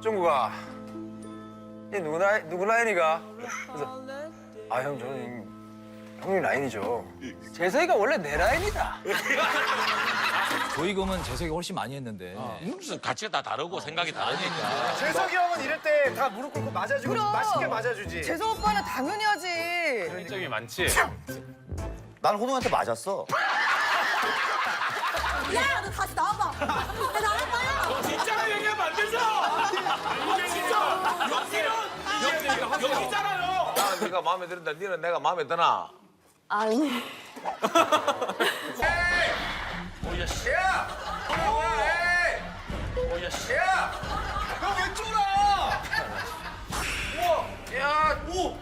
종구가 얘 누구 라인이가? 그래서 아 형 저는 형님 라인이죠. 재석이가 원래 내 라인이다. 조이금은 재석이 훨씬 많이 했는데. 무슨 가치가 다 다르고 생각이 다르니까. 재석이 형은 이럴 때 다 무릎 꿇고 맞아주고 그럼. 맛있게 맞아주지. 재석 오빠는 당연히 하지. 인적이 많지. 난 호동한테 맞았어. 야, 너 다시 나와봐. 야, 나와봐요. 진짜로 얘기하면 안 되죠. 진짜. 여기잖아요. 나 네가 마음에 든다. 너는 내가 마음에 드나? 아니. 오야 씨. 야! 오야 씨. 야! 너 왜 쫄아? 우와! 야! 오!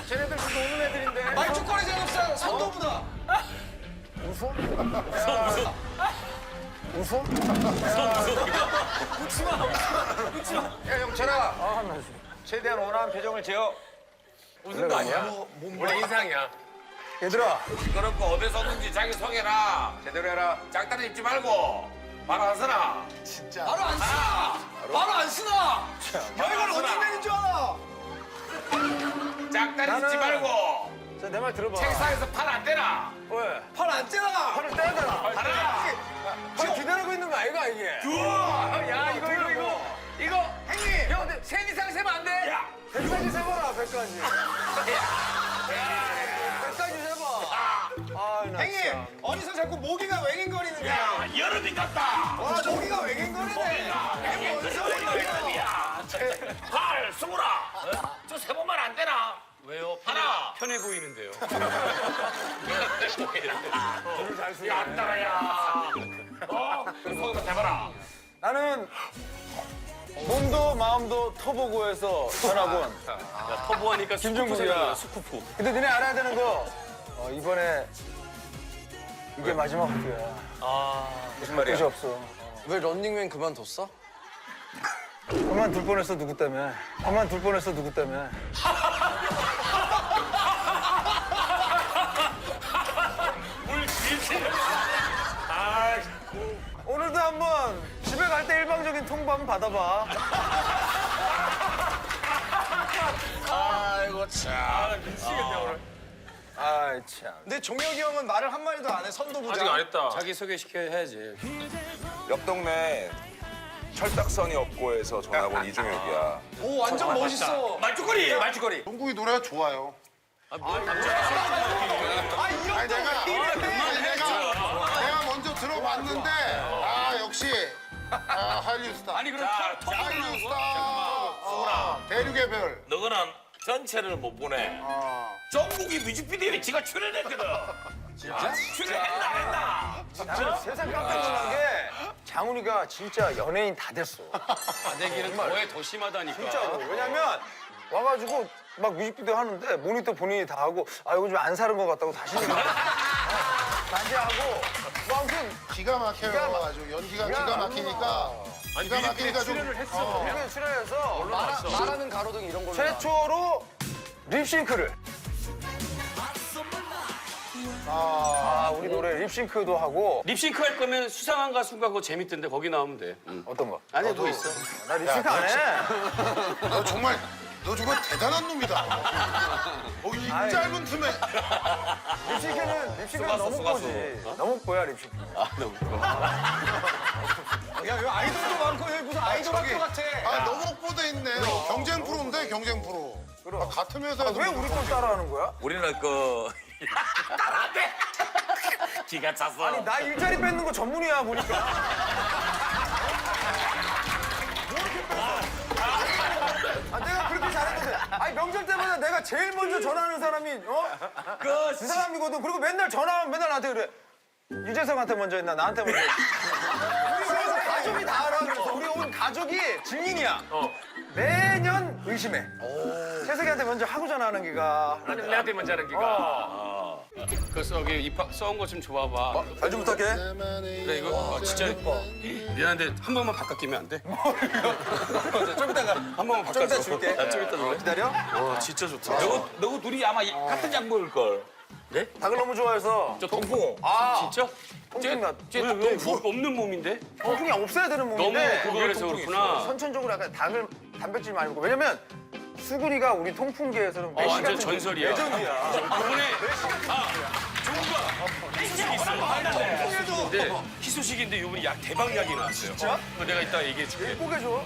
쟤네들 지금 오는 애들인데. 말죽거리 제국상 선도부다. 웃어? 웃어? 웃지 마. 야, 영철아. 최대한 온화한 표정을 지어. 웃은 거 아니야? 원래 인상이야. 얘들아, 시끄럽고 어디 섰는지 자기 소개라. 제대로 해라. 짝다리 입지 말고 바로 안 서나. 바로 안 쓰나! 바로 안 쓰나! 야, 이걸 어떻게 내는 줄 알아? 짝다리 나는- 입지 말고 자, 내 말 들어봐. 책상에서 팔 안 떼나. 왜? 팔 안 떼나! 팔을 떼야 되나? 지금 기다리고 있는 거 아이가, 이게? 야, 이거. 형님! 형, 근데 셋 이상 세면 안 돼? 야! 100까지 세봐라, 100까지. 100까지 세봐. 아, 나 형님! 어디서 자꾸 모기가 웽웽거리는 거야? 야, 여름이 같다. 와, 모기가 웽웽거리네. 팔, 수구라. 저 세 번만 안 되나? 왜요? 하나. 편해 보이는데요. 야, 안 따라야. 그럼 소개만 해봐라. 나는 몸도 마음도 터보고에서 전학온 터보하니까 김종국이야. 스쿠프. 근데 너네 알아야 되는 거 이번에 이게 마지막 학교야. 무슨 말이야? 뜻이 없어. 왜 런닝맨 그만뒀어? 그만둘 뻔했어 누구 때문에. 그만둘 뻔했어 누구 때문에. 물 길지. 오늘도 한번 집에 갈 때 일방적인 통보 한번 받아봐. 아이고 참. 미치겠네 오늘. 아이 참. 근데 종혁이 형은 말을 한마디도 안 해, 선도부장. 아직 안 했다. 자기 소개 시켜야지. 옆 동네 철딱선이 없고에서 전학 온 이종혁이야. 오, 완전 멋있어. 말죽거리. 말죽거리. 종국이 노래가 좋아요. 아니 내가 먼저 들어봤는데 역시 한류 스타. 아니 그럼 한류 스타. 대륙의 별. 너거는 전체를 못 보네. 정국이 뮤직비디오에 지가 출연했거든. 진짜? 출연했나 안 했나? 나는 세상 깜짝 놀란 게 장훈이가 진짜 연예인 다 됐어. 아내기는 거에 더 심하다니까. 진짜로. 왜냐면 와가지고 막 뮤직비디오 하는데 모니터 본인이 다 하고 아 이거 좀 안 사는 것 같다고 다시 다시 하고 뭐 아무튼 기가 막혀요. 아주 연기가 기가 막히니까. 기가 막히니까 좀. 출연을 했어. 이렇게 출연해서 말하는 가로등 이런 걸로. 최초로 립싱크를 우리 노래 립싱크도 하고 립싱크 할 거면 수상한 가수가 그거 재밌던데 거기 나오면 돼. 어떤 거? 아니 너 있어. 나 립싱크 안 해. 너 정말 대단한 놈이다. 이 짧은 틈에. 립싱크는 너무 뽀지. 너무 뽀야 립싱크. 야 여기 아이돌도 많고 여기 무슨 아이돌 학교 같아. 너무 뽀대 있네. 경쟁 프로인데 경쟁 프로. 같은 회사에서. 왜 우리 걸 따라하는 거야? 우리는 그 안 돼. 기가 찼어. 아니 나 일자리 뺏는 거 전문이야 보니까. 내가 그렇게 잘했는데. 아니 명절 때마다 내가 제일 먼저 전화하는 사람이 그 사람이거든. 그리고 맨날 전화하면 맨날 나한테 그래. 유재석한테 먼저 했나 나한테 먼저 했나. 우리 그래서 가족이 다 알아. 그래서 우리 온 가족이 증인이야. 매년 의심해. 재석이한테 먼저 하고 전화하는 기가. 아니 내한테 먼저 하는 기가. 그래서 여기 입학 써온 거 좀 줘봐봐. 잘 좀 부탁해. 그래 이거 진짜 미안한데 한 번만 바꿔 끼면 안 돼? 좀 이따가. 한 번만 바꿔. 좀 이따 줄게. 좀 이따 줄래? 기다려. 와 진짜 좋다. 너희 둘이 아마 같은 장보일 걸. 닭을 너무 좋아해서. 저 통풍. 진짜? 쟤 통풍 없는 몸인데? 통풍이 없어야 되는 너무 몸인데 그거에서 그렇구나. 선천적으로 약간 단백질 많이 먹고 왜냐면 수근이가 우리 통풍계에서는 메시 완전 같은 전설이야. 레전드야. 그분에 종구가 희소식이 있어. 근데 희소식인데 이분이 약 대박약이 나왔어요. 진짜? 내가 이따 얘기해 줄게. 꼭 해줘.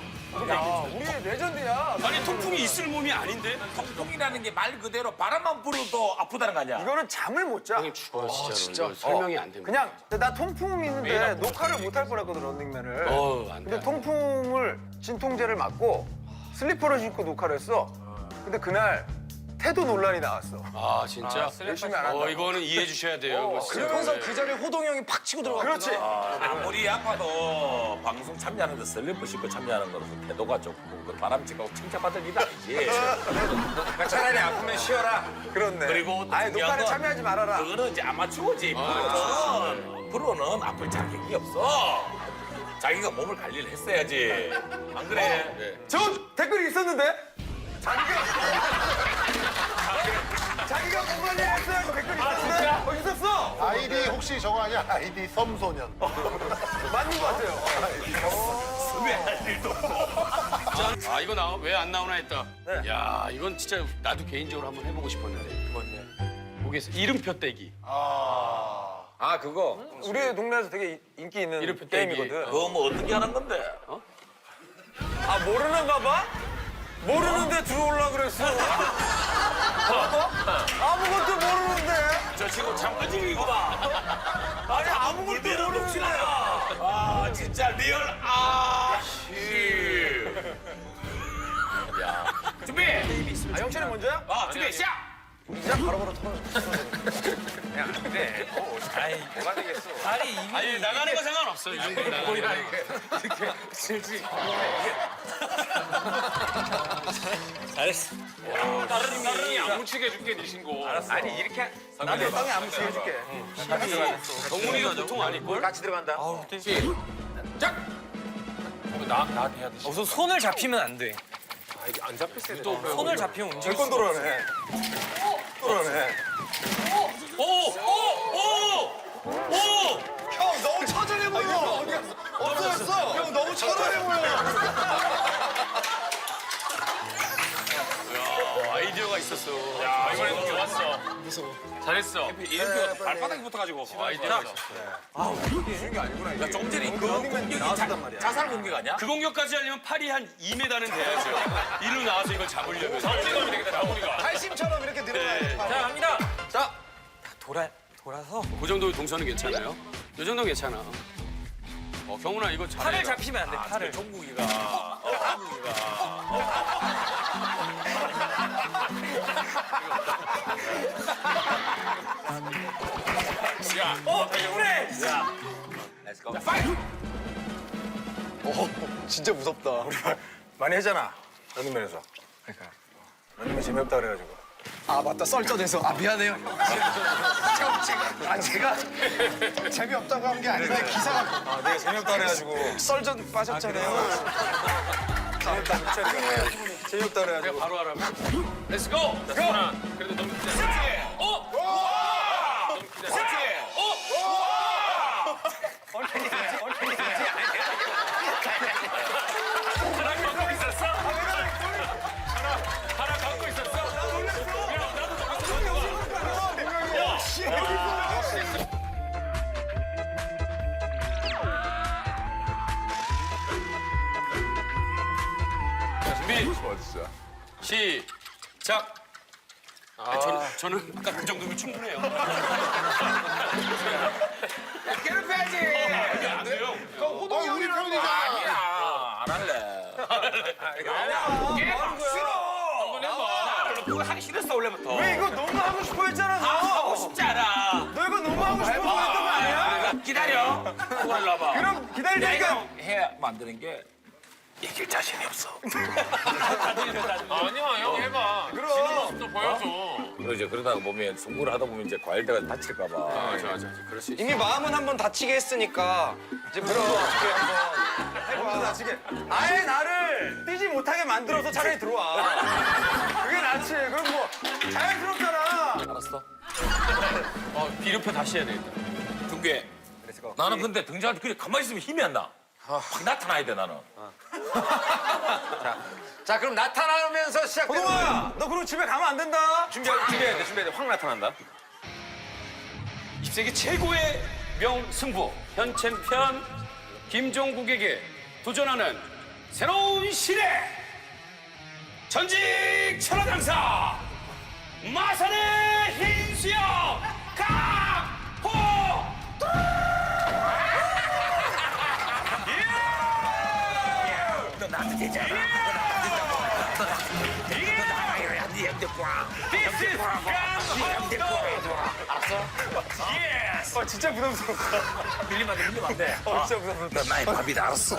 야, 우리 레전드야. 아니 통풍이 있을 몸이 아닌데? 통풍이라는 게 말 그대로 바람만 불어도 아프다는 거 아니야? 이거는 잠을 못 자. 죽어 진짜로. 이거 설명이 안 됩니다. 그냥 나 통풍 있는데 녹화를 못 할 뻔했거든 런닝맨을. 안 돼. 근데 통풍을 진통제를 맞고 슬리퍼를 신고 녹화를 했어. 근데 그날 태도 논란이 나왔어. 아 진짜? 열심히 안 한다. 이거는 이해해 주셔야 돼요. 이거 진짜. 그러면서 그 자리에 호동이 형이 팍 치고 들어갔구나. 그렇지. 아무리 아파도 방송 참여하는데 슬리퍼 신고 참여하는 거로서 태도가 조금 바람직하고 칭찬받을 일이 아니지. 그러니까 차라리 아프면 쉬어라. 그렇네. 그리고 또 아예 중요한 녹화를 건 참여하지 말아라. 그거는 이제 아마추어지. 프로는 아플 자격이 없어. 자기가 몸을 관리를 했어야지. 안 그래? 저 댓글이 있었는데? 자기가 몸 관리를 했어야 그 댓글이 있었는데? 있었어? 아이디 혹시 저거 아니야? 아이디 섬소년. 맞는 것 같아요. 아 이거 왜 안 나오나 했다. 야 이건 진짜 나도 개인적으로 한번 해보고 싶었는데. 보겠어. 이름표 떼기. 아 그거 우리 동네에서 되게 인기 있는 이름표 게임이거든. 떼기. 그거 뭐 어떻게 하는 건데? 아 모르는가 봐? 모르는데 들어올라 그랬어. 아무것도 모르는데. 저 친구 잠깐 즐기구만. 아니 아무것도 모르는 거야. 아 진짜 리얼 씨. 야 준비. 아 영철이 먼저야? 아 준비 시작. 아니 나가는 거 상관없어. 다른 사람이 안 묻히게 해줄게 네 신고. 아니 이렇게 나도 땅에 안무 해줄게. 정훈이가 보통 아닐걸? 같이 들어간다. 나한테 해야 돼. 우선 손을 잡히면 안 돼. 안 잡혔을 때. 손을 잡히면 움직여. 태권도라네. 태권도라네. 오! 형 너무 처절해 보여. 없어졌어. 형 너무 처절해 보여. 아이디어가 있었어. 야, 이번에는 좋았어. 무서워. 잘했어. 이렇게 발바닥에 붙어가지고 아이디어가 있었어. 야 조금 전에 그 공격이 자살 공격 아니야? 그 공격까지 하려면 팔이 한 2m는 돼야죠. 이리로 나와서 이걸 잡으려면. 정훈이가 하면 되겠다, 정훈이가. 칼심처럼 이렇게 늘어나야 돼. 자 갑니다. 자 돌아서 그 정도 동선은 괜찮아요? 이 정도는 괜찮아. 경훈아 이거 잘해. 팔을 잡히면 안 돼. 팔을. 종국이가 진짜 무섭다. 많이 했잖아. 런닝맨에서. 그러니까. 런닝맨 재미없다 그래가지고. 아 맞다 썰전에서. 아 미안해요. 제가 재미없다고 한 게 아니라 기사가 아 내가 재미없다 그래가지고. 썰전 빠졌잖아요. 재미없다 그래가지고. 바로 하라면. 렛츠 고! 경훈아, 그래도 너무 기대. 어? 너무 기대. 하나 갖고 있었어? 하나 갖고 있었어? 준비. 시작. 저는 아까 그 정도면 충분해요. 괴롭혀야지. 이게 안 돼요. 우리 편이잖아. 아니야 안 할래. 아니야. 싫어. 한번 해봐. 그거 하기 싫었어 원래부터. 왜 이거 너무 하고 싶어 했잖아 너. 하고 싶지 않아. 너 이거 너무 하고 싶어서 했던 거 아니야? 기다려. 그걸 놔봐. 그럼 기다리니까. 해 만드는 게 이길 자신이 없어. 아니야, 형 해봐. 그럼. 또 보여줘. 그러죠. 그러다가 보면 승부를 하다 보면 이제 과일대가 다칠까 봐. 맞아. 그럴 수 있어. 이미 마음은 한번 다치게 했으니까 이제 그럼 어떻게 한번 몸도 다치게. 아예 나를 뛰지 못하게 만들어서 차라리 들어와. 그게 낫지. 그럼 뭐 자연스럽잖아. 알았어. 비료표 다시 해야 되겠다. 준비해. 나는 근데 등장할 때 그냥 가만히 있으면 힘이 안 나. 확 나타나야 돼 나는. 자, 그럼 나타나면서 시작되는 호동아, 너 그럼 집에 가면 안 된다. 준비해야 돼. 확 나타난다. 20세기 최고의 명승부 현 챔피언 김종국에게 도전하는 새로운 시대 전직 천하장사 마산의 흰수염 강호동. 너 나한테 되잖아. This is 강호동. Yes. 진짜 부담스럽다. 밀리면 안 돼. 진짜 부담스럽다. 너 나의 밥이다 알았어.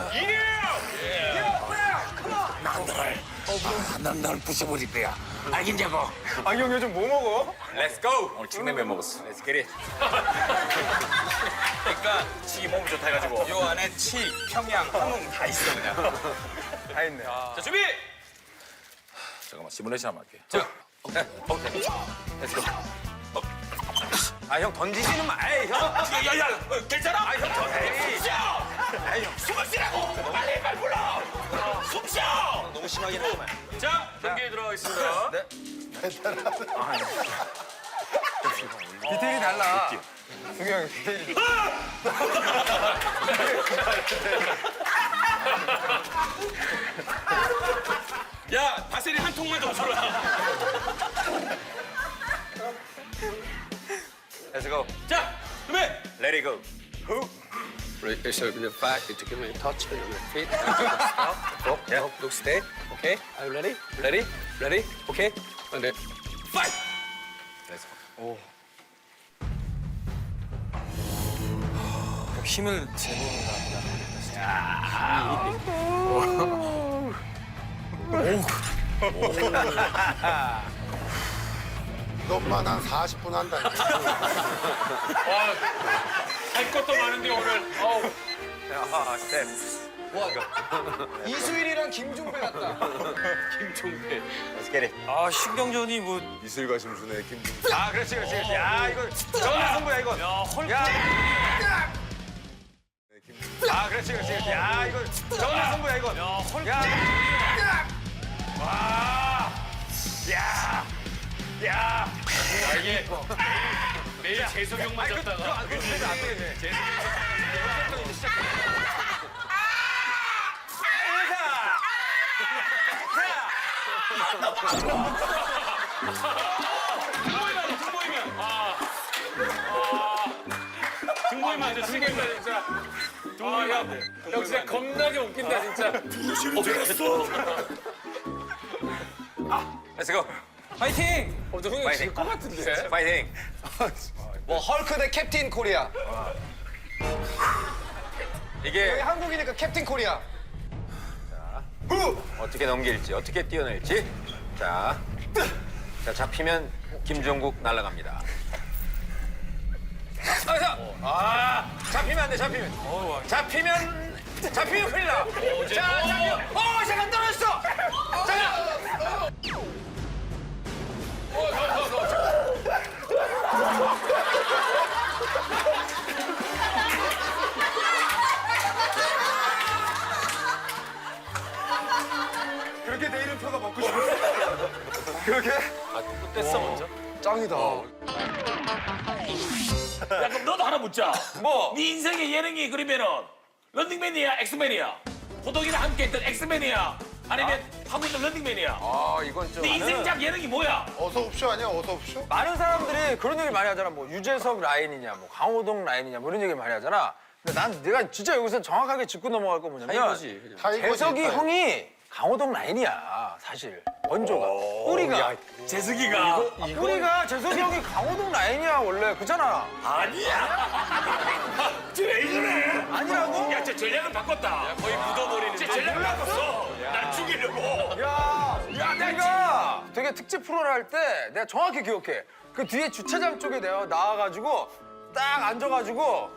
난 널 부숴버릴 거야. 알겠냐고. 아, 형 요즘 뭐 먹어? Let's go. 오늘 칡냉면 먹었어. Let's get it. 그러니까 칡이 몸이 좋다 해가지고 요 안에 칡, 평양, 한웅 다 있어 그냥. 다 있네. 자 준비. 잠깐만 시뮬레이션 한번 할게. 자, 오케이. Let's go. 아, 형 던지지는 마. 에이, 형. 야야, 괜찮아? 아, 형 던지지. 에이, 형, 숨을 쉬라고. 빨리 불러. 숨 쉬어. 너무 심하긴 하지만. 자 경기에 들어가겠습니다. 디테일이 달라. 승희 형 디테일이. 야 바세린 한 통만 더 줘라. Let's go. 자 준비. Let it go. So the fact that you give me a touch on your feet. Stop. Yeah. Look, stay. Okay. Are you ready? Ready? Ready? Okay. And then fight. 힘을 재는 너만 한 40분 한다. 할 것도 많은데 오늘. 어우. 이수일이랑 김종배 같다. 김종배. Let's get it. 아, 신경전이 뭐. 이슬과 심순의 김중수. 아, 그렇지. 야, 이거 전화 승부야, 이거. 야 헐. 아, 그렇지. 야, 이거 전화 승부야, 이거. 야 헐. 야. 아, 이게 매일 재석이 형만 잡다가. 안 되겠네. 등보이면 안 돼. 등보이면 안 돼. 진짜. 등보이면 안 돼. 형 진짜 겁나게 웃긴다 진짜. Let's go. 파이팅! 형 파이팅. 질것 같은데. 파이팅. 뭐 헐크 대 캡틴 코리아. 이게 한국이니까 캡틴 코리아. 어떻게 넘길지, 어떻게 뛰어낼지. 자, 잡히면 김종국 날아갑니다. 잡히면 안 돼, 잡히면 큰일 나. 자, 잡히면, 잠깐 떨어졌어. 잠깐. 그렇게 내일표가 먹고 싶어. 그렇게? 뗐어 먼저. 짱이다. 야 그럼 너도 하나 묻자. 뭐? 네 인생의 예능이 그러면은 런닝맨이야, 엑스맨이야? 호동이랑 함께했던 엑스맨이야? 아니면 하고 있는 런닝맨이야? 아, 이건 좀. 네 인생작 예능이 뭐야? 어서 옵쇼 아니야? 어서 옵쇼? 많은 사람들이 그런 얘기 많이 하잖아. 뭐 유재석 라인이냐, 뭐 강호동 라인이냐, 뭐 이런 얘기 많이 하잖아. 근데 난 내가 진짜 여기서 정확하게 짚고 넘어갈 거 뭐냐면 이거지. 그냥. 다 이거지, 재석이 다. 형이 강호동 라인이야, 사실. 원조가. 뿌리가. 재석이가 뿌리가 재석이 형이 강호동 라인이야, 원래. 그잖아. 아니야. 쟤왜 이래? 아니라고? 야, 쟤 전략을 바꿨다. 거의 묻어버리는. 쟤 전략 바꿨어. 날 죽이려고. 야, 내가 되게 특집 프로를 할 때 내가 정확히 기억해. 그 뒤에 주차장 쪽에 내가 나와가지고 딱 앉아가지고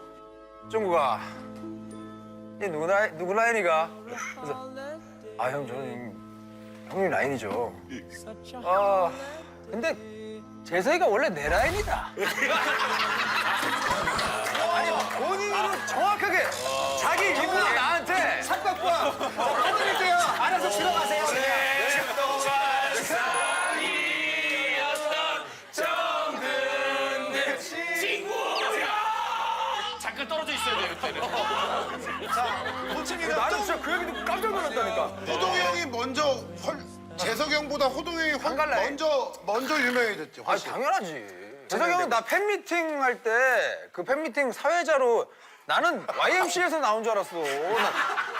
정국아, 얘 누구 라인이가? 그래서 아, 형 저는 형님 라인이죠. 아, 근데 재석이가 원래 내 라인이다. 아니, 본인으로 정확하게 자기 기분을 나한테 삭박과 해드릴게요. 알아서 들어가세요. 잠깐 떨어져 있어야 돼요, 그때는. 호칭이가 나는 진짜 그 얘기 듣고 깜짝 놀랐다니까. 호동이 형이 먼저 재석이 형보다 호동이 형이 갈라해. 먼저 유명해졌지. 아 훨씬. 당연하지. 재석이 형은 나 팬미팅 할 때 그 팬미팅 사회자로 나는 YMC에서 나온 줄 알았어.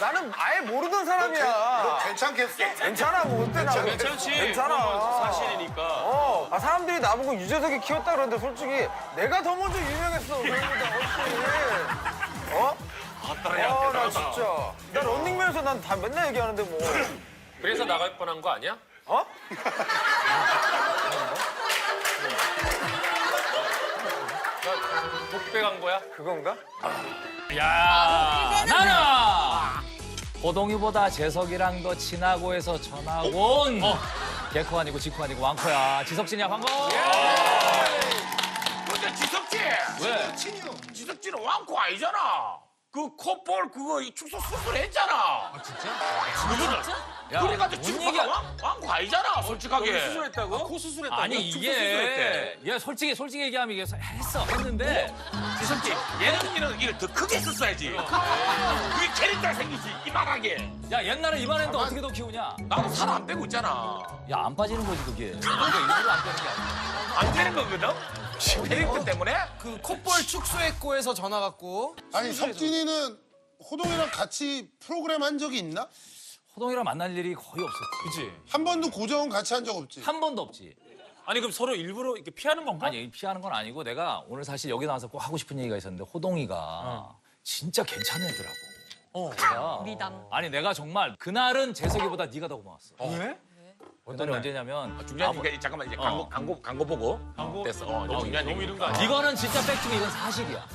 나는 아예 모르던 너 사람이야. 괜찮겠어? 괜찮아 뭐 어때 나 괜찮지. 괜찮아. 사실이니까. 아 사람들이 나보고 유재석이 키웠다 그러는데 솔직히 내가 더 먼저 유명했어. 그거보다 훨씬. 어? 나 진짜. 나 런닝맨에서 난 다 맨날 얘기하는데 뭐. 그래서 나갈 뻔한 거 아니야? 어? 독배 간 거야? 그건가? 야, 나는 호동이보다 재석이랑 더 친하고 해서 전화고 온 개코 아니고 지코 아니고 왕코야. 지석진이야, 반가워. 근데 지석진! 왜? 지석진은 왕코 아니잖아. 그 콧볼 그거 축소 수술했잖아. 아 진짜? 야, 그래가지고 뭔 지금 얘기야? 왕코 아니잖아 솔직하게. 수술했다고? 코 수술했다고? 아니 이게 솔직히 얘기하면 이게 했는데 지석진 얘는 이를 더 크게 썼어야지. 그게 캐릭터 생기지 이만하게. 야 옛날에 이만했는데 어떻게 더 키우냐? 나도 살 안 빼고 있잖아. 야 안 빠지는 거지 그게. 이게 일부러 안 빼는 게 아니야. 안 되는 거거든? 캐릭터 때문에? 그 콧볼 축소했고 해서 전화 갔고. 아니 석진이는 호동이랑 같이 프로그램 한 적이 있나? 호동이랑 만날 일이 거의 없었지. 그치? 한 번도 고정은 같이 한 적 없지. 한 번도 없지. 아니 그럼 서로 일부러 이렇게 피하는 건가? 아니 피하는 건 아니고 내가 오늘 사실 여기 나와서 꼭 하고 싶은 얘기가 있었는데 호동이가 진짜 괜찮은 애더라고. 내가 미담. 아니 내가 정말 그날은 재석이보다 네가 더 고마웠어. 왜? 어떤 날 언제냐면 중요한 게 잠깐만 이제 광고 보고 됐어. 이제 중요한 너무 얘기. 이런 거 아니야? 이거는 진짜 팩트고 이건 사실이야.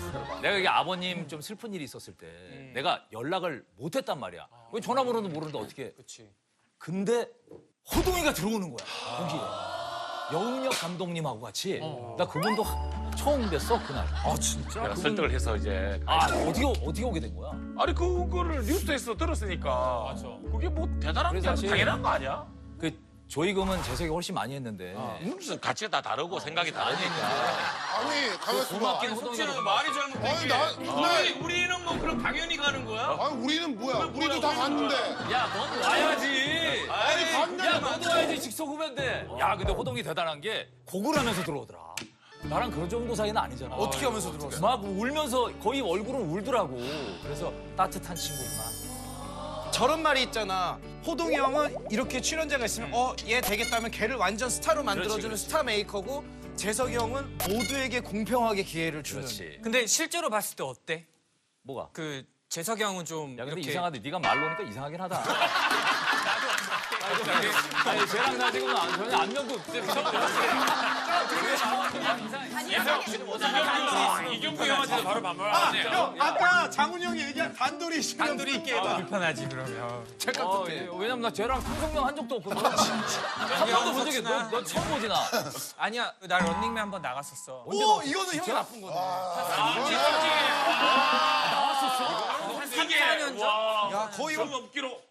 내가 여기 아버님 좀 슬픈 일이 있었을 때 내가 연락을 못 했단 말이야. 왜 전화번호도 모르는데 어떻게. 그렇지. 근데 호동이가 들어오는 거야. 공기에. 여운혁 감독님하고 같이. 나 그분도 처음 뵀어 그날. 아 진짜? 내가 설득을 해서 이제 아 어떻게 오게 된 거야? 아니 그거를 뉴스에서 들었으니까 맞아. 그게 뭐 대단한 게 그래서 아니라 사실- 당연한 거 아니야? 그 조이금은 재석이 훨씬 많이 했는데. 무슨 가치가 다 다르고 생각이 다르니까. 아니 가만있어 봐. 고맙긴 호동이가 더 말이 잘못된 아니 게. 나 우리는 뭐 그럼 당연히 가는 거야? 아니 우리는 뭐야? 우리도 다 갔는데. 야, 넌 와야지. 아니 갔는데. 야, 너도 와야지. 직속 후배인데. 야, 근데 호동이 대단한 게 곡을 하면서 들어오더라. 나랑 그런 정도 사이는 아니잖아. 어떻게 하면서 들어왔어? 막 울면서 거의 얼굴은 울더라고. 그래서 따뜻한 친구구나. 저런 말이 있잖아. 호동이 형은 이렇게 출연자가 있으면 얘 되겠다면 걔를 완전 스타로 만들어주는 스타 메이커고 재석이 형은 모두에게 공평하게 기회를 주는. 그렇지. 근데 실제로 봤을 때 어때? 뭐가? 그 재석이 형은 좀 야, 근데 이렇게 이상하다. 네가 말로 하니까 이상하긴 하다. 아니, 쟤랑 나 지금 전혀 안면도 이경규 형한테 바로 반말하네. 아까 장훈 형이 얘기한 단돌이 있으면 단둘이 있게 해봐. 불편하지 그러면. 왜냐면 나 쟤랑 상성명 한 적도 없거든. 한 번도 본 적이 없어. 너 처음 보지 나. 아니야, 나 런닝맨 한 번 나갔었어. 오 이거는 형이 나쁜 거네. 이게 4년 전? 야 거의 없기로.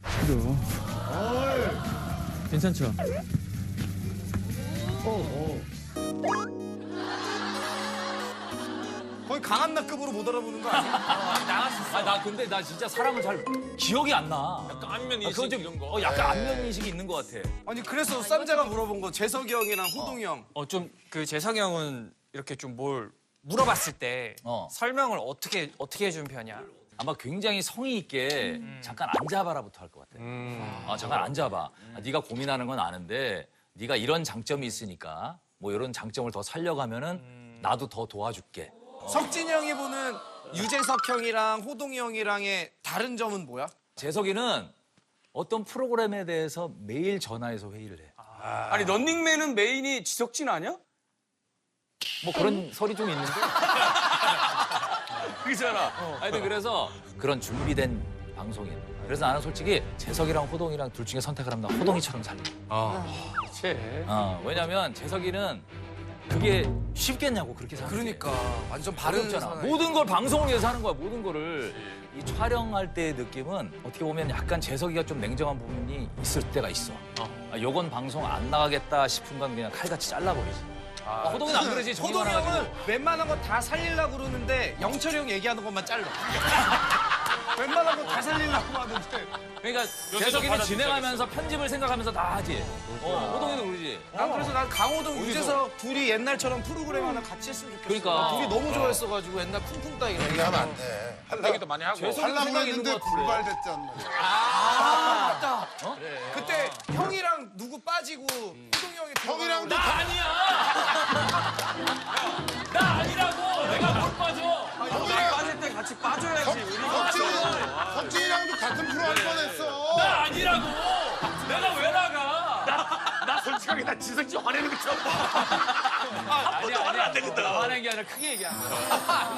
괜찮죠? 거의 강한나급으로 못 알아보는 거 아니야? 아, 나 근데 나 진짜 사람을 잘 기억이 안 나. 약간 안면 아, 그건 인식 좀 이런 거. 약간 안면 인식이 있는 것 같아. 아니 그래서 쌈자가 물어본 거 재석이 형이랑 호동이 형. 좀 그 재석이 형은 이렇게 좀 뭘 물어봤을 때 설명을 어떻게 해준 편이야? 아마 굉장히 성의 있게 잠깐 앉아봐라부터 할 것 같아. 잠깐 앉아봐. 네가 고민하는 건 아는데 네가 이런 장점이 있으니까 뭐 이런 장점을 더 살려가면은 나도 더 도와줄게. 석진이 형이 보는 유재석 형이랑 호동이 형이랑의 다른 점은 뭐야? 재석이는 어떤 프로그램에 대해서 매일 전화해서 회의를 해. 아니 런닝맨은 메인이 지석진 아니야? 뭐 그런 설이 좀 있는데. 그잖아. 하여튼 그래서 그런 준비된 방송인. 그래서 나는 솔직히 재석이랑 호동이랑 둘 중에 선택을 하면 나 호동이처럼 살래. 그치. 왜냐면 재석이는 그게 쉽겠냐고 그렇게 사는 그러니까 완전 게. 바른 어렵잖아. 사나이. 모든 걸 방송을 위해서 하는 거야. 모든 거를. 이 촬영할 때의 느낌은 어떻게 보면 약간 재석이가 좀 냉정한 부분이 있을 때가 있어. 아, 요건 방송 안 나가겠다 싶은 건 그냥 칼같이 잘라버리지. 호동이는 안 그러지. 정이 호동이 많아가지고. 형은 웬만한 거 다 살리려고 그러는데 영철이 형 얘기하는 것만 잘라. 웬만한 거 다 살리려고 하는데. 그러니까 재석이는 진행하면서 편집을 생각하면서 다 하지. 호동이도 그러지. 난 그래서 난 강호동, 유재석 둘이 옛날처럼 프로그램 하나 같이 했으면 좋겠어. 그러니까. 둘이 너무 좋아했어가지고 옛날 쿵쿵 따위가. 얘기하면 안 돼. 얘기도 많이 하고. 하려고 했는데 불발됐잖아. 맞다. 그때 형이랑 누구 빠지고 호동이 형이 형이랑도 나 아니라고. 내가 못 빠져. 빠질 때 같이 빠져야지. 석진이랑도 같은 프로 할 뻔했어. 나 아니라고. 내가 왜 나가? 나 솔직하게 나 지석지 화내는 거 처음 봐. 아니야. 안 되거든. 화낸 게 아니라 크게 얘기한 거야.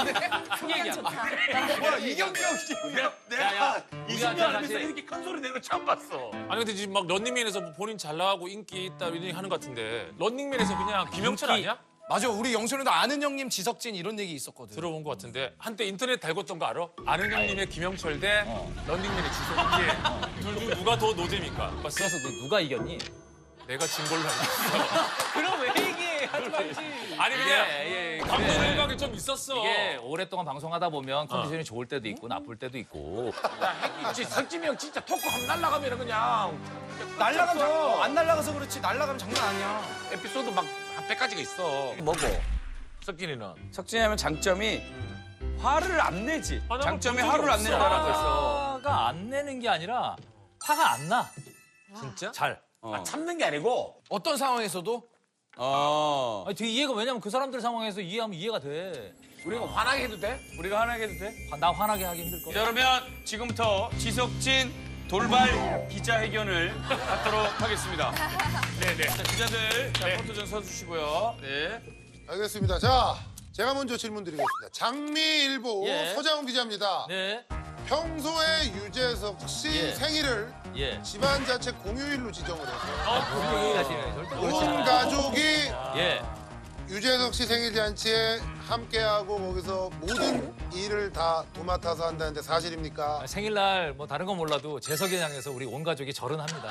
크게 얘기한 거야. 뭐야 이경경 씨. 야, 20년 하면서 이렇게 큰 소리 내는 거 처음 봤어. 아니 근데 지금 막 런닝맨에서 뭐 본인 잘 나가고 인기 있다 이런 얘기 하는 것 같은데 런닝맨에서 그냥 김영철 아니야? 맞아, 우리 영철이도 아는 형님 지석진 이런 얘기 있었거든. 들어본 것 같은데 한때 인터넷 달궜던 거 알아? 아는 형님의 김영철 대 런닝맨의 지석진. 둘 중 누가 더 노잼입니까? 봤어? 그래서 누가 이겼니? 내가 진 걸로 알고 있어. 그럼 왜 얘기해? 하지 말지. 아니 그냥 감독 그래. 생각이 좀 있었어. 이게 오랫동안 방송하다 보면 컨디션이 좋을 때도 있고 나쁠 때도 있고. 석진이 형 진짜 토크 한번 날라가면 그냥 날라가면 안 날라가서 그렇지 날라가면 장난 아니야. 에피소드 막 한 100가지가 있어. 뭐고? 석진이는. 석진이 하면 장점이 화를 안 내지. 화나면 장점이 본 적이 화를 안 없어. 낸다는 거 있어. 화가 안 내는 게 아니라 화가 안 나. 진짜? 잘. 참는 게 아니고 어떤 상황에서도 아니, 되게 이해가 왜냐면 그 사람들 상황에서 이해하면 이해가 돼. 우리가 화나게 해도 돼? 우리가 화나게 해도 돼? 나 화나게 하기 힘들 거야. 자, 그러면 지금부터 지석진 돌발 기자회견을 갖도록 하겠습니다. 네네. 자, 기자들 포토 좀 서주시고요. 네. 알겠습니다. 자, 제가 먼저 질문 드리겠습니다. 장미일보 예. 서장훈 기자입니다. 네. 평소에 유재석 씨 예. 생일을 예. 집안 자체 공휴일로 지정을 해서 무슨 얘기 하시네. 절대 그렇지 온 않아. 가족이 예. 유재석 씨 생일 잔치에 함께하고 거기서 모든 일을 다 도맡아서 한다는데 사실입니까? 생일날 뭐 다른 건 몰라도 재석이 향해서 우리 온 가족이 절은합니다.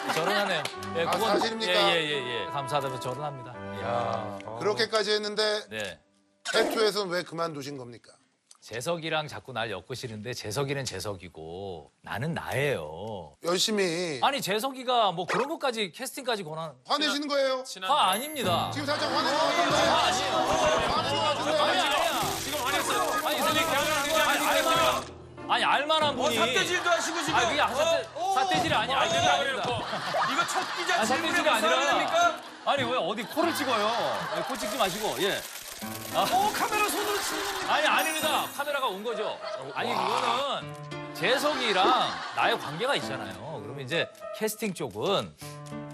네. 절은하네요. 예, 아, 사실입니까? 예. 감사하다면서 절은합니다. 예. 그렇게까지 했는데 네. 해투에서는 왜 그만두신 겁니까? 재석이랑 자꾸 날 엮으시는데 재석이는 재석이고 나는 나예요. 열심히 아니 재석이가 뭐 그런 것까지 캐스팅까지 권한 화내시는 거예요? 화 아닙니다. 지금 살짝 화내는 거 같은데? 화 아니에요. 화내는 거 같은데? 아니야. 지금 화냈어. 아니 선생님 아니 알만한 분이 삿대질도 하시고 지금. 아니 그게 사태질이 아니야. 아니 그게 아닙니다. 이거 첫 기자 사태질이 질문에 무슨 아니라 합니까? 아니 왜 어디 코를 찍어요? 네, 코 찍지 마시고 예. 카메라 손으로 치는 겁니다. 아니 아닙니다. 카메라가 온 거죠. 아니 그거는 재석이랑 나의 관계가 있잖아요. 그러면 이제 캐스팅 쪽은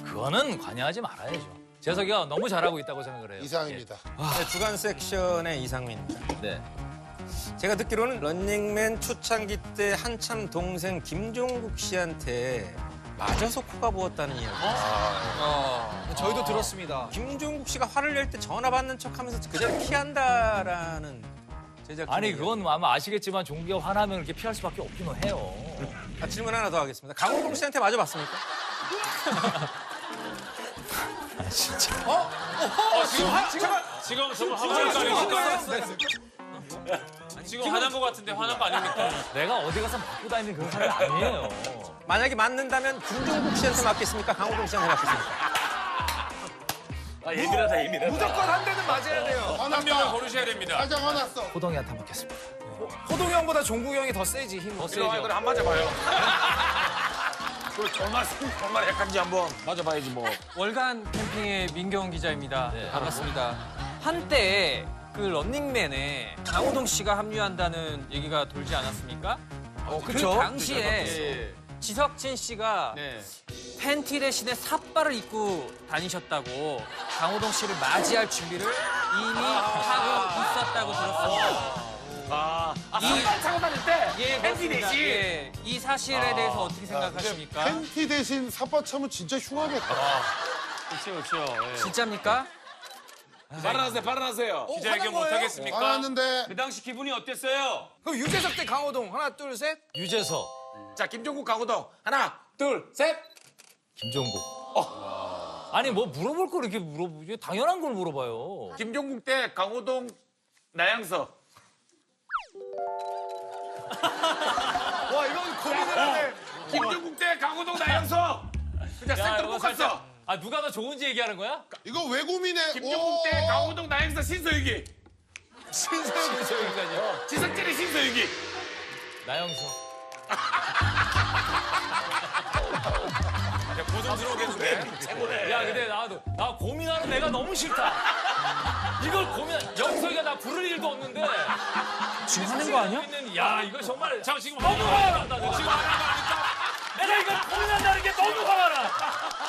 그거는 관여하지 말아야죠. 재석이가 너무 잘하고 있다고 생각을 해요. 이상입니다. 주간 섹션의 이상민입니다. 네. 제가 듣기로는 런닝맨 초창기 때 한참 동생 김종국 씨한테 맞아서 코가 부었다는 이야기. 저희도 들었습니다. 김종국 씨가 화를 낼 때 전화 받는 척하면서 그 자리 피한다라는 제작. 아니 그건 아마 아시겠지만 종기가 화나면 이렇게 피할 수밖에 없긴 해요. 질문 하나 더 하겠습니다. 강호동 씨한테 맞아봤습니까? 지금 정말 화난 거 아닙니까? 지금 화난 거 같은데 화난 거 아닙니까? 내가 어디 가서 맞고 다니는 그런 사람이 아니에요. 만약에 맞는다면 김종국 씨한테 맞겠습니까? 강호동 씨한테 맞겠습니까? 예민하다 예민하다. 무조건 한 대는 맞아야 돼요. 한 명을 화났다. 고르셔야 됩니다. 살짝 화났어. 호동이한테 맞겠습니다. 호동이 형보다 종국이 형이 더 세지 힘. 더 이거 세죠. 한 맞아봐요. 그 정말 약간지 한번 맞아봐야지 뭐. 월간 캠핑의 민경훈 기자입니다. 네. 반갑습니다. 한때 그 런닝맨에 강호동 씨가 합류한다는 얘기가 돌지 않았습니까? 그쵸? 그 당시에 지석진 씨가 팬티 대신에 삿발을 입고 다니셨다고 강호동 씨를 맞이할 준비를 이미 하고 있었다고 들었습니다. 차고 다닐 때 예, 팬티 그렇습니다. 대신. 예, 이 사실에 대해서 어떻게 생각하십니까? 팬티 대신 삿바차면 진짜 흉하겠다. 진짜입니까? 발언하세요, 발언하세요. 기자회견 못 하겠습니까? 화났는데 그 당시 기분이 어땠어요? 그럼 유재석 대 강호동 하나 둘 셋. 유재석, 자, 김종국 강호동 하나, 둘, 셋. 김종국. 아니 뭐 물어볼 걸 이렇게 물어보지? 당연한 걸 물어봐요. 김종국 대 강호동 나양석. 와 이건 고민을 하네. 김종국 대 강호동 나양석. 그냥 센터 이거 못 살짝. 갔어. 아 누가 더 좋은지 얘기하는 거야? 이거 왜 고민해? 김종국 대 강호동 나양석 신서유기. 신서유기까지. 지석진이 신서유기. 나영석. 고정스러우게 해주네. 야 근데 나 고민하는 내가 너무 싫다. 이걸 영석이가 나 부를 일도 없는데 지금 하는 거 아니야? 야 이거 정말 자, 지금 너무 화가 난다. 지금 하는 거 아닙니까? 내가 이걸 고민한다는 게 너무 화가 나.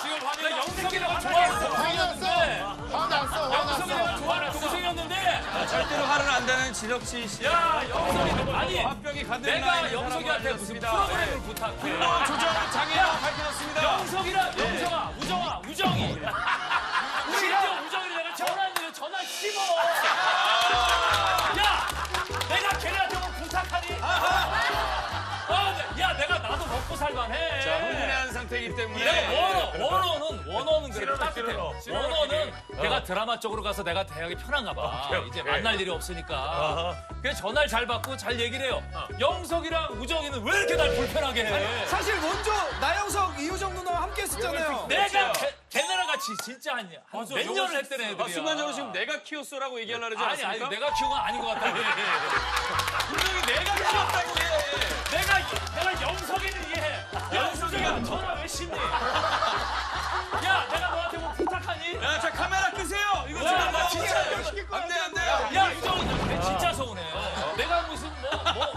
지금 나 화면 영석이가 좋아했어. 화났어. 영석이가 좋아하는 동생이었는데 절대로 화를 안 내는 지석진 씨. 야 영석이 아니 화병이 가득 나 내가 있는 영석이한테 사람으로 무슨 알려졌습니다. 프로그램을 부탁해. 조정 장애가 밝혀졌습니다. 영석이랑 영석아 우정아 우정이 심지어 우정이를 내가 전화했는데 전화 씹어. 야 내가 걔네한테 뭐 부탁하니? 야 내가 나도 먹고 살만해. 자, 흥분한 상태이기 때문에. 내가 원어는 그래 따뜻해. 원어는 내가 드라마 쪽으로 가서 내가 대학이 편한가 봐. 이제 만날 일이 없으니까. 그래서 전화를 잘 받고 잘 얘기를 해요. 영석이랑 우정이는 왜 이렇게 날 불편하게 해? 사실 먼저 나영석 이효정 누나와 함께 했었잖아요. 내가 걔네랑 같이 진짜 한 몇 년을 했던 애들이야. 순간적으로 지금 내가 키웠어라고 얘기하려고 그러지 아니 않습니까? 내가 키운 건 아닌 것 같아. 분명히 내가 키웠다고 해. 내가 영석이는 이해해. 영석이가 전화 왜 씹니? 야 내가 너한테 뭐 부탁하니? 야, 자, 카메라 끄세요. 이거 지금 야, 나 뭐 진짜 안 돼, 안 돼. 야 우정이 내 진짜 서운해. 내가 무슨 뭐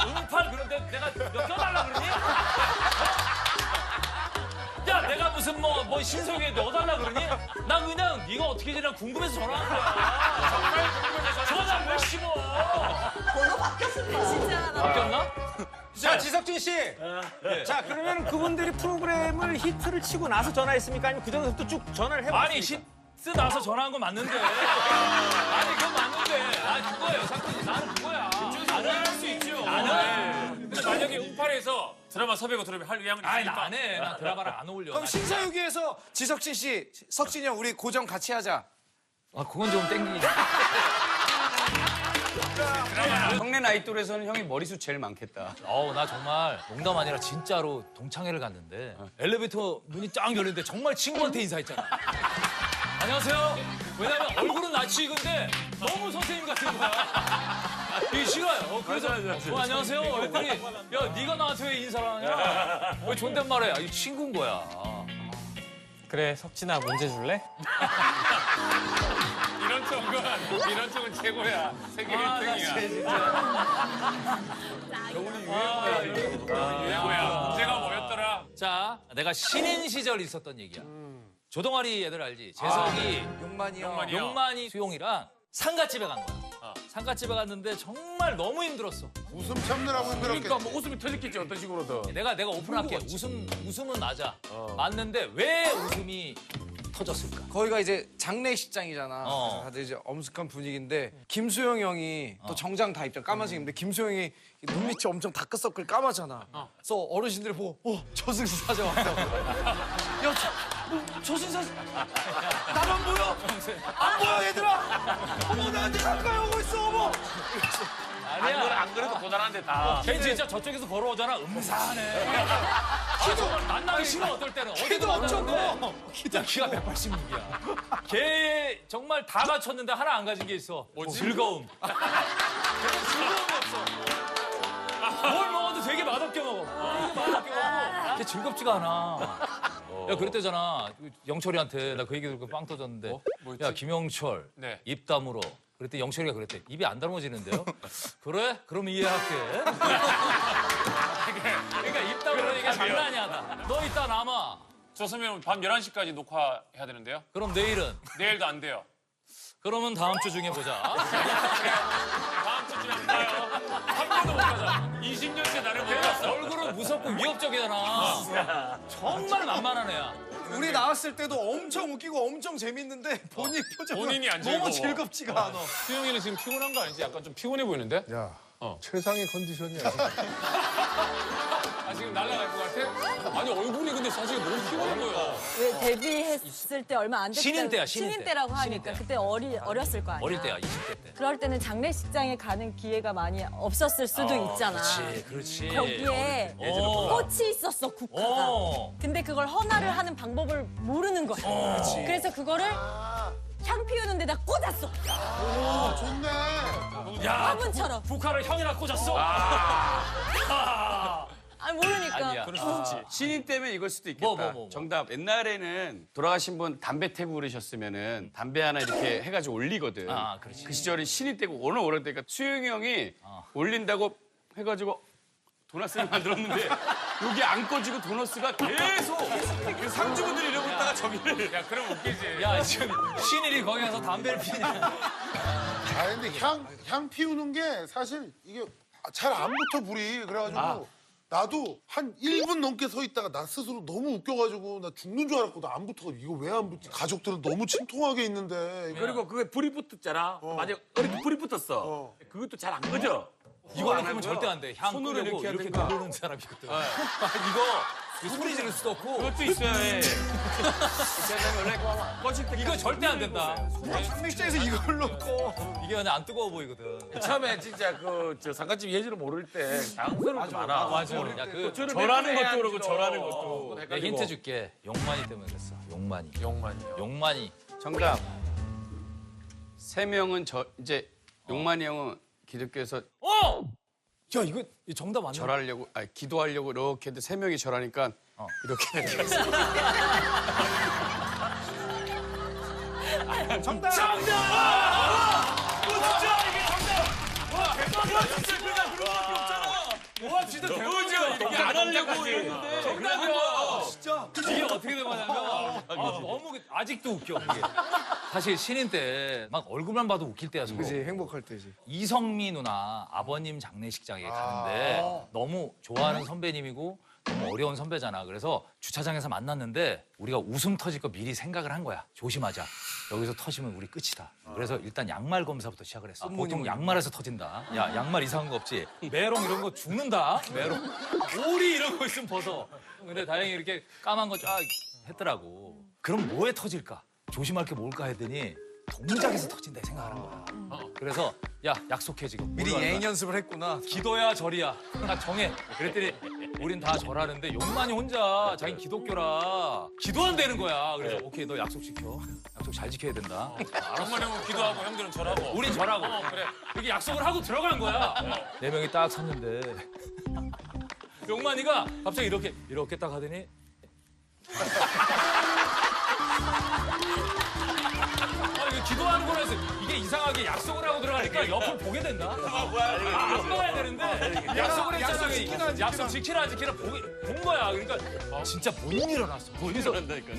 음팔 그런데 내가 너 껴달라 그러니? 야 내가 무슨 뭐 신석이에 넣어달라 그러니? 난 그냥 네가 어떻게 지내 궁금해서 전화한 거야. 정말 궁금해서 전화 왜 씹어? 번호 바뀌었습니다. 진짜. 바뀌었나? 자, 지석진 씨. 자, 그러면 그분들이 프로그램을 히트를 치고 나서 전화했습니까? 아니면 그 전부터 쭉 전화를 해봤습니까? 아니 히트 나서 전화한 건 맞는데. 아니 그건 맞는데. 아 그거예요 상태지. 나는 그거야. 나는 할 수 있죠. 나는 근데 만약에 음팔에서 드라마 섭외고 들으면 할 의향은 아니 있으니까. 안 해. 난 드라마를 안 어울려. 그럼 신서유기에서 지석진 씨, 석진이 형 우리 고정 같이 하자. 아 그건 좀 땡기긴. 형네 나이 또래에서는 형이 머리숱 제일 많겠다. 나 정말 농담 아니라 진짜로 동창회를 갔는데 엘리베이터 문이 쫙 열리는데 정말 친구한테 인사했잖아. 안녕하세요. 왜냐면 얼굴은 나치 익은데 너무 선생님 같은 거야. 이게 싫어요. 그래서 안녕하세요. 했더니 야 네가 나한테 왜 인사를 하냐? 왜 존댓말해? 이 친구인 거야. 그래, 석진아, 문제 줄래? 이런 쪽은 최고야. 세계 1등이야. 유행어야. 문제가 뭐였더라? 자, 내가 신인 시절 있었던 얘기야. 조동아리 애들 알지? 재석이, 용만이 형. 용만이. 용만이, 수용이랑 상가집에 간 거야. 상가집에 갔는데 정말 너무 힘들었어. 웃음 참느라고 힘들었겠지. 그러니까 뭐 웃음이 터졌겠지 어떤 식으로든. 내가 오픈할게. 웃음은 맞아. 맞는데 왜 웃음이 터졌을까? 거기가 이제 장례식장이잖아. 어. 그래서 다들 이제 엄숙한 분위기인데 김수영 형이 또 정장 다 입잖아. 까만색인데 김수영이 눈밑이 엄청 다크서클 까맣잖아. 그래서 어르신들이 보고 저승사자 왔다고. 야, 저승사자 나만 보여? 안 보여 얘들아? 어머 나한테 가까이 오고 있어 어머. 아니야. 안 그래도 고단한데 다. 걔 진짜 저쪽에서 걸어오잖아. 음산해. 정말 만나기 싫어 어떨 때는. 키도 엄청 커. 진짜 키가 180이야. 걔 정말 다 갖췄는데 하나 안 가진 게 있어. 즐거움. 걔는 즐거움이 없어. 뭘 먹어도 되게 맛없게 먹어. 맛없게 먹어. 걔 즐겁지가 않아. 야 그랬대잖아. 영철이한테 나 그 얘기 듣고 빵 터졌는데. 야 김영철 네. 입 다물어. 그랬더니 영철이가 그랬대. 입이 안 다물어지는데요? 그래? 그럼 이해할게. 그러니까 입 다물어 이게 장난이 아니다. 너 이따 남아. 저 선배님 밤 11시까지 녹화해야 되는데요. 그럼 내일은? 내일도 안 돼요. 그러면 다음 주 중에 보자. 다음 주 중에 안 돼요. 상상도 못하자. 20년째 나를 몰랐어. 얼굴은 무섭고 위협적이잖아. 정말 만만한 애야. 우리 나왔을 때도 엄청 웃기고 엄청 재밌는데 본인 표정은 본인이 안 너무 즐거워. 즐겁지가 않아. 수영이는 지금 피곤한 거 아니지? 약간 좀 피곤해 보이는데? 야, 최상의 컨디션이야. 아, 지금 날아갈 것 같아? 아니, 얼굴이 근데 사실 너무 피곤한 거야. 왜 데뷔했을 때 얼마 안 됐을 신인 때야, 때 신인 때. 신인때라고 하니까 신인 때. 그때 어렸을 거 아니야. 어릴 때야, 20대 때. 그럴 때는 장례식장에 가는 기회가 많이 없었을 수도 있잖아. 그렇지. 거기에 꽃이 있었어, 국화가. 어. 근데 그걸 헌화를 하는 방법을 모르는 거야. 그래서 그거를 향 피우는 데다 꽂았어. 오, 좋네. 야, 화분처럼. 북한을 형이나 꽂았어? 아니, 모르니까. 아니야. 그럴 수 있지. 신인 때문에 이걸 수도 있겠다. 뭐. 정답. 옛날에는 돌아가신 분 담배 태고 그러셨으면은 담배 하나 이렇게 해가지고 올리거든. 아, 그렇지. 그 시절이 신인 때고 워낙 오래 되니까 수영이 형이 올린다고 해가지고 도넛을 만들었는데 여기 안 꺼지고 도넛가 계속 그 상주분들이 이러고 있다가 저기를 야, 그럼 웃기지. 야, 지금 신일이 거기 가서 담배를 피냐. 아, 근데 향 피우는 게 사실 이게 잘 안 붙어, 불이. 그래가지고 나도 한 1분 넘게 서 있다가 나 스스로 너무 웃겨가지고 나 죽는 줄 알았거든. 안 붙어. 이거 왜 안 붙지? 가족들은 너무 침통하게 있는데. 그리고 그게 불이 붙었잖아. 만약 어렵게 불이 붙었어. 그것도 잘 안 꺼져. 이걸로 하면 절대 안 돼. 향 손으로 끄려고 이렇게 이렇게 하든가. 누르는 사람이거든. 이거 소리 지를 수도 없고. 그것도 있어야 해. 원래 꺼질 때 이거 절대 안 된다. 장례식장에서 이걸 놓고. 이게 근데 안 뜨거워 보이거든. 처음에 진짜 저 상가집 예지를 모를 때 당황스러울 때 많아. 맞아. 야, 그 절하는 것도 그렇고 절하는 것도. 내가 힌트 줄게. 용만이 때문에 그랬어. 용만이. 영만이요. 용만이. 정답. 세 명은 이제 용만이 형은 기독교에서 어! 야, 이거 정답 맞나? 절하려고, 아니, 기도하려고 이렇게 했는데 세 명이 절하니까 이렇게 됐어. 정답! 진짜 이게 정답! 와, 대박이야. 진짜 그냥 그런 밖에 없잖아. 와, 진짜 대박이야. 이게 안 하려고 했는데. 정답이야. 진짜. 이게 어떻게 된 거냐면 너무 아직도 웃겨, 이게. 사실 신인 때 막 얼굴만 봐도 웃길 때야, 서로. 그지, 행복할 때지. 이성미 누나 아버님 장례식장에 가는데 너무 좋아하는 선배님이고 너무 어려운 선배잖아. 그래서 주차장에서 만났는데 우리가 웃음 터질 거 미리 생각을 한 거야. 조심하자. 여기서 터지면 우리 끝이다. 그래서 일단 양말 검사부터 시작을 했어. 보통 양말에서 터진다. 야, 양말 이상한 거 없지? 메롱 이런 거 죽는다. 메롱. 오리 이런 거 있으면 벗어. 근데 다행히 이렇게 까만 거 쫙 했더라고. 그럼 뭐에 터질까? 조심할 게 뭘까 했더니 동작에서 터진다 생각하는 거야. 그래서 야, 약속해 지금. 미리 뭘로 예행 할까? 연습을 했구나. 기도야 절이야. 딱 정해. 그랬더니 우린 다 절하는데 용만이 혼자 자기 기독교라 기도한다는 거야. 그래서 오케이 너 약속 지켜. 약속 잘 지켜야 된다. 영만 형은 기도하고 형들은 절하고. 우린 절하고. 그래. 이렇게 약속을 하고 들어간 거야. 네 명이 딱 섰는데 용만이가 갑자기 이렇게 딱 하더니 이거 기도하는 거라서 이게 이상하게 약속을 하고 들어가니까 옆을 보게 된다. 안 봐야 되는데 약속을 했잖아. 약속 지키라 안 지키라 본 거야. 그러니까 진짜 못 일어났어. 거기서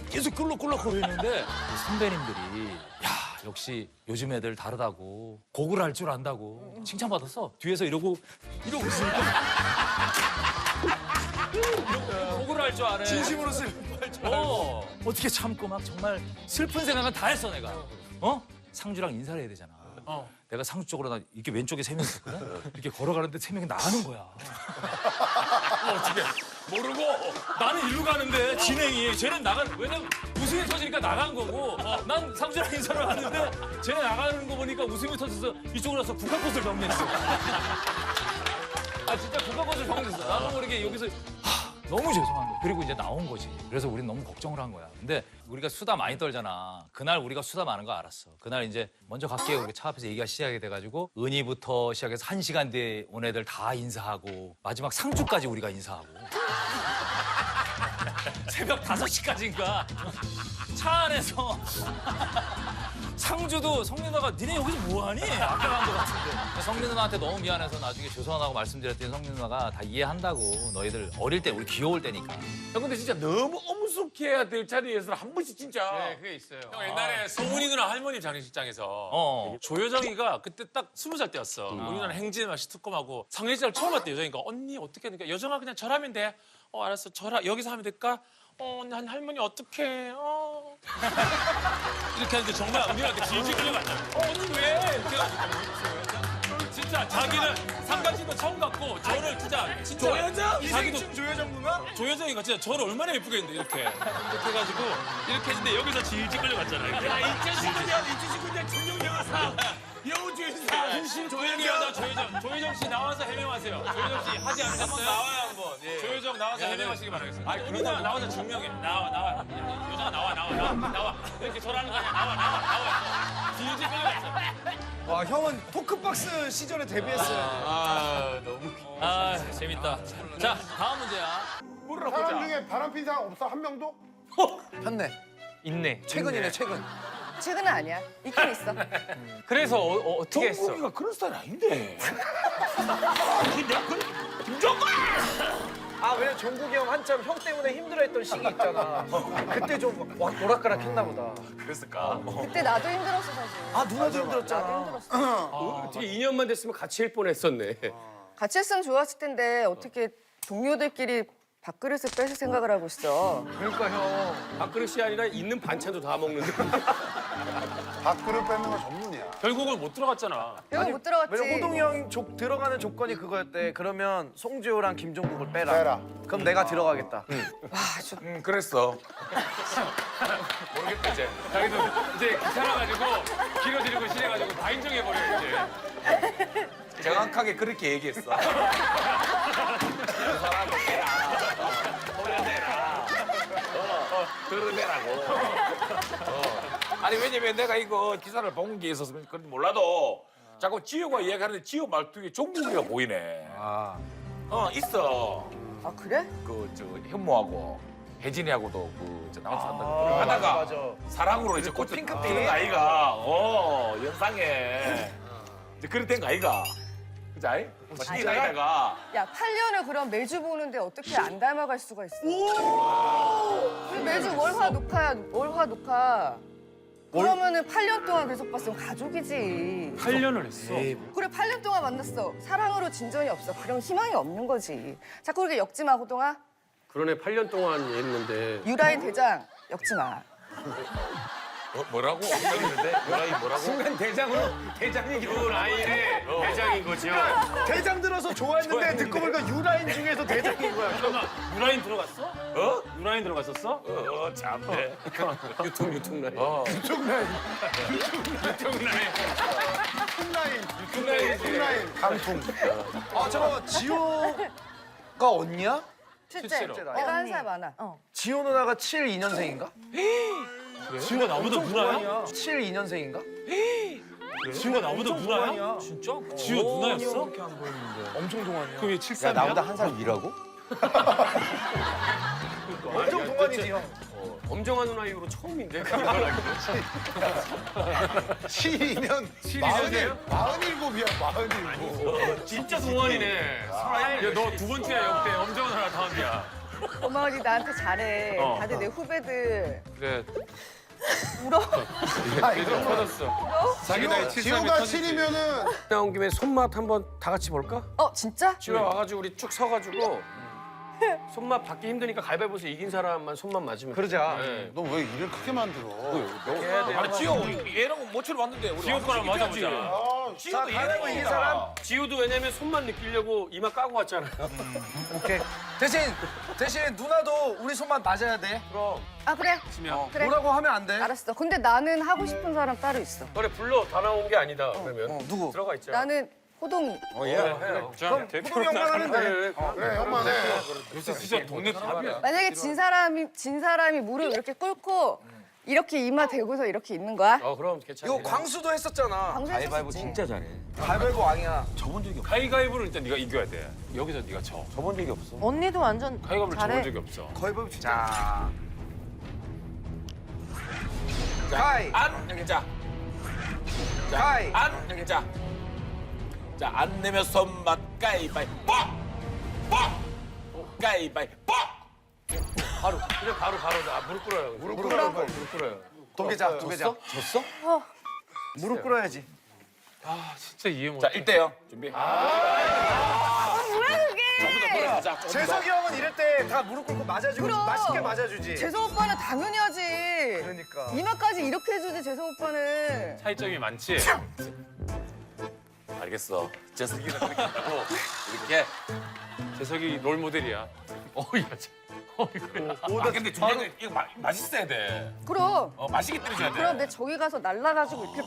계속 꿀럭꿀럭거리는데 선배님들이 야 역시 요즘 애들 다르다고 곡을 할 줄 안다고 칭찬받았어. 뒤에서 이러고 있으니까 곡을 할 줄 아네. 진심으로 슬픈 어떻게 참고 막 정말 슬픈 생각은 다 했어 내가. 상주랑 인사를 해야 되잖아. 내가 상주 쪽으로 나 이렇게 왼쪽에 세 명 있었거든. 이렇게 걸어가는데 세 명이 나가는 거야. 어떻게 모르고 나는 일로 가는데 진행이 쟤는 왜냐면 웃음이 터지니까 나간 거고 난 상주랑 인사를 하는데 쟤네 나가는 거 보니까 웃음이 터져서 이쪽으로 와서 국화꽃을 정리했어. 아 진짜 국화꽃을 정리했어. 나도 모르게 여기서 너무 죄송한 거야. 그리고 이제 나온 거지. 그래서 우린 너무 걱정을 한 거야. 근데 우리가 수다 많이 떨잖아. 그날 우리가 수다 많은 거 알았어. 그날 이제 먼저 갈게요. 이렇게 차 앞에서 얘기가 시작이 돼가지고 은희부터 시작해서 1시간 뒤에 온 애들 다 인사하고 마지막 상주까지 우리가 인사하고 새벽 5시까지인가 차 안에서 상주도 성민 누나가 니네 여기서 뭐하니? 아까 간 거 같은데. 성민 누나한테 너무 미안해서 나중에 죄송하다고 말씀드렸더니 성민 누나가 다 이해한다고. 너희들 어릴 때 우리 귀여울 때니까. 형 근데 진짜 너무 성숙해야 될 자리에서 한 번씩 진짜. 네, 그게 있어요. 형 옛날에 소문이 누나 할머니 장례식장에서 조여정이가 그때 딱 20살 때였어. 우리 누나 행진 막 시트콤하고 장례식장을 처음 왔대 여정이가. 언니 어떻게 하니까 여정아 그냥 절하면 돼. 알았어 절하 여기서 하면 될까? 난 할머니 어떡해. 이렇게 하는데 정말 언니한테 질질 끌려갔잖아. 언니 왜? 이렇게 해가지고. 진짜 자기는 상가집도 처음 갔고 저를 진짜 조여정? 자기도 조여정 누나? 조여정이가 진짜 저를 얼마나 예쁘게 했는데 이렇게 해가지고 이렇게 했는데 여기서 질질 끌려갔잖아. 이렇게. 야 2019년 청룡영화상 여우주연상 조여정 씨 나와서 해명하세요. 조여정 씨 하지 않으셨어요? 나와요 한번. 예. 조여정 나와서 해명하시기 바라겠습니다. 아니 우리 누나 나와서 증명해. 나와. 여자가 나와. 이렇게 절하는 거 아니야. 나와. 질질 끌려갔어. 와 형은 토크박스 시절에 데뷔했어요. 아 재밌다. 자 다음 문제야. 사람 중에 바람핀 사람 없어? 한 명도? 편네. 있네. 최근이네 최근. 최근은 아니야. 있긴 있어. 그래서 어떻게 했어? 정국이가 그런 스타일 아닌데. 아 왜냐 종국이 형 한참 형 때문에 힘들어했던 시기 있잖아. 그때 좀 오락가락 했나 보다. 그랬을까? 그때 나도 힘들었어 사실. 아 누나도 힘들었잖아. 나도 힘들었어. 어떻게 2년만 됐으면 같이 할 뻔했었네. 같이 했으면 좋았을 텐데 어떻게 동료들끼리 밥그릇을 뺏을 생각을 하고 있어. 그러니까 형. 밥그릇이 아니라 있는 반찬도 다 먹는데. 밥그릇 뺏는 거 전문이야. 결국은 못 들어갔잖아. 여기 못 들어갔지. 왜냐면 호동이 형 들어가는 조건이 그거였대. 그러면 송지효랑 김종국을 빼라. 빼라. 그럼 내가 들어가겠다. 그랬어. 모르겠다 이제. 자기도 이제 귀찮아가지고 길어지는 거 싫어가지고 다 인정해버려 이제. 정확하게 그렇게 얘기했어. 이런 사람을 빼라. 돌려내라. 드러내라고. 아니 왜냐면 내가 이거 기사를 본 게 있어서 그런지 몰라도 자꾸 지효가 이야기하는데 지효 말투에 종국이가 보이네. 있어. 아 그래? 그 현모하고 혜진이하고도 그 나와서 한다고 하다가 맞아. 사랑으로 이제 꽃 핑크 피는 거 아이가 연상에 이제 그렇게 된 거 아이가 그자이? 이 나이다가 야 8년을 그럼 매주 보는데 어떻게 안 닮아갈 수가 있어? 매주 월화 녹화. 그러면은 8년 동안 계속 봤으면 가족이지. 8년을 했어. 그래 8년 동안 만났어. 사랑으로 진전이 없어. 그럼 희망이 없는 거지. 자꾸 그렇게 엮지 마 호동아. 그러네 8년 동안 했는데. 유라인 대장 엮지 마. 뭐라고? 했는데 뭐라고? 순간 대장으로 대장이 라인의 대장인 거죠. 대장 들어서 좋아했는데 듣고 보니까 유라인 중에서 대장인 거야. 유라인 들어갔어? 유라인 들어갔었어? 참네. 유통 라인. 홈라인 강풍. 아 저거 지효가 언니야? 실제 내가 한 살 많아. 지효 누나가 72년생인가? 지우가 나보다 누나야? 72년생인가? 지우가 나보다 누나야? 진짜? 지우 누나였어? 엄청 동안이야. 그럼 얘 73이야? 야 나보다 한 살 위라고? 엄청 동안이지 형. 엄정한 누나 이후로 처음인데. 12년 47이야 47. 진짜 동안이네. 너 두 번째야 역대 엄정한 하나 다음이야. 엄마가 나한테 잘해. 다들 내 후배들. 그래. 울어. 그래서 터졌어. 자기 나이 73이 지호가 터지지. 7이면은 나온 김에 손맛 한번 다 같이 볼까? 진짜? 지호야 와가지고 우리 쭉 서가지고 손맛 받기 힘드니까 가위바위보에서 이긴 사람만 손맛 맞으면. 그러자. 네. 너 왜 일을 크게 만들어? 아니 지효 얘랑 모처럼 왔는데 우리 지효 거랑 맞아보자. 자 가위바위보 이긴 사람. 지호도 왜냐면 손만 느끼려고 이마 까고 왔잖아. 오케이. 대신 누나도 우리 손만 맞아야 돼. 그럼. 아 그래? 그래. 뭐라고 하면 안 돼. 알았어. 근데 나는 하고 싶은 사람 따로 있어. 그래 불러 다 나온 게 아니다. 그러면 누구? 들어가 있잖아. 나는 호동이. 그럼 호동이 형만 하면 돼. 그래 형만 해. 요새 진짜 동네 답이야. 만약에 진 사람이 무릎 이렇게 꿇고 이렇게 이마 대고서 이렇게 있는 거야. 그럼 괜찮아. 이거 광수도 했었잖아. 가위바위보 진짜 잘해. 가위바위보 왕이야. 가위가위보를 일단 네가 이겨야 돼. 여기서 네가 져. 저본 적이 없어. 언니도 완전 가위가위보를 잘해. 져본 적이 없어. 가위바위보 진짜. 자, 가위. 앉자. 가위. 앉자. 자, 안 내면 손맛 가위바위보. 가위바위보. 바로 무릎 꿇어요. 무릎 꿇어요. 도계자. 졌어? 무릎 꿇어야지. 진짜 이해 못. 자, 1대0 준비. 뭐야 그게? 재석이 형은 이럴 때 다 무릎 꿇고 맞아주고 그럼. 맛있게 맞아주지. 재석 오빠는 당연히 하지. 그러니까. 이마까지 이렇게 해주지 재석 오빠는. 차이점이 많지. 알겠어. 재석이는 그렇게 하고 이렇게. 재석이 롤 모델이야. 어야. 아, 근데 중요한 이거 맛있어야 돼. 그럼. 맛있게 때려줘야 돼. 그럼 내 저기 가서 날라가지고 이렇게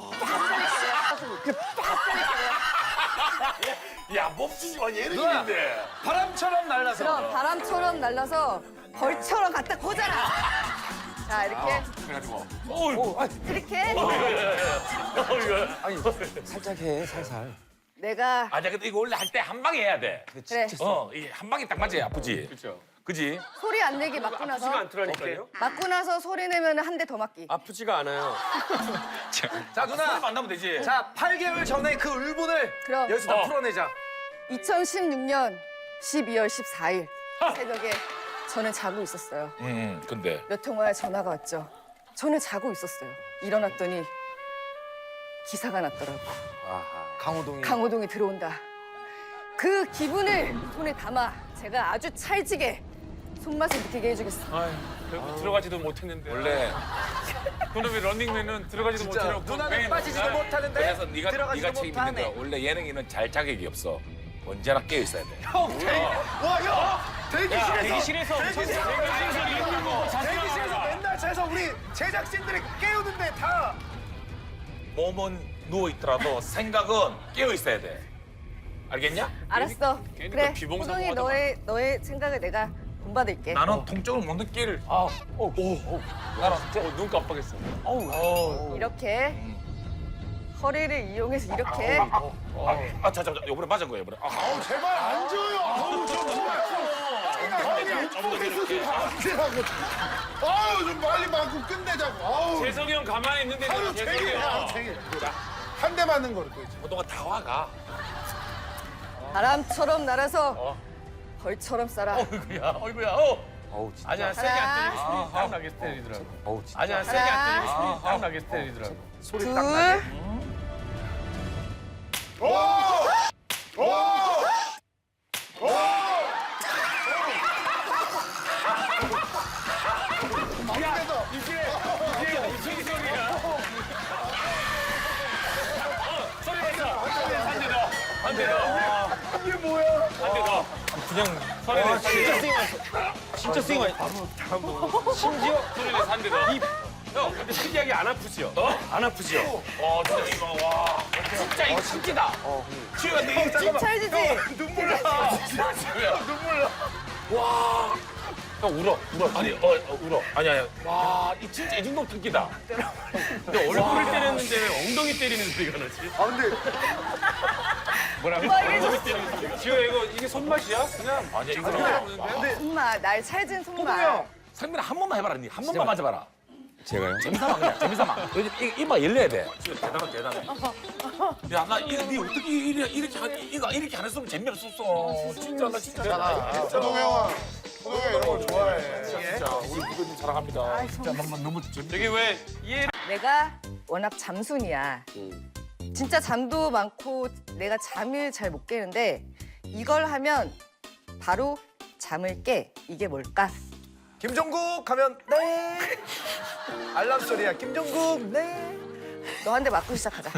야, 몹치지 마. 예능인데. 바람처럼 날라서. 그럼 바람처럼 날라서 벌처럼 갖다 꽂아라. 자 이렇게 그래가지고. 이렇게 살짝 해, 살살. 내가 아, 근데 이거 원래 할 때 한 방에 해야 돼. 그래 이게 한 방에 딱 맞아야 아프지. 그렇죠. 그지? 소리 안 내기 맞고 나서 않더라니까요. 맞고 나서 소리 내면 한 대 더 맞기. 아프지가 않아요. 자 누나. 만나면 되지. 자 8개월 전에 그 울분을 그럼 여기서 다 풀어내자. 2016년 12월 14일 새벽에 저는 자고 있었어요. 근데. 몇 통화의 전화가 왔죠. 저는 자고 있었어요. 일어났더니 기사가 났더라고. 강호동이 들어온다. 그 기분을 손에 담아 제가 아주 찰지게 손맛을 느끼게 해주겠어. 결국 들어가지도 못했는데. 원래 그놈의 런닝맨은 들어가지도 못해놓고 누나는 맨 빠지지도 날 못하는데 그래서 네가 들어가지도 책임 있는 거야. 못하네. 원래 예능인은 잘 자격이 없어. 언제나 깨어 있어야 돼. 형, 대기실에서 대기실에서 이러는 거 대기실에서 맨날 재서 우리 제작진들이 깨우는데 다. 몸은 누워 있더라도 생각은 깨어 있어야 돼. 알겠냐? 알았어. 괜히 그래. 또 비봉사고 호동이 하더만. 너의 생각을 내가 본받을게. 나는 통증을 못 느낄. 눈 깜빡했어. 이렇게 허리를 이용해서 이렇게 자, 요번에 맞은 거야, 요번에. 제발 앉아요. 아우 저 뭐야. 아우 좀 빨리 맞고 끝내자고. 아우 재석이 형 가만히 있는데 하루 재석이 종일 하루 형. 종일. 한 대 맞는 거를 또 있지. 그동안 다 와가. 바람처럼 날아서 벌처럼 쏴라. 어이구야. 아니야 세게 안 때리고 소리 딱 나게 때리더라고. 아니야 세게 안 때리고 소리 딱 나게 때리더라고. 소리 둘, 딱 나게. 진짜 세게 많이. 심지어 소리를 한 대 더. 형, 근데 특이하게 안 아프지요? 안 아프지요? 진짜 이거, 와. 진짜 이거 신기다. 지우야, 너 이거 찰지지? 눈물 나. 형 울어. 아니, 울어. 아니야. 와, 이 진짜 이 정도 특기다. 근데 얼굴을 때렸는데 왜 엉덩이 때리는 소리가 나지? 아 근데 뭐라고? 엉덩이 때리는 소리가. 지효 이게 손맛이야? 그냥. 아니야, 이거. 근데 손맛, 날 찰진 호동 손맛. 형. 상민아, 한 번만 해봐라, 니. 한 번만 맞아봐라. 제가요? 재미삼아, 그냥. 재미삼아. 요즘 이마 열려야 돼. 진짜 대단해. 야, 나 니 어떻게 이렇게 안 했으면 재미없었어. 진짜, 나 진짜. 호동 형은 이런 걸 좋아해. 진짜, 우리 부모님 사랑합니다. 진짜 너무 재밌. 저기 왜 이해를 내가 워낙 잠순이야. 진짜 잠도 많고 내가 잠을 잘 못 깨는데 이걸 하면 바로 잠을 깨. 이게 뭘까? 김종국 하면 네. 알람 소리야. 김종국 네. 너 한 대 맞고 시작하자.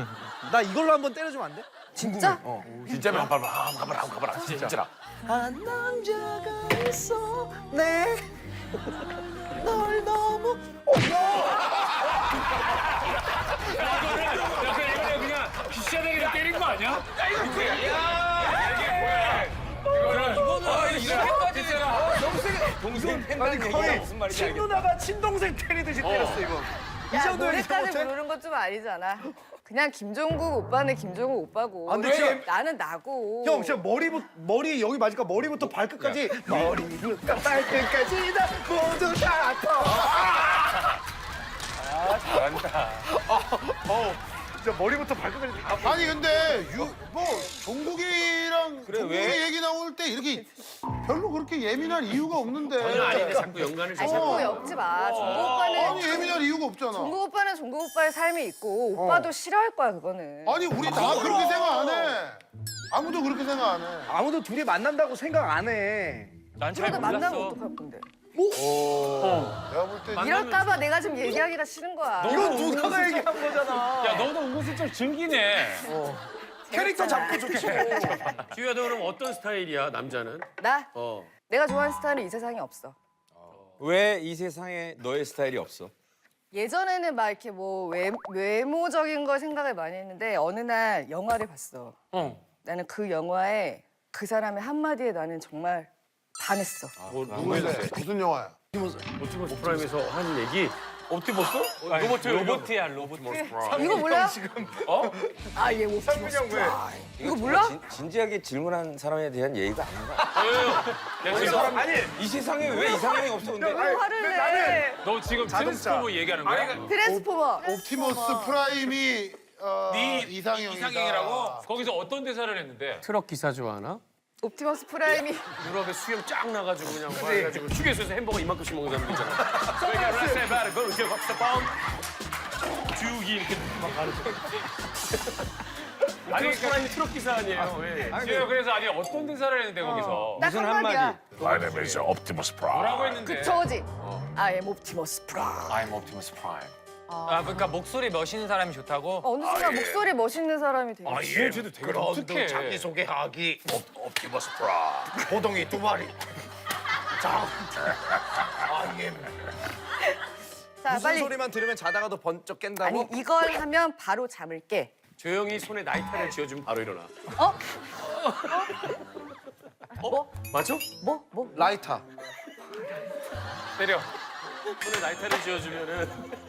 나 이걸로 한번 때려주면 안 돼? 진짜? 진짜면 한번 가봐라. 진짜라. 한 남자가 있어 네. 널 너무 이거는 그냥 비싸대기를 때린 거 아니야? 동생 아니 거의 친누나가 친동생 때리듯이 때렸어 이거. 이 야, 정도는 노래까지 못해? 부르는 건 좀 아니잖아. 그냥 김종국 오빠는 김종국 오빠고. 아, 근데 진짜- 나는 나고. 형 진짜 머리 여기 맞으니까 머리부터 발끝까지 머리부터 발끝까지 다 모두 다 아파. 잘한다. 진짜 머리부터 발끝까지 다 아파. 아니 근데 뭐 종국이랑 종국이 얘기 나올 때 이렇게 별로 그렇게 예민할 이유가 없는데. 아닌데 자꾸 연관을 아니 자꾸 엮지 마. 종국 오빠는 아니 예민할 이유가 없잖아. 종국 오빠는 종국 오빠의 삶이 있고 오빠도 싫어할 거야 그거는. 아니 우리 다 그렇게 생각 안 해. 아무도 그렇게 생각 안 해. 아무도 둘이 만난다고 생각 안 해. 난 잘 그러다 만나면 몰랐어. 어떡할 건데? 내가 볼 때 이럴까봐 내가 지금 얘기하기가 싫은 거야. 이건 누나가 얘기한 거잖아. 야, 너도 은근슬쩍 즐기네. 캐릭터 잡고 좋게. 지우야 너 그럼 어떤 스타일이야 남자는? 나? 어. 내가 좋아하는 스타일은 이 세상에 없어. 왜 이 세상에 너의 스타일이 없어? 예전에는 막 이렇게 뭐 외모적인 걸 생각을 많이 했는데 어느 날 영화를 봤어. 나는 그 영화에 그 사람의 한마디에 나는 정말 반했어. 누군데? 무슨 영화야? 옵티머스 프라임에서 하는 얘기 옵티머스? 로봇이야, 로봇. 이거 몰라요? 어? 아, 얘 옵티머스 프라임. 이거 몰라? 진지하게 질문한 사람에 대한 예의가 아닌 거야. 야, 지금 아니 이 세상에 왜 이상형이 없어? 근데 왜 화를 내? 너 지금 트랜스포머 얘기하는 거야? 트랜스포머. 옵티머스 프라임이 이상형이다. 이상형이라고? 거기서 어떤 대사를 했는데? 트럭 기사 좋아하나? 옵티머스 프라임이 유럽에 수염 쫙 나가지고 그냥 막 해가지고 휴게소에서 햄버거 이만큼씩 먹는 사람 있잖아. 그러니까 라세바르 그걸 이렇게 갑사빵 주기 이렇게 막 가는 거. 아니 사람이 트럭 기사 아니에요? 왜? 지금 그래서 아니 어떤 대사를 했는데 거기서? 딱 한마디야. My name is Optimus Prime. 뭐라고 했는데? 저거지. I am 옵티머스 프라임. I'm Optimus Prime. 아, 그러니까 목소리 멋있는 사람이 좋다고? 어느 순간 목소리 멋있는 사람이 되게 예. 쟤도 되게 어떡해. 자기소개하기. Optimus Prime. 호동이 두 마리. 자, 무슨 빨리. 소리만 들으면 자다가도 번쩍 깬다고? 아니, 이걸 하면 바로 잠을 깨. 조용히 손에 나이타를 쥐어주면 바로 일어나. 어? 뭐? 맞죠? 뭐? 라이터. 때려. 손에 나이타를 쥐어주면은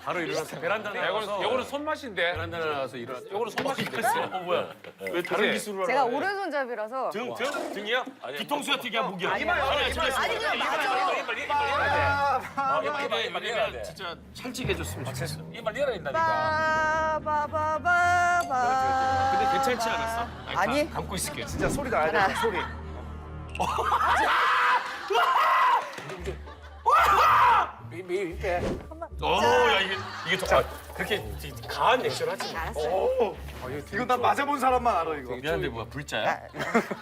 바로 일어나서 베란다 나가서. 요거는 손맛인데. 베란다 나가서 일어나. 요거는 손맛인데. 뭐야? 왜 다른 기술을 하나? 제가 해? 오른손잡이라서. 등이야? 뒤통수야 튀기야 목이야? 아니, 그냥 맞아. 이빨 진짜 찰지게 해줬으면 좋겠어. 이말 열어야 된다니까. 빠바바바바. 근데 괜찮지 않았어? 아니. 감고 있을게. 진짜 소리 나야 돼. 소리. 야 이게 더 그렇게 가한 액션 하지 마. 알았어. 이거 나 맞아본 사람만 알아 이거. 미안한데 뭐야 불자야?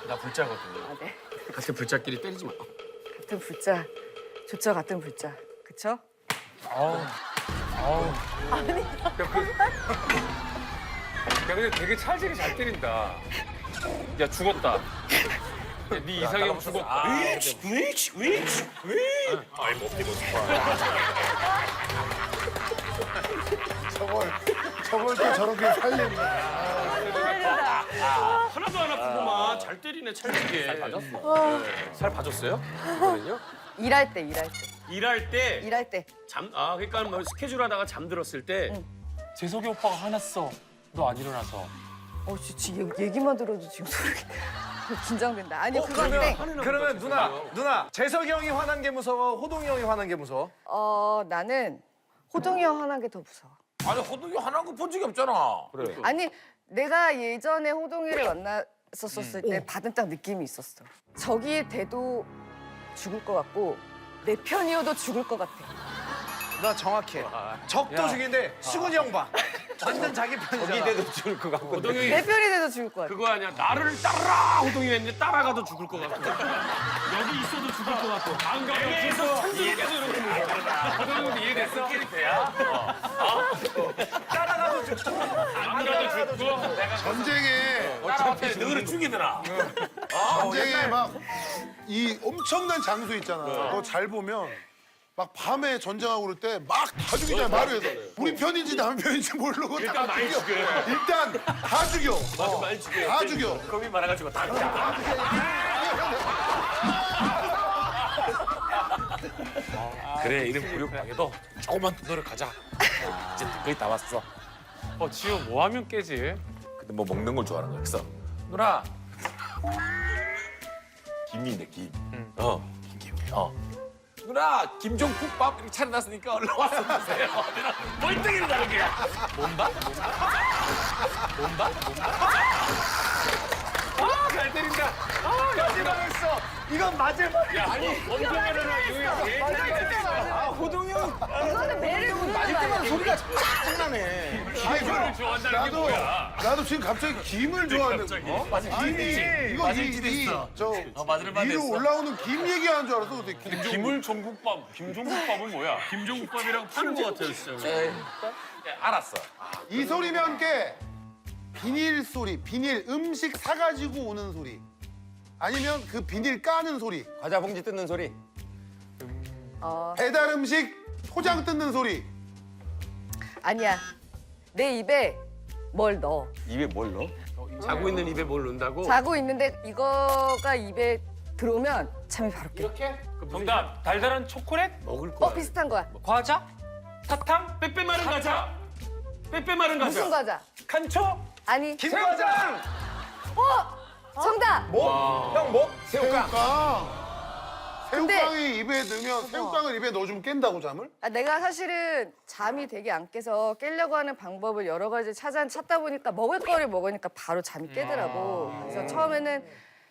나 불자거든요. 아, 네. 같은 불자끼리 때리지 마. 같은 불자. 좋죠, 같은 불자. 그쵸? 야 근데 되게 찰지게 잘 때린다. 야 죽었다. 야, 네 이상형 죽었다. 저걸 또 저렇게 살리는 하나도 안 아프구만. 잘 때리네 찰지게. 살 빠졌어. 살 빠졌어요? 그거는요? 일할 때. 일할 때 그러니까 뭐 스케줄 하다가 잠들었을 때 재석이 오빠가 화났어. 너 안 일어나서. 진짜 얘기만 들어도 지금 소리 긴장된다. 아니, 그건데. 그러면 누나 재석이 형이 화난 게 무서워? 호동이 형이 화난 게 무서워? 나는 호동이 형 화난 게 더 무서워. 아니 호동이 화난 거 본 적이 없잖아. 그래. 아니, 내가 예전에 호동이를 만났었을 때 받은 딱 느낌이 있었어. 적이 돼도 죽을 것 같고 내 편이어도 죽을 것 같아. 나 정확해. 적도 죽인데 수근이 형 봐. 완전 자기 편이잖아. 거기 돼도 죽을 것 같고. 호동이 내 편이 돼도 죽을 것 같아. 그거 아니야. 나를 따라 호동이 했는데 따라가도 죽을 것 같고 여기 있어도 죽을 것 같고 안 가면 계속 이해돼서 이러고 있는 거야. 호동이 이해됐어? 캐릭터야? 따라가도 죽고. 안 가도 죽고. 전쟁에 따라왔더니 너를 죽이더라. 전쟁에 막 이 엄청난 장소 있잖아. 그거 잘 보면 막 밤에 전쟁하고 그럴 때 막 다 죽이잖아 마루에서. 우리 편인지 남 편인지 모르고 일단 다 많이 죽여. 죽여요. 일단 다 죽여. 맞아 많이 죽여요. 다 죽여. 겁이 많아가지고 다 그래 이런 부력방에도 조금만 더 노력하자. 이제 거의 다 왔어. 지호 뭐 하면 깨지? 근데 뭐 먹는 걸 좋아하는 거야. 그래서 누나 김인데 김. 김. 누나 김종국밥 이렇게 차려놨으니까 얼른 와서 드세요. 멀뚱이를 다는 거야. 잘 때린다. 호동이 형 이거는 매를 부르는 말이야. 소리가 짱나네. 좋아한다는 게 뭐야? 나도 지금 갑자기 김을 좋아하는데. 이거 위로 올라오는 김 얘기하는 줄 알았어. 근데 김종국밥. 김종국밥은 뭐야? 김종국밥이랑 파는 거 같아요, 진짜. 알았어. 이 소리면 꽤 비닐 소리, 비닐 음식 사가지고 오는 소리. 아니면 그 비닐 까는 소리. 과자 봉지 뜯는 소리. 배달 음식 포장 뜯는 소리. 아니야. 내 입에 뭘 넣어. 입에 뭘 넣어? 자고 있는 입에 뭘 넣는다고? 자고 있는데 이거가 입에 들어오면 잠이 바로 깨. 정답. 달달한 초콜릿? 먹을 거야. 비슷한 거야. 과자? 사탕? 빼빼 마른 과자? 빼빼 마른 과자? 무슨 과자? 칸초? 아니. 김과장. 정답. 형 뭐? 새우깡. 근데- 새우깡이 입에 넣으면 새우깡을 입에 넣어주면 깬다고 잠을? 내가 사실은 잠이 되게 안 깨서 깨려고 하는 방법을 여러 가지 찾다 보니까 먹을 거를 먹으니까 바로 잠이 깨더라고. 그래서 처음에는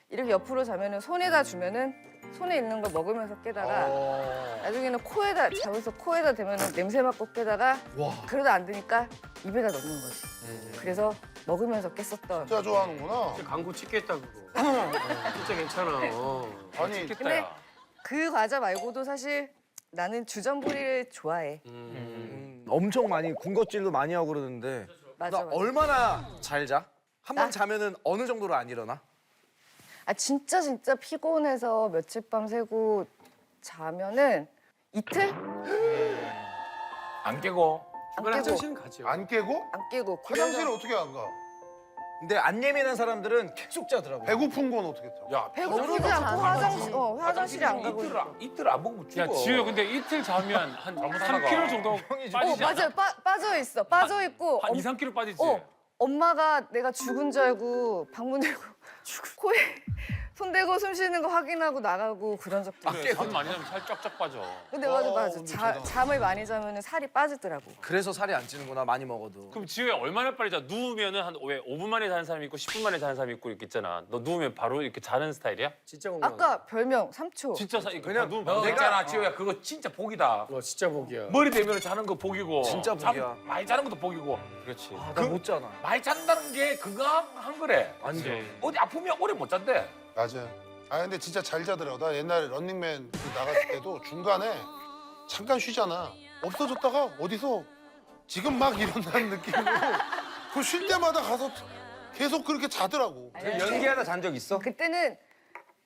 이렇게 옆으로 자면은 손에다 주면은 손에 있는 거 먹으면서 깨다가 나중에는 코에다 자면서 코에다 대면은 냄새 맡고 깨다가 그러다 안 되니까 입에다 넣는 거지. 그래서 먹으면서 깼었던. 진짜 좋아하는구나. 광고 찍겠다 그거. 진짜 괜찮아. 아니 근데 그 과자 말고도 사실 나는 주전부리를 좋아해. 엄청 많이 군것질도 많이 하고 그러는데 맞아, 나 맞아. 얼마나 잘 자? 한 번 나? 자면은 어느 정도로 안 일어나? 진짜 피곤해서 며칠 밤 새고 자면은 이틀? 안 깨고. 안 깨고. 화장실은 가죠. 안 깨고? 안 깨고. 화장실은 어떻게 안 가? 근데 안 예민한 사람들은 계속 자더라고. 배고픈 건 어떻게 타? 야, 배고프지 않고 화장실에 안 가고. 이틀 안 먹으면 죽어. 야, 지효 근데 이틀 자면 한 3kg 정도 빠지지 않아? 맞아요. 빠져 있어. 빠져 있고. 한 2, 3kg 빠지지? 엄마가 내가 죽은 줄 알고 방문 열고 코에 손 대고 숨 쉬는 거 확인하고 나가고 그런 적도 있어. 그래, 잠 많이 자면 살 쫙쫙 빠져. 근데 맞아. 잠을 많이 자면 살이 빠지더라고. 그래서 살이 안 찌는구나 많이 먹어도. 그럼 지효야 얼마나 빨리 자? 누우면은 한 왜 5분 만에 자는 사람이 있고 10분 만에 자는 사람이 있고 이렇게 있잖아. 너 누우면 바로 이렇게 자는 스타일이야? 진짜 건강. 아까 별명 3초. 진짜 그냥 누우면 너 있잖아, 지호야. 그거 진짜 복이다. 진짜 복이야. 머리 대면 자는 거 복이고. 진짜 복이야. 잠 많이 자는 것도 복이고. 그렇지. 나 못 자나. 많이 잔다는 게 건강한 거래. 완전. 어디 아프면 오래 못 잔대. 맞아요. 근데 진짜 잘 자더라고. 나 옛날에 런닝맨 나갔을 때도 중간에 잠깐 쉬잖아. 없어졌다가 어디서 지금 막 일어나는 느낌으로 그 쉴 때마다 가서 계속 그렇게 자더라고. 연기하다 잔 적 있어? 그때는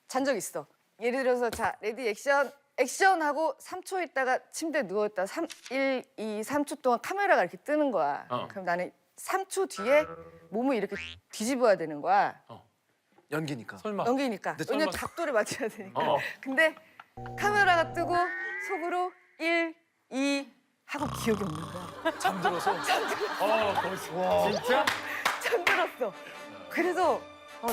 잔 적 있어. 예를 들어서 자 레디 액션 하고 3초 있다가 침대에 누워있다 1, 2, 3초 동안 카메라가 이렇게 뜨는 거야. 그럼 나는 3초 뒤에 몸을 이렇게 뒤집어야 되는 거야. 연기니까. 설마. 연기니까. 근데 왜냐면 설마- 각도를 맞춰야 되니까. 근데 카메라가 뜨고 속으로 1, 2 하고 기억이 없는 거야. 잠들어서. 진짜? 잠들었어. 그래서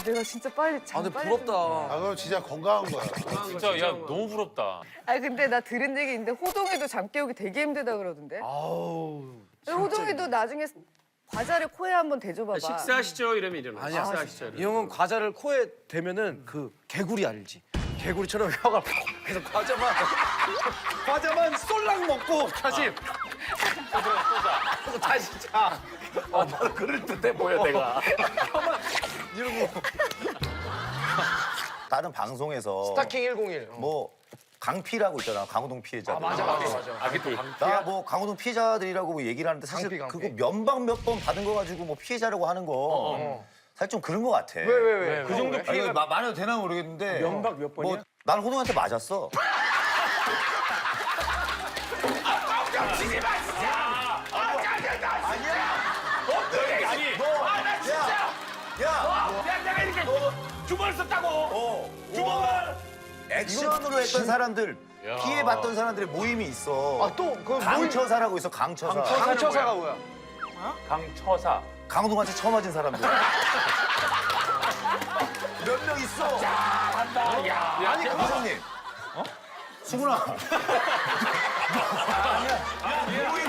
내가 진짜 빨리 아 잠 근데 빨리 부럽다. 그건 진짜 건강한 거야. 진짜 야 너무 부럽다. 근데 나 들은 얘기 있는데 호동이도 잠 깨우기 되게 힘들다 그러던데. 아우. 호동이도 나중에 과자를 코에 한번 대줘봐봐. 식사하시죠 이러면 일어나. 아니야. 식사하시죠. 이 형은 과자를 코에 대면은 그 개구리 알지? 개구리처럼 혀가 그래서 과자만 쏠랑 먹고 다시 다시 자. 나는 그럴 듯해 보여 내가. 이러고 다른 방송에서 스타킹 101. 뭐 강피라고 있잖아. 강호동 피해자들. 맞아. 나 뭐 강호동 피해자들이라고 뭐 얘기를 하는데 사실 강피. 그거 면박 몇 번 받은 거 가지고 뭐 피해자라고 하는 거 사실 좀 그런 거 같아. 왜? 그 정도 아니, 말해도 되나 모르겠는데 면박 몇 번이야? 난 호동한테 맞았어. 내가 이렇게 주먹을 썼다고. 주먹을. 액션으로 했던 사람들, 피해봤던 사람들의 모임이 있어. 또그 강처사라고 있어, 강처사. 강처사가 뭐야? 강처사. 강호동한테 처음 맞은 사람들. 몇 명 있어. 한다. 야. 아니, 회장님. 수근아. 모임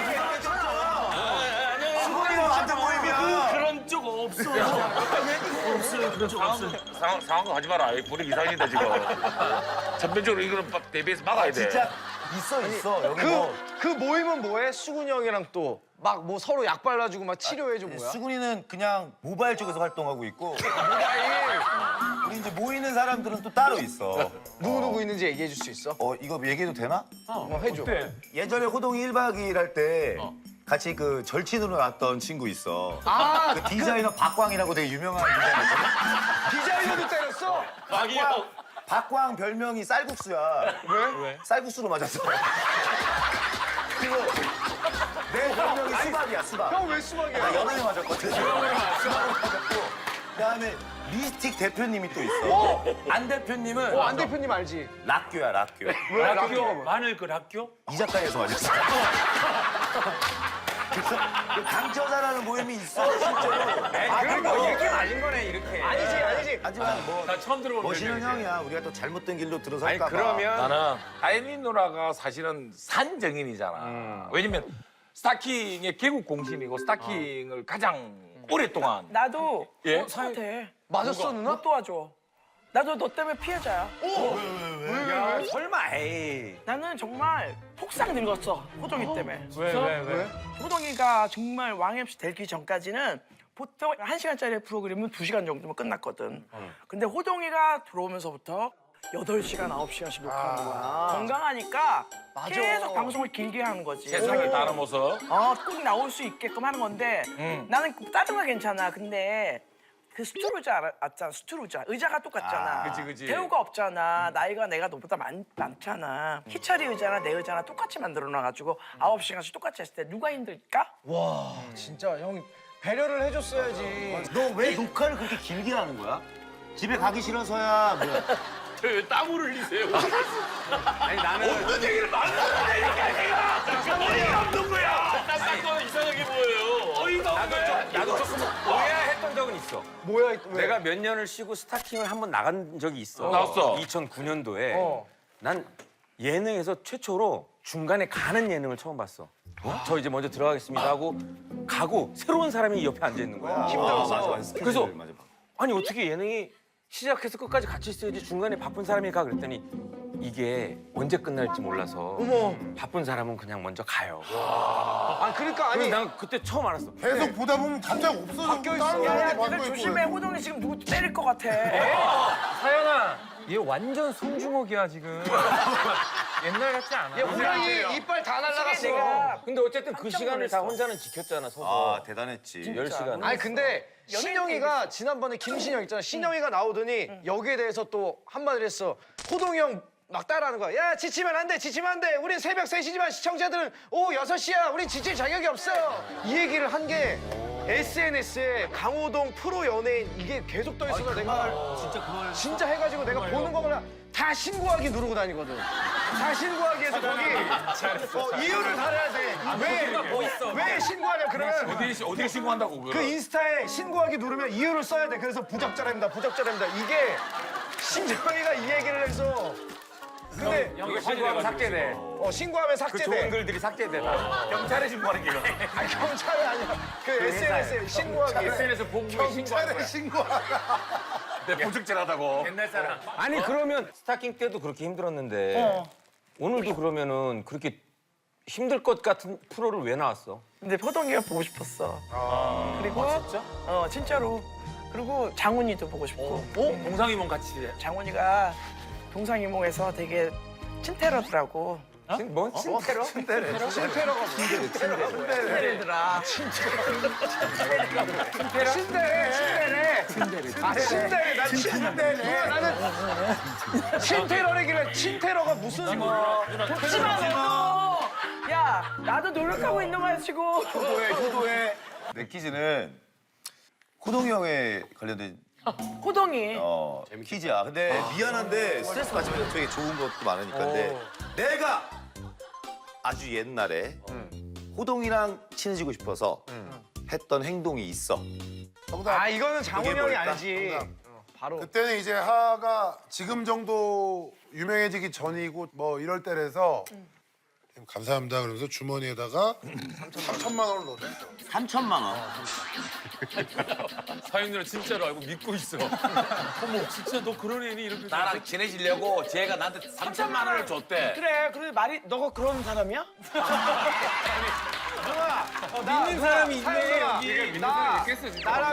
수근이가 만든 모임이야. 그런 적 없어. 없어. 상황 하지 마라. 불이 이상해진다 지금. 전면적으로 이거는 대비해서 막아야 돼. 있어. 여기 그 모임은 뭐해? 수근이 형이랑 또 막 뭐 서로 약 발라주고 막 치료해줘 뭐야? 수근이는 그냥 모바일 쪽에서 활동하고 있고 우리 이제 모이는 사람들은 또 따로 있어. 누구 있는지 얘기해 줄 수 있어? 이거 얘기해도 되나? 해줘. 예전에 호동이 1박 2일 할 때 같이 그 절친으로 왔던 친구 있어. 그 디자이너 박광이라고 되게 유명한 디자이너거든. 디자이너도 때렸어? 박광 별명이 쌀국수야. 왜? 쌀국수로 맞았어. 그리고 내 별명이 수박이야, 수박. 형 왜 수박이야? 나 연하에 맞았거든. 수박으로 맞았고. 그다음에 미스틱 대표님이 또 있어. 안 대표님은 안 대표님 알지? 락교야, 락교. 왜 락교? 마늘 그 락교? 이 작가에서 맞았어. 그래서 그 강처자라는 모임이 있어, 실제로. 그럼 뭐 얘기 아닌 거네 이렇게. 아니지. 하지만 뭐 나 처음 들어보는 멋있는 별명이지. 형이야. 우리가 또 잘못된 길로 들어설까 봐. 그러면 나는 하이린 누나가 사실은 산정인이잖아. 왜냐면 스타킹의 개국 공신이고 스타킹을 가장 오랫동안 나도 예? 같아. 맞았어 누나? 못 도와줘. 나도 너 때문에 피해자야. 야 설마 에이. 나는 정말 폭삭 늙었어. 호동이 때문에. 왜? 호동이가 정말 왕 MC 되기 전까지는 보통 1시간짜리 프로그램은 2시간 정도면 끝났거든. 근데 호동이가 들어오면서부터 8시간, 9시간씩 녹화하는 거야. 건강하니까 계속 방송을 길게 하는 거지. 세상을 다른 모습. 꼭 나올 수 있게끔 하는 건데 나는 다른 건 괜찮아. 근데 그 스투루자 알았잖아. 스투루자. 의자가 똑같잖아. 그치. 배우가 없잖아. 나이가 내가 너보다 많잖아. 희철이 의자나 내 의자나 똑같이 만들어놔가지고 9시간씩 똑같이 했을 때 누가 힘들까? 와 진짜 형 배려를 해줬어야지. 너 왜 녹화를 그렇게 길게 하는 거야? 집에 가기 싫어서야 뭐야? 왜 땀을 흘리세요? 아니 나는 어떤 얘기를 만들어내니까 내가 어이가 없는 거야. 땀 이상하게 보여요. 어이가 없네. 나도 조금 오해했던 적은 있어. 뭐야 왜? 내가 몇 년을 쉬고 스타킹을 한번 나간 적이 있어. 나왔어. 2009년도에. 난 예능에서 최초로 중간에 가는 예능을 처음 봤어. 저 이제 먼저 들어가겠습니다 하고 가고 새로운 사람이 옆에 앉아 있는 거야. 힘들어서. 그래서 아니 어떻게 예능이 시작해서 끝까지 같이 있어야지 중간에 바쁜 사람이 가 그랬더니 이게 언제 끝날지 몰라서 바쁜 사람은 그냥 먼저 가요. 아 그러니까 아니 그래서 난 그때 처음 알았어. 계속 보다 보면 갑자기 없어져. 바뀌어 있어. 다른 야, 사람이 니들 바뀌어 있고 조심해. 호동이 지금 누구 때릴 것 같아. 사연아, 얘 완전 송중옥이야 지금. 옛날 같지 않아. 야 호랑이 이빨 다 날라갔어. 내가 근데 어쨌든 그 깜짝 시간을 다 놀랐어. 혼자는 지켰잖아 서서. 대단했지. 10시간. 아니 근데 신영이가 지난번에 김신영 있잖아. 신영이가 나오더니 여기에 대해서 또 한마디를 했어. 호동이 형 막 따라하는 거야. 야 지치면 안 돼. 우린 새벽 3시지만 시청자들은 오후 6시야. 우린 지칠 자격이 없어. 이 얘기를 한 게 SNS에 강호동 프로 연예인 이게 계속 떠 있어서 내가 진짜 해가지고 내가 보는 거마다 다 신고하기 누르고 다니거든. 다 신고하기 해서 거기 이유를 달아야 돼. 왜 신고하냐 그러면 어디에 신고한다고 그 그걸? 인스타에 신고하기 누르면 이유를 써야 돼. 그래서 부적절합니다. 이게 신정이가 이 얘기를 해서 근데 이거 신고하면 삭제돼. 신고하면 그 삭제돼. 좋은 글들이 삭제돼. 다. 경찰에 신고하는 게요. 아니 경찰이 아니야. 그 SNS에 신고하기. SNS 보고에 신고하는 거야. 신고하라. 내 부적절하다고. 옛날 사람. 아니 그러면 스타킹 때도 그렇게 힘들었는데 오늘도 그러면은 그렇게 힘들 것 같은 프로를 왜 나왔어? 근데 호동이가 보고 싶었어. 그리고 진짜? 진짜로. 그리고 장훈이도 보고 싶고. 동상이몽 같이. 장훈이가 동상이몽에서 되게 친테러더라고. 뭔 친테러? 신테러가 친테러더라. 신테래. 나는 신테러래길래 친테러가 무슨 좋지만 너도. 야, 나도 노력하고 있는 거야 지금. 효도해. 내 퀴즈는 호동이 형에 관련된 호동이. 퀴즈야. 근데 미안한데 스트레스 받으면 되게 좋은 것도 많으니까. 근데 내가 아주 옛날에 호동이랑 친해지고 싶어서 했던 행동이 있어. 정답. 아 이거는 장훈이 그게 형이 뭘까? 알지. 정답. 바로. 그때는 이제 하하가 지금 정도 유명해지기 전이고 뭐 이럴 때라서 감사합니다. 그러면서 주머니에다가 3천만 원을 넣어줬어. 3천만 원. 사연이는 진짜로 알고 믿고 있어. 어머, 진짜 너 그런 애니 이렇게. 나랑 친해지려고 쟤가 나한테 3천만 원을 줬대. 그래, 그런데 말이 너가 그런 사람이야? 믿는 사람이 있네 여기. 나랑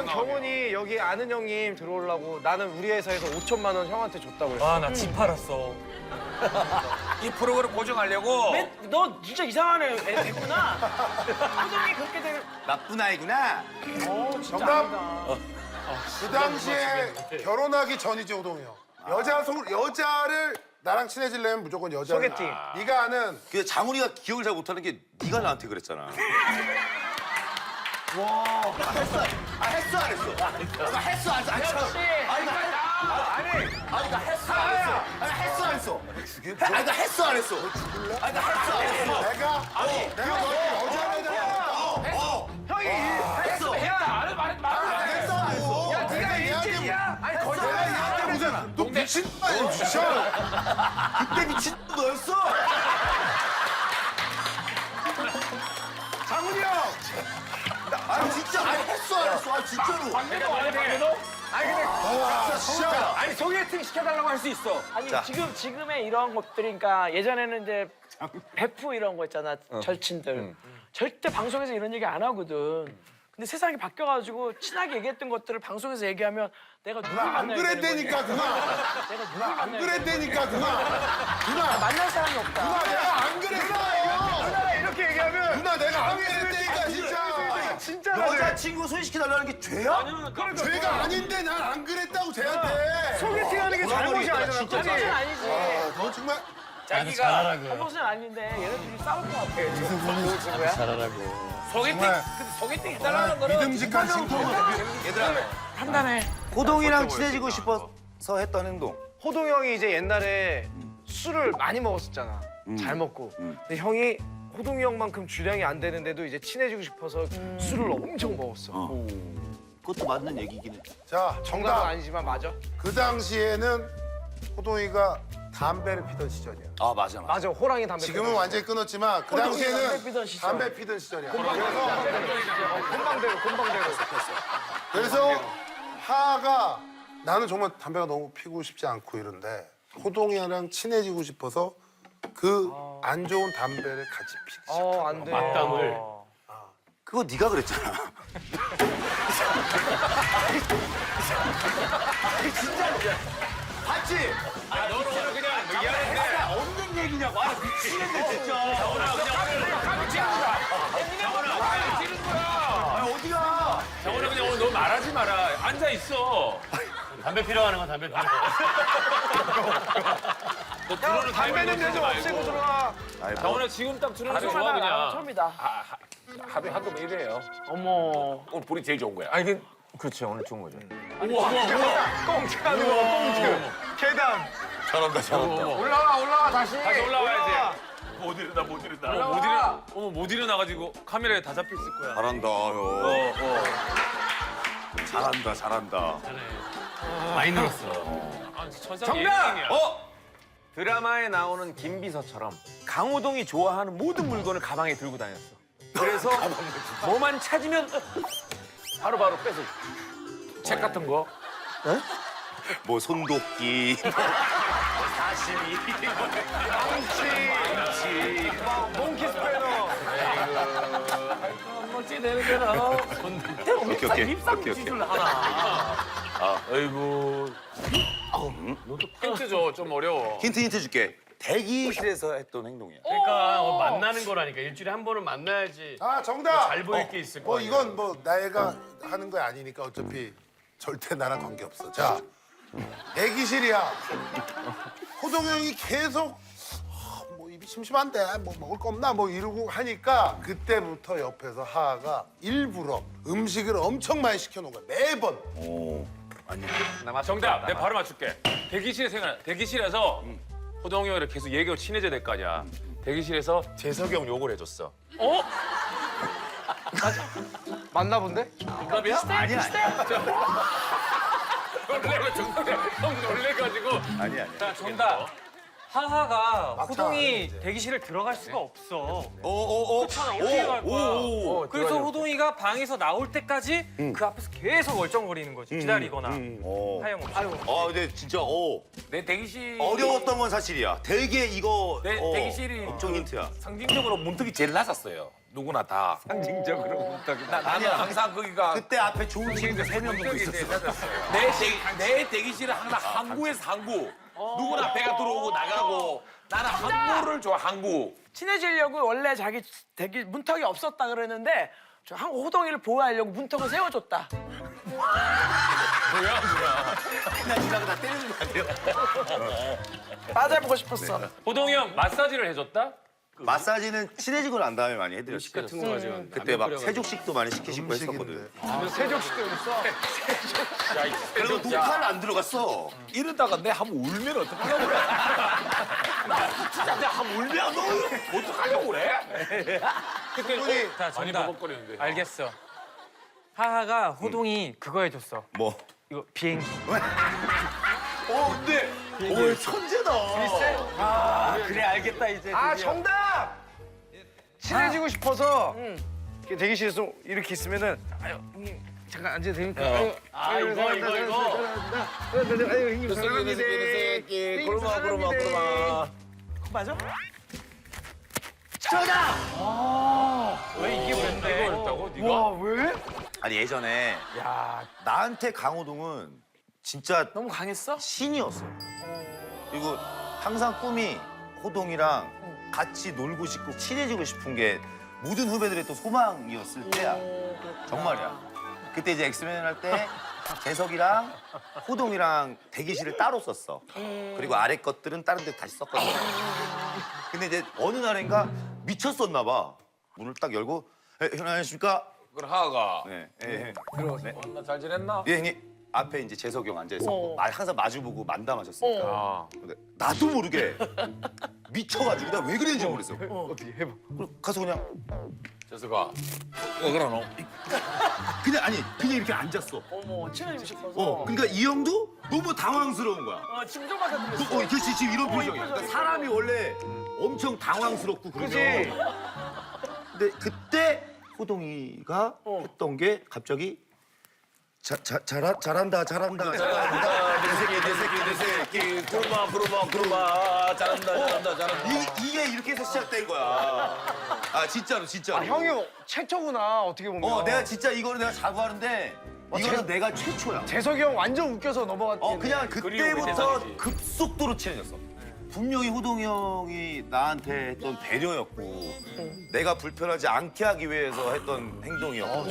나오네. 경훈이 여기 아는 형님 들어오려고 나는 우리 회사에서 5천만 원 형한테 줬다고 했어. 나 집 팔았어. 이 프로그램 고정하려고. 너 진짜 이상한 애 됐구나. 호동이 그렇게 되 나쁜 아이구나. 진짜 정답. 아니다. 그 당시에 결혼하기 전이지 호동이 형. 여자를 나랑 친해지려면 무조건 여자를. 소개팅. 네가 아는 그 장훈이가 기억을 잘 못하는 게 네가 나한테 그랬잖아. 했어 안 했어? 나 했어 안 했어? 아니 나 했어 안 했어? 아니 했어 안 했어? 아니 나 했어 안 했어? 아니 나 했어 안 했어? 내가 너 여자를 형이 했어. 했다고. 야 네가 일진이야? 아니 거짓말 얘한테 무슨 너 미친 거 아니야 진짜? 그때 미친 너였어? 장훈이 형. 아니 진짜 아니 했어 안 했어? 아 진짜로. 아니 소개팅 시켜달라고 할 수 있어. 아니 지금의 이런 것들이니까 예전에는 이제 베프 이런 거 있잖아 절친들 절대 방송에서 이런 얘기 안 하거든. 근데 세상이 바뀌어가지고 친하게 얘기했던 것들을 방송에서 얘기하면 내가 누굴 안 만나야 되는 그랬다니까 거야. 누나. 내가 누굴 안 만나야 그랬다니까 누나. 만날 사람이 없다. 누나 내가 안 그랬어. 누나 이렇게 얘기하면 누나 내가 안 그랬다니까 진짜. 진짜 여자친구 소개시켜달라는 게 죄야? 죄가 아닌데 난 안 그랬다고 쟤한테. 소개팅하는 게 잘못이 아니잖아. 그것은 그치? 아니지. 너 정말 자기가 그것은 아닌데 얘네들이 싸울 것 같아. 소개팅 정말. 소개팅 해달라는 거는 믿음직한 친구. 얘들아 판단해. 호동이랑 친해지고 싶어서 했던 행동. 호동 형이 이제 옛날에 술을 많이 먹었었잖아. 잘 먹고. 근데 형이 호동이 형만큼 주량이 안 되는데도 이제 친해지고 싶어서 술을 엄청 먹었어. 그것도 맞는 얘기긴 해. 자 정답은 정답. 아니지만 맞아. 그 당시에는 호동이가 담배를 피던 시절이야. 아 맞아. 맞아. 호랑이 담배. 지금은 완전히 끊었지만 그 담배 피던 당시에는 시절. 담배 피던 시절이야. 곰방대로. 그래서 하하가 나는 정말 담배가 너무 피고 싶지 않고 이런데 호동이랑 친해지고 싶어서 그 안 좋은 담배를 같이 피기 시작한 안 돼. 맞담을. 그거 네가 그랬잖아. 봤지? 아 너는 오늘 그냥 미안해. 없는 얘기냐고. 아 미치겠네 진짜. 어디가? 정원아 그냥 오늘 너 말하지 마라. 앉아 있어. 담배 필요하는 건 담배 필요. 너 들어오는 담배는 타이밍 내좀 없애고 들어와. 정원아 지금 딱 들어오는 거 좋아 처음이다. 그냥. 처음이다. 하루에 한두 번 이래요. 어머. 오늘 불이 제일 좋은 거야. 아니 그렇지 오늘 좋은 거죠. 꽁트하는 거 꽁트. 계단. 잘한다. 올라와 다시. 다시 올라와야지. 못 일어나 못 일어나. 못 일어나. 어머 못 일어나가지고 카메라에 다 잡혀 있을 거야. 잘한다. 형. 잘한다. 많이 늘었어. 아, 천상 정답! 예능이야. 드라마에 나오는 김비서처럼 강호동이 좋아하는 모든 물건을 가방에 들고 다녔어. 그래서 뭐만 찾으면 바로바로 뺏어. 책 같은 거. 뭐 손도끼. 몽키 스패너. 멋지 되는 거라. 오케이. 기술 하나. 아이고. 너도 힌트 줘. 좀 어려워. 힌트 줄게. 대기실에서 했던 행동이야. 그러니까 만나는 거라니까 일주일에 한 번은 만나야지. 아 정답. 잘 보일 게 있을 뭐 거야. 이건 뭐 내가 하는 거 아니니까 어차피 절대 나랑 관계 없어. 자, 대기실이야. 호동 형이 계속 뭐 입이 심심한데 뭐 먹을 거 없나 뭐 이러고 하니까 그때부터 옆에서 하하가 일부러 음식을 엄청 많이 시켜놓은 거야. 매번. 정답. 내가 바로 맞출게. 대기실에 생각. 대기실에서 호동이 형이랑 계속 얘기하고 친해져야 될 거 아니야. 대기실에서 재석이 형 욕을 해줬어. 맞나 본데? 정답이야? 아니야. 놀래가지고 정답. 형 놀래가지고. 아니야. 자 정답. 하하가 호동이 대기실에 들어갈 수가 없어. 오오오. 그렇잖아, 어떻게 갈 거야? 그래서 호동이가 방에서 나올 때까지 그 앞에서 계속 얼쩡거리는 거지. 기다리거나. 하염없이. 근데 진짜 내 대기실 어려웠던 건 사실이야. 되게 이거 내 대기실이 엄청 힌트야. 상징적으로 문턱이 제일 낮았어요. 누구나 다. 상징적으로 문턱이 나는 항상 거기가 그때 앞에 좋은 친구들 3명 정도 있었어. 내 대기실은 항상 항구에서 항구. 누구나 배가 들어오고 나가고 나는 항구를 좋아 항구. 친해지려고 원래 자기 대기 문턱이 없었다 그랬는데 저 호동이를 보호하려고 문턱을 세워줬다. 그냥 지나가다 때리는 거 아니에요? 맞아보고 싶었어. 호동이 형 마사지를 해줬다? 마사지는 친해지고 난 다음에 많이 해드렸어요. 같은 거 가지고. 그때 막 세족식도 많이 시키시고 했었거든. 세족식도 있어. 그리고 녹화를 안 들어갔어. 이러다가 내 한번 울면 어떡하려고 그래? 진짜 내가 한번 울면 너 어떡하려고 그래? 자, 정답. 알겠어. 하하가 호동이 그거 해줬어. 뭐? 이거 비행기. 근데 천재다. 그래 알겠다 이제. 아 정답! 친해지고 싶어서 이렇게 대기실에서 이렇게 있으면은 아유 형님 잠깐 앉아도 됩니까? 아유 이거. 아유 형님 사랑합니다. 그러마. 맞아? 왜 이게 왠데? 이거였다고? 네가? 와 왜? 아니 예전에 나한테 강호동은 진짜 너무 강했어? 신이었어. 그리고 항상 꿈이 호동이랑 같이 놀고 싶고 친해지고 싶은 게 모든 후배들의 또 소망이었을 때야. 정말이야. 그때 이제 엑스맨 할 때 재석이랑 호동이랑 대기실을 따로 썼어. 그리고 아래 것들은 다른 데 다시 썼거든. 근데 이제 어느 날인가 미쳤었나 봐. 문을 딱 열고 형님 안녕하십니까? 그럼 하하가 네. 나 잘 지냈나? 예, 형님. 앞에 이제 재석이 형 앉아 있었고 항상 마주보고 만담하셨으니까. 근데 나도 모르게 미쳐가지고 나 왜 그랬는지 모르겠어. 어떻게 해봐. 그럼 가서 그냥 재석아. 왜 그러노? 그냥 이렇게 앉았어. 어머 친해지고 싶어서. 그러니까 이 형도 너무 당황스러운 거야. 짐좀 하자 그랬어. 그렇지 지금 이런 표정이야. 그러니까 사람이 원래 엄청 당황스럽고 그러면. 근데 그때 호동이가 했던 게 갑자기 잘한다. 내 새끼. 그러마. 잘한다. 이게 이렇게 해서 시작된 거야. 아 진짜로. 아 형이 최초구나 어떻게 보면. 내가 진짜 이거는 내가 자부하는데 이거는 내가 최초야. 재석이 형 완전 웃겨서 넘어갔지. 그냥 그때부터 급속도로 친해졌어. 분명히 호동이 형이 나한테 했던 배려였고 내가 불편하지 않게 하기 위해서 했던 행동이었고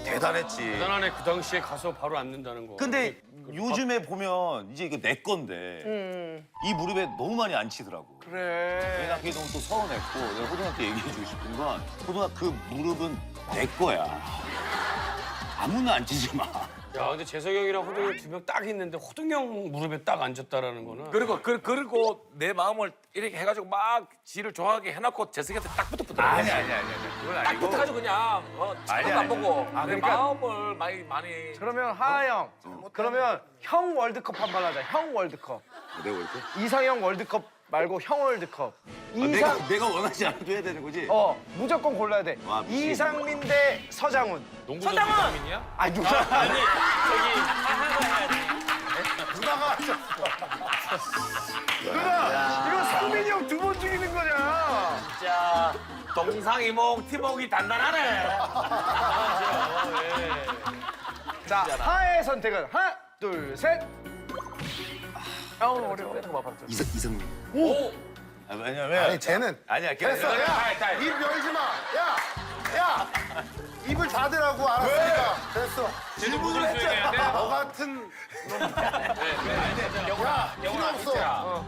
대단했지. 대단하네. 그 당시에 가서 바로 앉는다는 거. 근데 요즘에 보면 이제 이거 내 건데 이 무릎에 너무 많이 안 치더라고. 그래. 내가 그게 너무 또 서운했고 내가 호동한테 얘기해주고 싶은 건 호동아 그 무릎은 내 거야. 아무나 안 치지 마. 야, 근데 재석이 형이랑 호동이 두 명 딱 있는데 호동이 형 무릎에 딱 앉았다라는 거는. 그리고 내 마음을 이렇게 해가지고 막 지를 좋아하게 해놓고 재석이한테 딱 붙었거든. 아니야. 그건 딱 아니고. 붙어가지고 그냥 아니야, 안 보고 내 그러니까- 마음을 많이. 그러면 하하 형. 그러면 형 월드컵 한 번 하자. 형 월드컵. 내가 왜 이렇게? 이상형 월드컵 말고 형 월드컵. 이상 내가 원하지 않아도 해야 되는 거지? 무조건 골라야 돼. 와, 미치겠네. 이상민 대 서장훈. 농구 선수 이상민이야? 아니 누가? 아니 저기 하하가 해야지. 누나 이거 상민이 형 두 번 죽이는 거냐? 진짜 동상이몽 팀워크가 단단하네. 자 하의 선택은 하나 둘 셋. 어려워. 이상민. 오. 왜냐면 아니 쟤는 아니야. 됐어. 야, 입 열지 마. 야, 입을 닫으라고 알았으니까. 됐어. 질문을 했잖아. 너 같은 놈. 야, 필요 없어.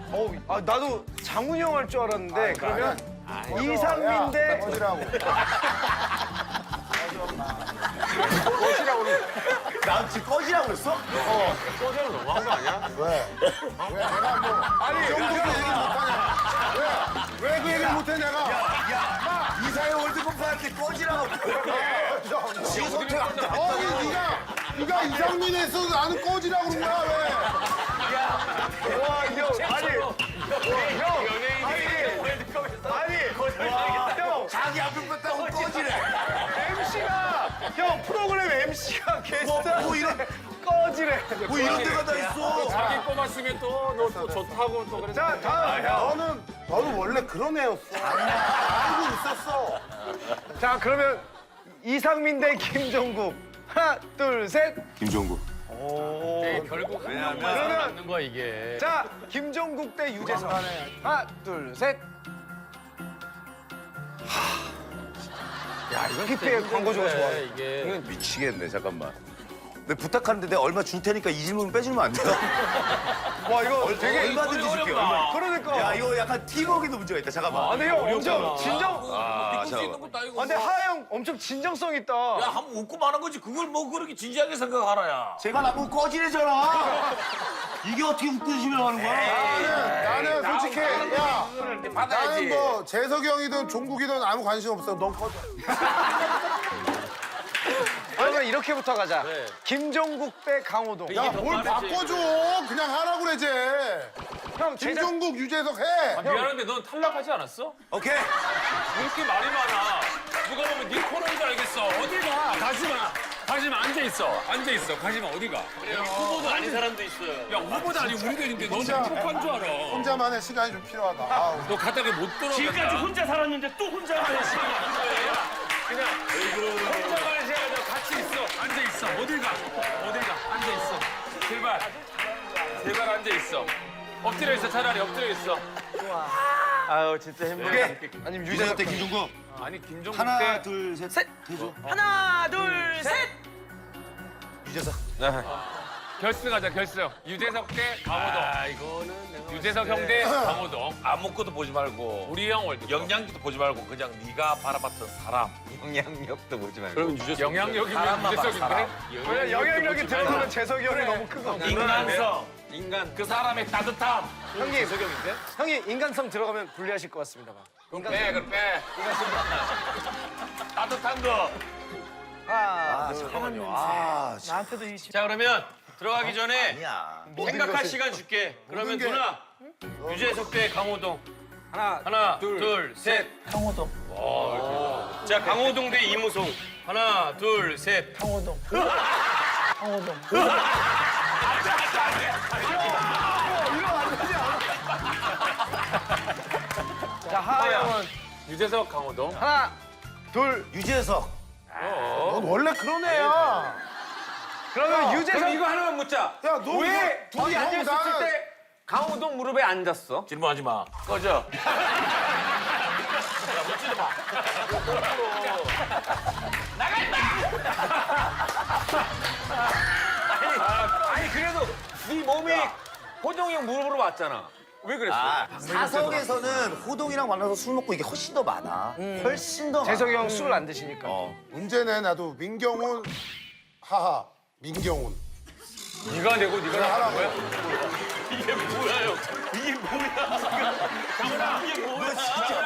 나도 장훈이 형 할 줄 알았는데 그러면 이상민 대 꺼지라고. 나 지금 꺼지라고 그랬어? 소재는 너무한 거 아니야? 왜 내가 뭐 아니 정도로 얘기 못하냐? 왜 그 얘기를 못해 내가? 이사회 월드컵 할때 꺼지라고 지금 선택 안 돼. 네가 이상민 했어 나는 꺼지라고 그런 거야 왜? 와, 형, 아니, 형, 형 자기 앞에 뺐다고 꺼지래. MC가 형 프로그램 MC가 게스트 뭐 이런 꺼지래. 뭐 이런 데가 다 있어. 자기 뽑았으면 또 너 또 좋다고 또 그래. 자 다음 너는 원래 그런 애였어. 알고 있었어. 자 그러면 이상민 대 김종국 하나 둘 셋. 김종국. 결국 한 명만 그러면- 살아남는 거야 이게. 자 김종국 대 유재석 하나 둘 셋. 야 이건 히트의 광고주가 좋아. 이게 미치겠네. 잠깐만. 내 부탁하는데 내가 얼마 줄 테니까 이 질문 빼주면 안 돼요? 와 이거 되게 얼마든지 줄게. 얼마. 그러니까. 야 이거 약간 팀워크에도 문제가 있다. 잠깐만. 아 근데 형 엄청 진정. 아, 수 있는 것도 아니고. 아 근데 하하 형 엄청 진정성 있다. 야, 한번 웃고 마는 거지. 그걸 뭐 그렇게 진지하게 생각하나야. 제가 나보고 꺼지래잖아. 이게 어떻게 웃고 싶으면 하는 거야? 나는 솔직히 야 받아야지. 나는 뭐 재석이 형이든 종국이든 아무 관심 없어. 넌 꺼져. 그러면 이렇게부터 가자. 김종국 대 강호동. 야 뭘 바꿔줘. 그냥 하라고 그래 쟤. 형 제작 김종국 유재석 해. 미안한데 넌 탈락하지 않았어? 오케이. 왜 이렇게 말이 많아? 누가 보면 네 코너인 줄 알겠어. 어딜 가? 가지마. 가지마. 앉아있어. 가지마. 어디 가? 후보도 아닌 사람도 있어요. 야 후보도 아닌 우리들인데 넌 프로판 줄 알아. 혼자만의 시간이 좀 필요하다. 아우. 너 가다가 못 돌아가. 지금까지 혼자 살았는데 또 혼자만의 시간. 그냥 혼자만의 시간에 같이 있어. 앉아있어. 어딜 가? 앉아있어. 제발 앉아있어. 엎드려 있어. 차라리 엎드려 있어. 아유 진짜 힘들게. 아니면 유재석 대 김종국. 아니 김종국 하나 때 둘 셋. 해줘. 하나 둘 셋. 유재석. 결승 하자. 결승. 유재석 대 강호동. 이거는 내가 유재석 형 대 강호동. 아무것도 보지 말고 우리 형 월드. 영향력도 보지 말고 그냥 네가 바라봤던 사람. 영향력도 보지 말고. 그럼 영향력이면 사람만 봐, 유재석인데? 왜냐 영향력이 들어가면 재석이 형이 너무 크고. 인간성. 인간. 그 사람의 따뜻함. 형님 형님 인간성 들어가면 불리하실 것 같습니다. 그럼 빼. 따뜻한 거. 하나 잠깐만요. 아, 나한테도 이 자 그러면 들어가기 전에 아니야. 생각할 시간 줄게. 그러면 게- 누나 유재석 대 강호동. 하나 둘 셋. 강호동. 자 강호동 대 이무송. 하나 둘 셋. 강호동. 강호동. 자 하하 형은 유재석 강호동. 하나 둘. 유재석. 넌 원래 그런 애야. 그러면 유재석 그럼 이거 하나만 묻자. 야, 너 왜 이거- 둘이 아니, 앉아 형, 있었을 나는- 때 강호동 무릎에 앉았어? 질문하지 마. 꺼져. 아니 그래도 네 몸이 호동이 형 무릎으로 왔잖아. 왜 그랬어? 사석에서는 호동이랑 만나서 술 먹고 이게 훨씬 더 많아. 훨씬 더 많아. 재석이 형 술 안 드시니까. 문제는 나도 민경훈 하하 민경훈. 네가 내고 네가 나간 거야? 이게 뭐야요? 이게 뭐야?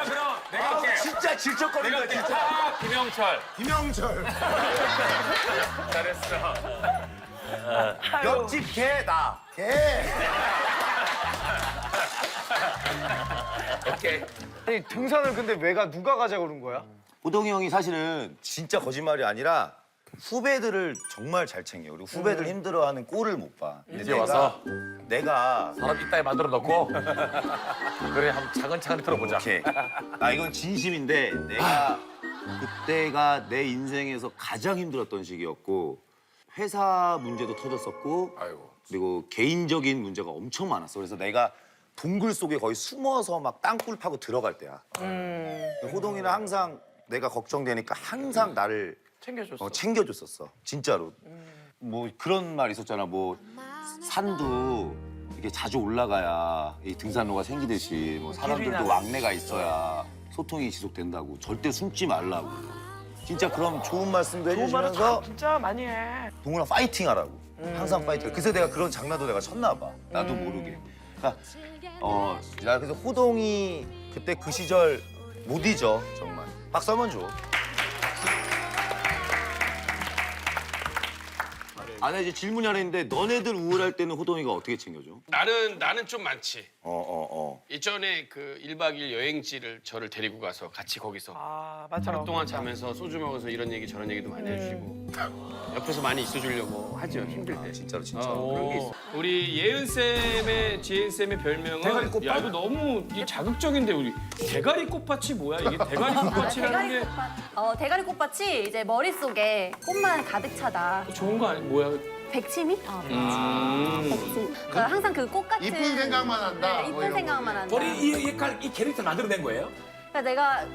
그럼 내가 할게. 진짜 질척거린다 진짜. 아, 김영철. 김영철. 잘했어. 옆집 개 나. 개. 오케이. 아니 등산을 근데 왜가 누가 가자고 그런 거야? 호동이 형이 사실은 진짜 거짓말이 아니라 후배들을 정말 잘 챙겨. 그리고 후배들 힘들어하는 꼴을 못 봐. 근데 이제 와서 내가 사람 이따위 만들어 놓고 그래 한번 차근차근 들어보자. 오케이. 아 이건 진심인데 내가 그때가 내 인생에서 가장 힘들었던 시기였고 회사 문제도 터졌었고 아이고. 그리고 개인적인 문제가 엄청 많았어. 그래서 내가 동굴 속에 거의 숨어서 막 땅굴 파고 들어갈 때야. 호동이는 항상 내가 걱정되니까 항상 나를 챙겨줬어. 챙겨줬었어. 진짜로. 뭐 그런 말 있었잖아. 뭐 산도 이렇게 자주 올라가야 이 등산로가 생기듯이 뭐 사람들도 왕래가 있어야 소통이 지속된다고. 절대 숨지 말라고. 진짜 그런 좋은 말씀도 좋은 말은 해주시면서 진짜 많이 해. 동훈아 파이팅 하라고. 항상 파이팅. 그래서 내가 그런 장난도 내가 쳤나 봐. 나도 모르게. 그러니까 나 그래서 호동이 그때 그 시절 못 잊어 정말. 박수 한번 줘. 아, 나 이제 질문이 하나 있는데 너네들 우울할 때는 호동이가 어떻게 챙겨줘? 나는 좀 많지. 예전에 그 1박 2일 여행지를 저를 데리고 가서 같이 거기서 맞아. 하루 동안 자면서 소주 먹어서 이런 얘기 저런 얘기도 많이 해주시고 옆에서 많이 있어주려고 하죠, 힘들 때. 진짜로. 그런 게 있어. 우리 예은 쌤의 지은 쌤의 별명은 대가리 꽃밭? 야 이거 너무 이게 자극적인데 우리 대가리 꽃밭이 뭐야 이게 대가리 꽃밭이라는 게 대가리 꽃밭이 이제 머릿속에 꽃만 가득 차다. 좋은 거 아니 뭐야? 백치미? 백치미. 항상 그 꽃 같은 이쁜 생각만 한다. 네, 뭐 이쁜 이런 생각만 한다. 이 캐릭터 만들어낸 거예요? 그러니까 내가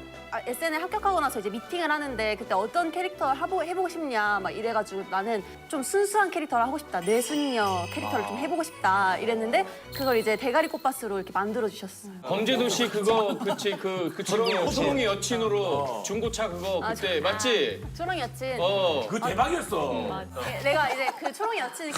SNL 합격하고 나서 이제 미팅을 하는데 그때 어떤 캐릭터를 해보고 싶냐 막 이래가지고 나는 좀 순수한 캐릭터를 하고 싶다. 뇌순녀 캐릭터를 좀 해보고 싶다 이랬는데 그걸 이제 대가리 꽃밭으로 이렇게 만들어 주셨어요. 범죄도시 그거 그치 그 친구 호동이 여친으로 중고차 그거 그때 맞지? 초롱이 여친. 그 대박이었어. 내가 이제 그 초롱이 여친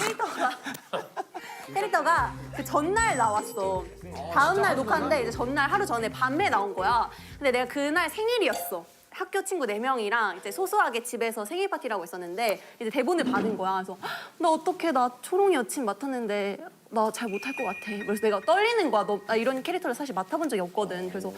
캐릭터가 그 전날 나왔어. 다음 날 녹화인데 이제 전날 하루 전에 밤에 나온 거야. 근데 내가 그날 생일이었어. 학교 친구 4명이랑 이제 소소하게 집에서 생일 파티라고 있었는데 이제 대본을 받은 거야. 그래서 나 어떡해, 나 초롱이 여친 맡았는데 나 잘 못할 것 같아. 그래서 내가 떨리는 거야. 나 이런 캐릭터를 사실 맡아본 적이 없거든. 그래서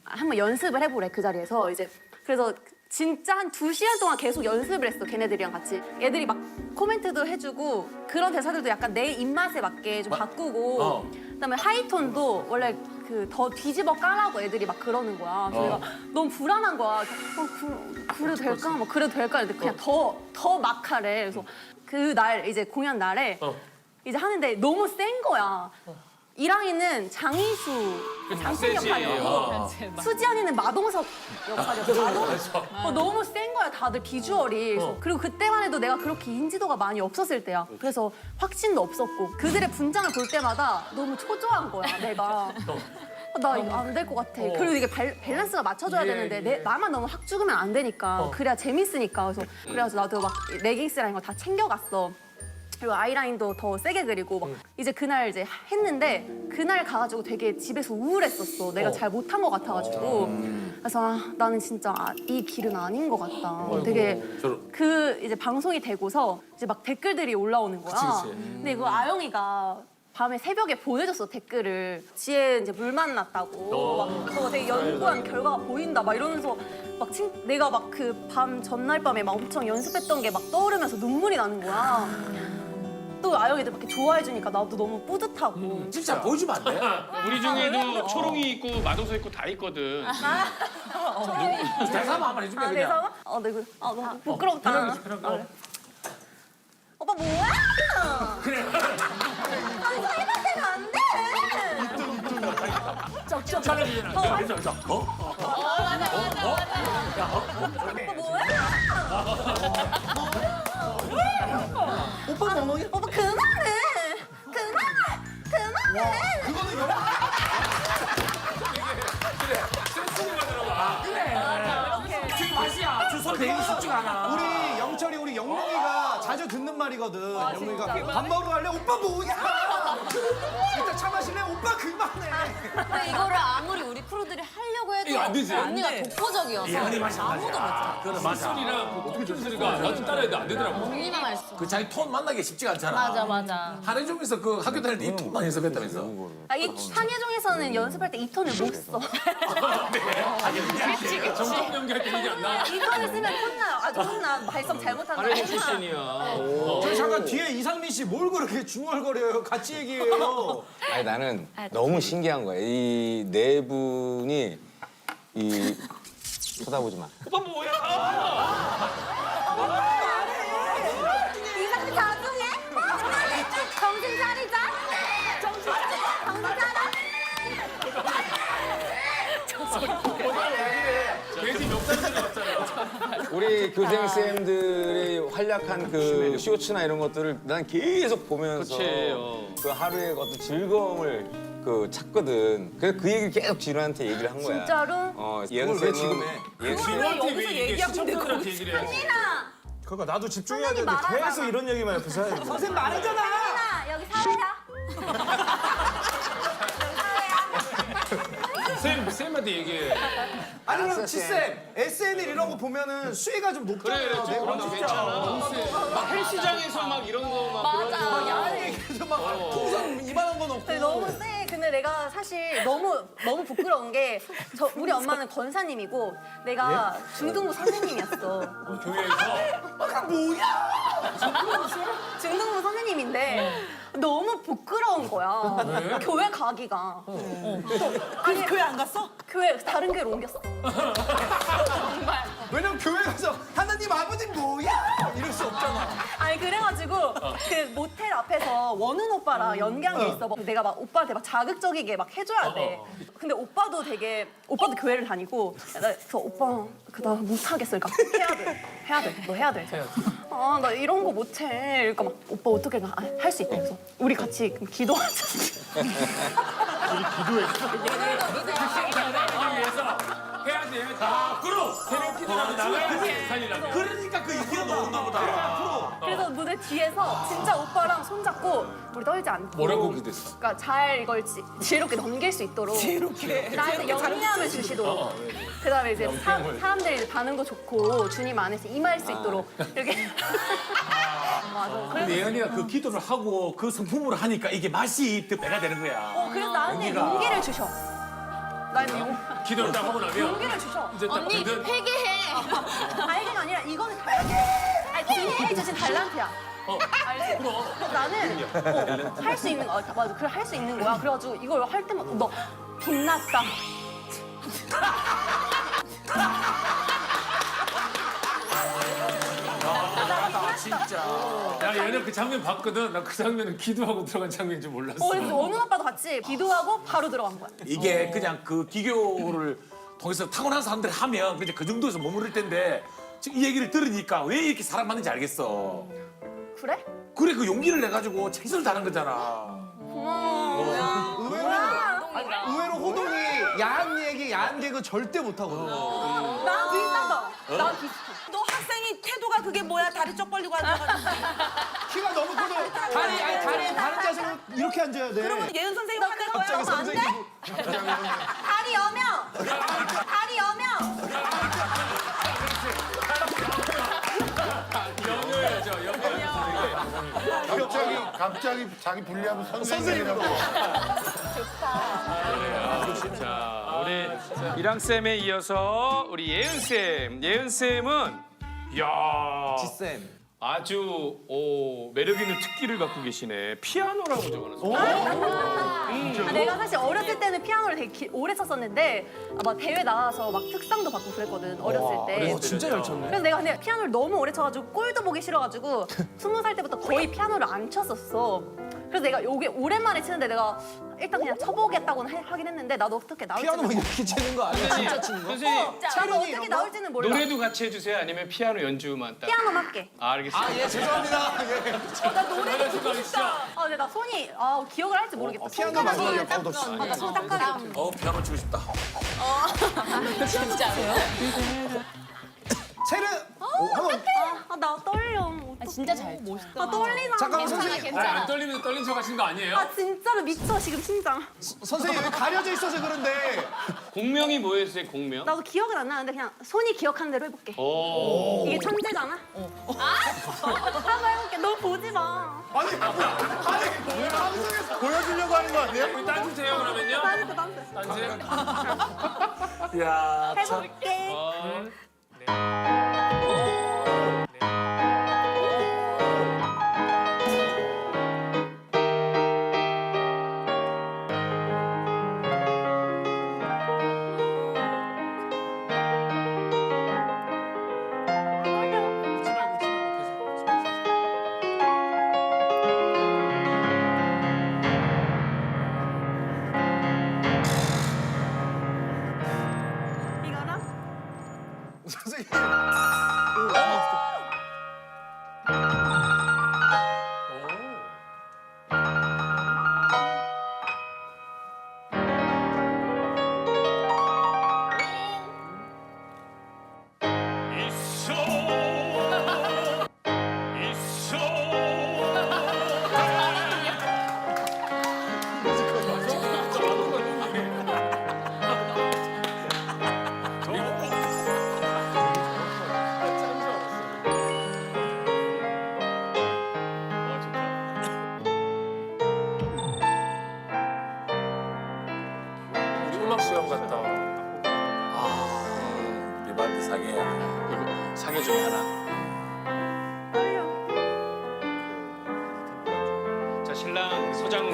한번 연습을 해보래, 그 자리에서. 이제 그래서 진짜 한 2시간 동안 계속 연습을 했어, 걔네들이랑 같이. 애들이 막 코멘트도 해주고 그런 대사들도 약간 내 입맛에 맞게 좀 바꾸고 그다음에 하이톤도 원래 그 더 뒤집어 까라고 애들이 막 그러는 거야. 그래서 내가 너무 불안한 거야. 그래도 될까? 막 그래도 될까? 근데 그냥 더 막 하래. 그래서 그날 이제 공연 날에 이제 하는데 너무 센 거야. 이랑이는 장희수 장첸 역할이었고 수지 언니는 마동석 역할이었어. 너무 센 거야 다들 비주얼이. 그리고 그때만 해도 내가 그렇게 인지도가 많이 없었을 때야. 그래서 확신도 없었고 그들의 분장을 볼 때마다 너무 초조한 거야 내가. 나 이거 안 될 것 같아. 그리고 이게 밸런스가 맞춰줘야 되는데 나만 너무 확 죽으면 안 되니까. 그래야 재밌으니까. 그래가지고 나도 막 레깅스랑 이거 다 챙겨갔어. 그리고 아이라인도 더 세게 그리고 막 이제 그날 이제 했는데 그날 가가지고 되게 집에서 우울했었어. 내가 잘 못한 것 같아가지고. 그래서 나는 진짜 이 길은 아닌 것 같다. 되게 그 이제 방송이 되고서 이제 막 댓글들이 올라오는 거야. 근데 이거 아영이가 밤에 새벽에 보내줬어 댓글을. 지혜 이제 물 만났다고 막 저거 되게 연구한 결과가 보인다 막 이러면서 막 내가 막 그 밤 전날 밤에 막 엄청 연습했던 게 막 떠오르면서 눈물이 나는 거야. 또 아영이들 막 이렇게 좋아해주니까 나도 너무 뿌듯하고. 진짜 보여주면 안 돼? 우리 중에도 초롱이 있고 마동석 있고 다 있거든. 대사만 한번 해주면 그냥. 대사가? 나 이거 너무 부끄럽다. 그래. 오빠 뭐야? 그래. 아니 사이버대가 안 돼. 쩍쩍. 촬영이잖아. 맞아. 오빠 뭐야? 오빠 뭐 오빠 그만해. 그만해. 지금 맛이야. 주소 되기 쉽지가 않아. 우리 영철이 우리 영롱이가 자주 듣는 말이거든. 영롱이가 밥 먹으러 갈래? 오빠 뭐야? 이따 차 마실래? 오빠 그만해. 근데 이거를 아무리 우리 크루들이 하려고 해도 이거 안 되지. 언니가 독보적이어서 예언이 맛이 안 아무도 나지. 못해. 그건 맞아. 소리랑 그 어떻게 소리가 나도 따라해도 안 되더라고. 언니만 할 수. 그 자기 톤 만나기 쉽지가 않잖아. 맞아. 한혜종에서 그 학교 다닐 때 이 톤만 연습했다면서. 이 한예종에서는 연습할 때 이 톤을 못 써. 정통 연기할 때 이게 안 나. 이 톤을 쓰면 혼나. 아주 혼나. 발성 잘못한다. 한혜종 출신이야. 저희 잠깐 뒤에 이상민 씨 뭘 그렇게 중얼거려요? 같이 얘기해요. 아니 나는 너무 신기한 거야. 이 네 분이 이 쳐다보지 마. 오빠 뭐야? 이상민 자중해. 정신 차리자. 정신 차려. 돼지 멱살이 들어갔잖아. 우리 교생 쌤들의 활약한 그 쇼츠나 이런 것들을 난 계속 보면서 그 하루의 어떤 즐거움을 그 찾거든. 그래서 그 얘기를 계속 진우한테 얘기를 한 거야. 진짜로? 예은 쌤은 지금 해? 진우한테 왜 얘기해? 시청자들한테 얘기를 해. 한민아. 그러니까 나도 집중해야 선생님 되는데 말하잖아. 계속 이런 얘기만 옆에서 해. 선생님 말했잖아. 한민아 여기 사회야. 쌤한테 얘기해. 아니 그럼 지쌤 SNL 이런 거 보면은 수위가 좀 높잖아요. 그래, 그래, 내가 그런 거 진짜. 괜찮아. 막 헬스장에서 막 이런 거 막 그런 맞아. 거. 야외에 계속 막 풍선 이만한 건 없고. 근데 너무 세. 근데 내가 사실 너무 부끄러운 게 우리 엄마는 권사님이고 내가 중등부 선생님이었어. 교회에서 중등부 선생님인데 너무 부끄러운 거야. 교회 가기가. 그래서 교회 안 갔어? 교회 다른 교회로 옮겼어. 정말. 왜냐면 교회 가서 하나님 아버지 뭐야? 이럴 수 없잖아. 아니 그래가지고 그 모텔 앞에서 원훈 오빠랑 연기한 게 있어. 내가 막 오빠한테 막 자극적이게 막 해줘야 돼. 근데 오빠도 교회를 다니고 그래서 오빠 나 못하겠어. 그러니까 해야 돼. 너 해야 돼. 아 나 이런 거 못해. 그러니까 막 오빠 어떻게 할 수 있대. 그래서 우리 같이 그럼 기도하자. 그럼 새로운 기도라도 나가야지. 그러니까 그 인기가 나온다 보다. 그래서 무대 뒤에서 진짜 오빠랑 손잡고 우리 떨지 않고 뭐라고 기도했어? 그러니까 잘 이걸 지혜롭게 넘길 수 있도록 나한테 영감을 주시도록 그다음에 이제 사람들이 반응도 좋고 주님 안에서 임할 수 있도록 이렇게 맞아. 근데 예은이가 그 기도를 하고 그 성품으로 하니까 이게 맛이 더 배가 되는 거야. 그래서 나한테 용기를 주셔. 나한테 기도를 딱 하고 나면 용기를 주셔. 이제 딱 언니 그 회개해. 다행이가 아니라 이거는 주님이 주신 달란트야. 알지? 그럼 나는 할 수 있는 거 맞아. 그래 할 수 있는 거야. 그래가지고 이걸 할 때마다 너 빛났다. 진짜. 야 얘는 그 장면 봤거든. 나 그 장면은 기도하고 들어간 장면인 줄 몰랐어. 그래서 원훈 아빠도 같이 기도하고 바로 들어간 거야. 이게 그냥 그 기교를 통해서 타고난 사람들이 하면 그냥 그 정도에서 머무를 텐데 지금 이 얘기를 들으니까 왜 이렇게 사랑받는지 알겠어. 그래? 그래 그 용기를 내가지고 최선을 다하는 거잖아. 고마워. 의외로 호동이 야한 얘기, 야한 개그 절대 못 하거든. 나랑 비슷하다. 나랑 비슷해. 너 학생이 태도가 그게 뭐야? 다리 쩍 벌리고 앉아가지고. 키가 너무 커도 다리에 바른 자세로 이렇게 앉아야 돼. 그러면 예은 선생님 하는 거야? 갑자기 안 돼? 선생님. 다리 여명. 다리 여명. 갑자기 자기 분리하면 선생님이라고. 자, 우리 이랑쌤에 이어서 우리 예은쌤. 예은쌤은, 이야. 지쌤. 아주 매력 있는 특기를 갖고 계시네. 피아노라고 적어놨어요. 내가 사실 어렸을 때는 피아노를 되게 오래 쳤었는데 막 대회 나가서 막 특상도 받고 그랬거든 어렸을 때. 진짜 잘 쳤네. 그래서 내가 근데 피아노를 너무 오래 쳐가지고 꼴도 보기 싫어가지고 20살 때부터 거의 피아노를 안 쳤었어. 그래서 내가 요게 오랜만에 치는데 내가 일단 그냥 쳐보겠다고는 하긴 했는데 나도 어떻게 나올지는 피아노 이렇게 치는 거 아니야? 진짜 치는 거? 선생님, 나도 어떻게 나올지는 몰라. 노래도 같이 해주세요? 아니면 피아노 연주만 딱? 피아노만 할게. 알겠습니다. 예, 죄송합니다. 나 노래도 부르고 싶다. 근데 나 손이 기억을 할지 모르겠다. 피아노 마지막에 파우더 씨. 나손 딱하게. 피아노 치고 싶다. 진짜요? 체르. 한번. 나 떨려. 진짜 잘 쳐. 떨리나. 잠깐만 괜찮아, 선생님. 괜찮아. 안 떨리면 떨린 척 하신 거 아니에요? 진짜로 미쳐 지금 심장. 선생님 여기 가려져 있어서 그런데. 공명이 뭐였어요, 공명? 나도 기억은 안 나는데 그냥 손이 기억하는 대로 해볼게. 이게 천재잖아. 한번 해볼게. 너 보지 마. 아니 방송에서 보여주려고 하는 거 아니에요? 우리 딴짓해요, 그러면요? 딴짓. 야, 참. 해볼게. 이거랑 선생님.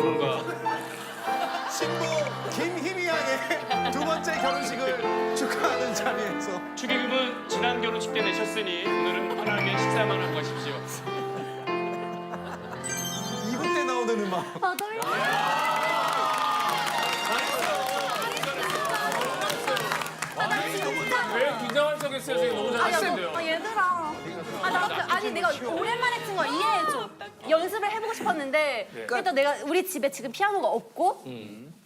뭔가. 신부 김희미양의 두 번째 결혼식을 축하하는 자리에서 축의금은 지난 결혼식 때 내셨으니 오늘은 편하게 식사만 하고 가십시오. 2부 때 나오는 음악. 왜 긴장할 척 했어요? 제가 너무 잘하시는데요. 얘들아. 아니 내가 오랜만에 친 거야. 이해해줘. 연습을 해보고 싶었는데 일단 내가 우리 집에 지금 피아노가 없고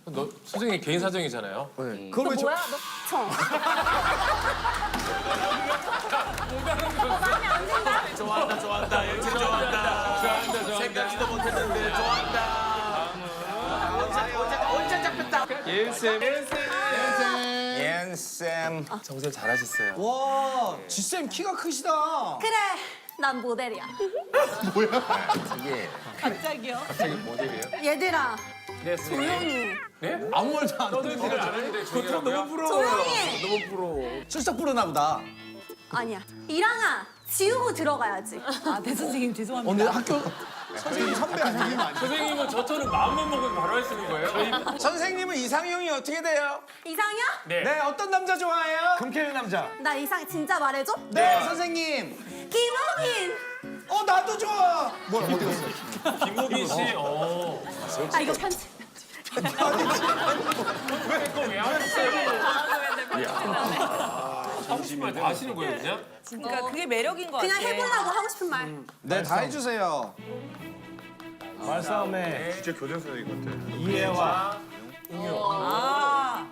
너 선생님 개인 사정이잖아요. 너 뭐야? 너 청. 마음에 안 든다? 좋아한다. 이렇게 좋아한다. 생각지도 못했는데 좋아한다. 언제 잡혔다. 예은쌤. 옌쌤. 정선 잘하셨어요. 와, 지쌤 키가 크시다. 그래. 난 모델이야. 이게 갑자기요? 갑자기 모델이에요? 얘들아. 네, 조용히. 네? 아무 말도 안 떠들지를 듣는 않았는데 그거 조용히라고요? 너무 부러워요. 조용히. 너무 부러워. 출석 부르나 보다. 아니야. 이랑아. 지우고 들어가야지. 아, 대선생님 죄송합니다. 오늘 학교 선생님 선배 아니에요? 선생님은 저처럼 마음만 먹으면 바로 할 수 있는 거예요? 선생님은 이상형이 어떻게 돼요? 이상형? 네, 어떤 남자 좋아해요? 금캐는 남자. 나 이상 진짜 말해줘? 네, 선생님. 김호민. 나도 좋아. 뭐야, 어디 갔어? 김호빈 씨. 아 이거 편집. 왜 그거 왜 하셨어요? 하고 싶은 말 다 하시는 거예요, 그냥? 그러니까 그게 매력인 것 같아. 그냥 해보려고 하고 싶은 말. 네, 다 해주세요. 말싸움에 진짜 교장 선생님 같아. 이해와 아.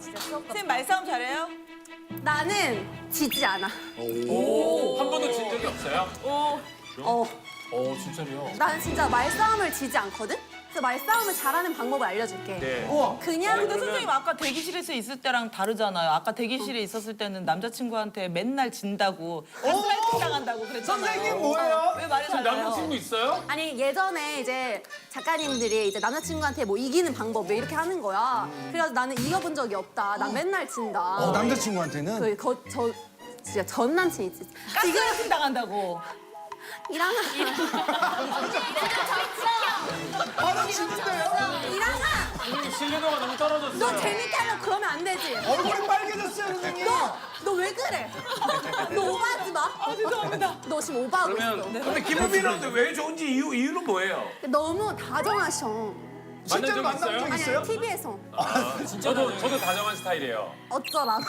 진짜 선생님 말싸움 잘해요? 나는 지지 않아. 한 번도 진 적이 없어요? 진짜요? 나는 진짜 말싸움을 지지 않거든? 그래서 말싸움을 잘하는 방법을 알려줄게. 네. 그냥 근데 선생님 아까 대기실에서 있을 때랑 다르잖아요. 아까 대기실에 있었을 때는 남자친구한테 맨날 진다고 가스라이팅 당한다고 그랬잖아요. 선생님 뭐예요? 왜 말해달라요? 남자친구 있어요? 아니 예전에 이제 작가님들이 이제 남자친구한테 뭐 이기는 방법 왜 이렇게 하는 거야. 그래서 나는 이겨본 적이 없다. 난 맨날 진다. 남자친구한테는? 저 진짜 전 남친 있지. 가스라이팅 당한다고. 이랑아. 나 지는데요? 이랑아. 신뢰도가 너무 떨어졌어요. 너 재밌게 하려고 그러면 안 되지. 얼굴이 빨개졌어요, 선생님. 너 왜 그래? 너 오버하지 마. 죄송합니다. 너 지금 오버하고 있어. 근데 김호빈한테 왜 좋은지 이유는 뭐예요? 너무 다정하셔. 실제로 만난 적 만난 적 아니 있어요? TV에서 저도 다정한 스타일이에요. 어쩌라고.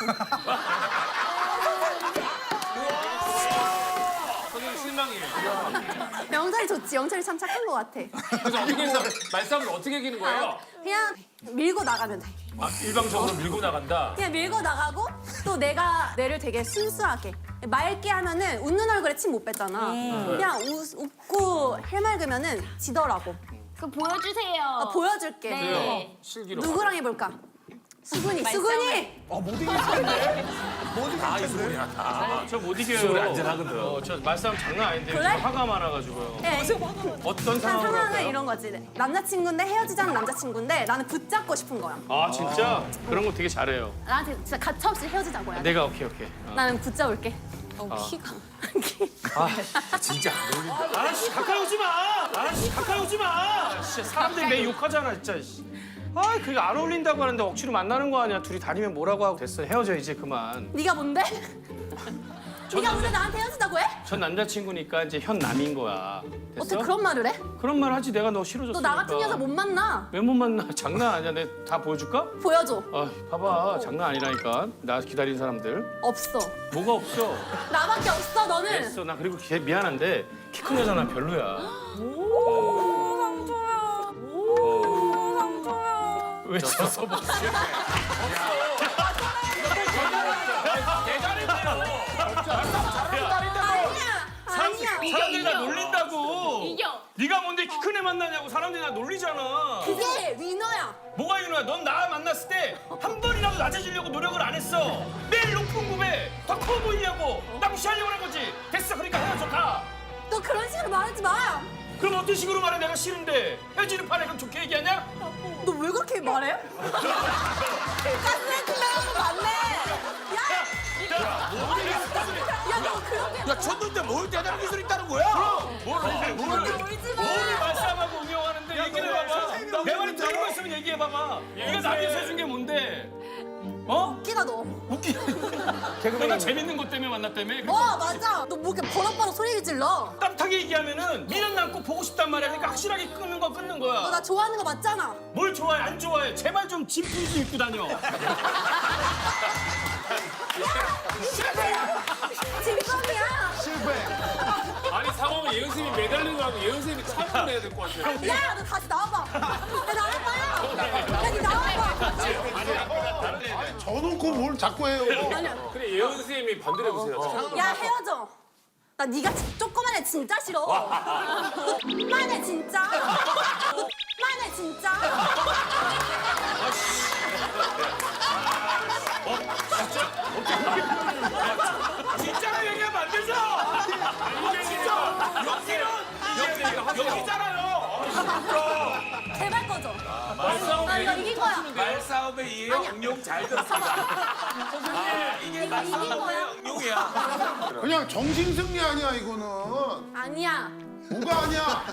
선생님 실망이에요. 영철이 좋지. 영철이 참 착한 것 같아. 그래서 어떻게 해서 말싸움을 어떻게 이기는 거예요? 그냥 밀고 나가면 돼. 일방적으로 밀고 나간다. 그냥 밀고 나가고 또 내가 뇌를 되게 순수하게 맑게 하면은 웃는 얼굴에 침 못 뱉잖아. 그냥 웃고 해맑으면은 지더라고. 그럼 보여주세요. 보여줄게. 네. 실기로. 누구랑 해볼까? 수근이. 못 이기겠는데? 못 이기겠는데? 저 못 이겨요. 소리 안전하거든. 저 말싸움 장난 아닌데 그래? 화가 많아가지고요. 네. 어떤 한 상황으로 상황은 할까요? 이런 거지. 남자친구인데 헤어지자는 남자친구인데 나는 붙잡고 싶은 거야. 아 진짜? 그런 거 되게 잘해요. 나한테 진짜 가차없이 헤어지자고 해야 돼. 내가 오케이. 나는 붙잡을게. 키가. 진짜 안 어울린다. 아씨 가까이 오지 마. 아씨 가까이 오지 마. 진짜 사람들이 내 욕하잖아 진짜. 그게 안 어울린다고 하는데 억지로 만나는 거 아니야. 둘이 다니면 뭐라고 하고 됐어. 헤어져 이제 그만. 네가 뭔데? 네가 뭔데 나한테 헤어지자고 해? 전 남자친구니까 이제 현 남인 거야. 됐어? 어떻게 그런 말을 해? 그런 말 하지. 내가 너 너 싫어졌으니까. 나 같은 여자 못 만나. 왜 못 만나? 장난 아니야. 내가 다 보여줄까? 보여줘. 봐봐. 장난 아니라니까. 나 기다리는 사람들. 없어. 뭐가 없어. 나밖에 없어 너는. 됐어. 나 그리고 미안한데 키 큰 여자 난 별로야. 상처야. 상처야. 왜 졌어? 아니야. 사람들이 나 놀린다고. 이겨. 네가 뭔데 키 큰 애 만나냐고 사람들이 나 놀리잖아. 그게 위너야. 뭐가 이거야? 넌 나 만났을 때 한 번이라도 낮아지려고 노력을 안 했어. 매일 높은 굽에 더 커 보이려고 나 무시하려고 그런 거지. 됐어. 그러니까 헤어져 가. 너 그런 식으로 말하지 마. 그럼 어떤 식으로 말해? 내가 싫은데 헤어지는 판에 그럼 좋게 얘기하냐? 너 왜 그렇게 말해? 가스라이팅 당한 거 맞네. 야, 너 그렇게. 야 쳤는데 뭘 대단한 기술이 있다는 거야? 뭐를 말싸움하고 응용하는데 얘기를 내 말이 틀린 거 있으면 얘기해봐봐. 네가 나한테 해준 게 뭔데? 어? 웃기가 너무. 내가 재밌는 것 때문에 만났다며? 맞아. 너 뭐 이렇게 버럭버럭 소리 질러? 따뜻하게 얘기하면은 미련 남고 보고 싶단 말이야. 그러니까 확실하게 끊는 거야. 너 나 좋아하는 거 맞잖아. 뭘 좋아해 안 좋아해? 제발 좀 진품 좀 입고 다녀. 진범이야. 아니 상황은 예은 쌤이 매달리고 하고 예은 쌤이 참을 해야 될 것 같아. 야, 너 다시 나와봐. 야, 나와봐요. 야, 니 나와봐. 저놓고 뭘 자꾸 해요. 그래 예은 쌤이 반대로 해보세요. 야, 헤어져. 나 네가 조그만 애 진짜 싫어. 조그만 애 진짜. 조그만 애 진짜. 진짜로 얘기하면 안 되죠? 여기잖아요. 제발 꺼져. 나 이거 이긴 거야. 말싸움에 이해 응용 잘 들었습니다. 이게 이거 이긴 거야. 응용이야. 그냥 정신승리 아니야 이거는. 아니야. 뭐가 아니야?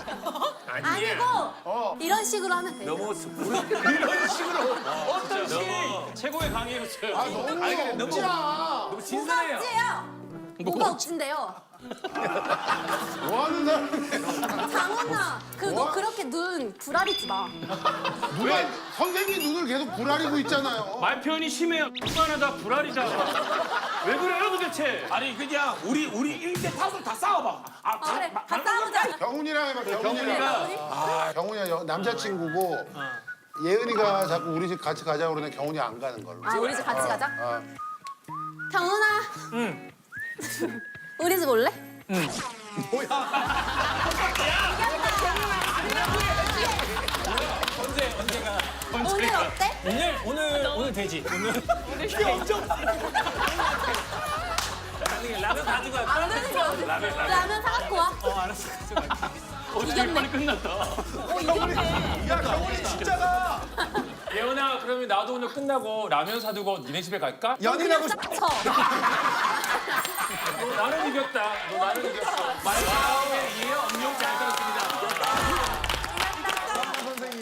아니고 이런 식으로 하면 돼. 너무 이런 식으로 어떤 시 최고의 강의였어요. 너무 억지야. 너무 진선해요. 뭐가 억진데요? 뭐 하는 사람? 장훈아, 너 그렇게 눈 부라리지 마. 누가 선생님 눈을 계속 부라리고 있잖아요. 말 표현이 심해요. 불안하다, 불알이다. 왜 그래요 도대체? 아니 그냥 우리 1대 타서 다 싸워봐. 그래, 다 싸우자. 경훈이랑 해봐. 경훈이랑. 경훈이가 남자친구고 예은이가 자꾸 우리 집 같이 가자고 그러는데 경훈이 안 가는 걸로. 우리 집 같이 가자. 경훈아. 응. 우리 집 올래? 응. 오늘 어때? 오늘 되지. 오늘 엄청 라면 가지고 갈까? 안 되는 게 어디? 라면 사갖고 와. 알았어. 되게 빨리 끝났다. 야 경훈이 진짜가. 예은아 그러면 나도 오늘 끝나고 라면 사두고 니네 집에 갈까? 연인하고 딱 쳐. 너 나는 이겼다. 너 나는 이겼어. 말싸움에 이해 응용 잘 들었습니다.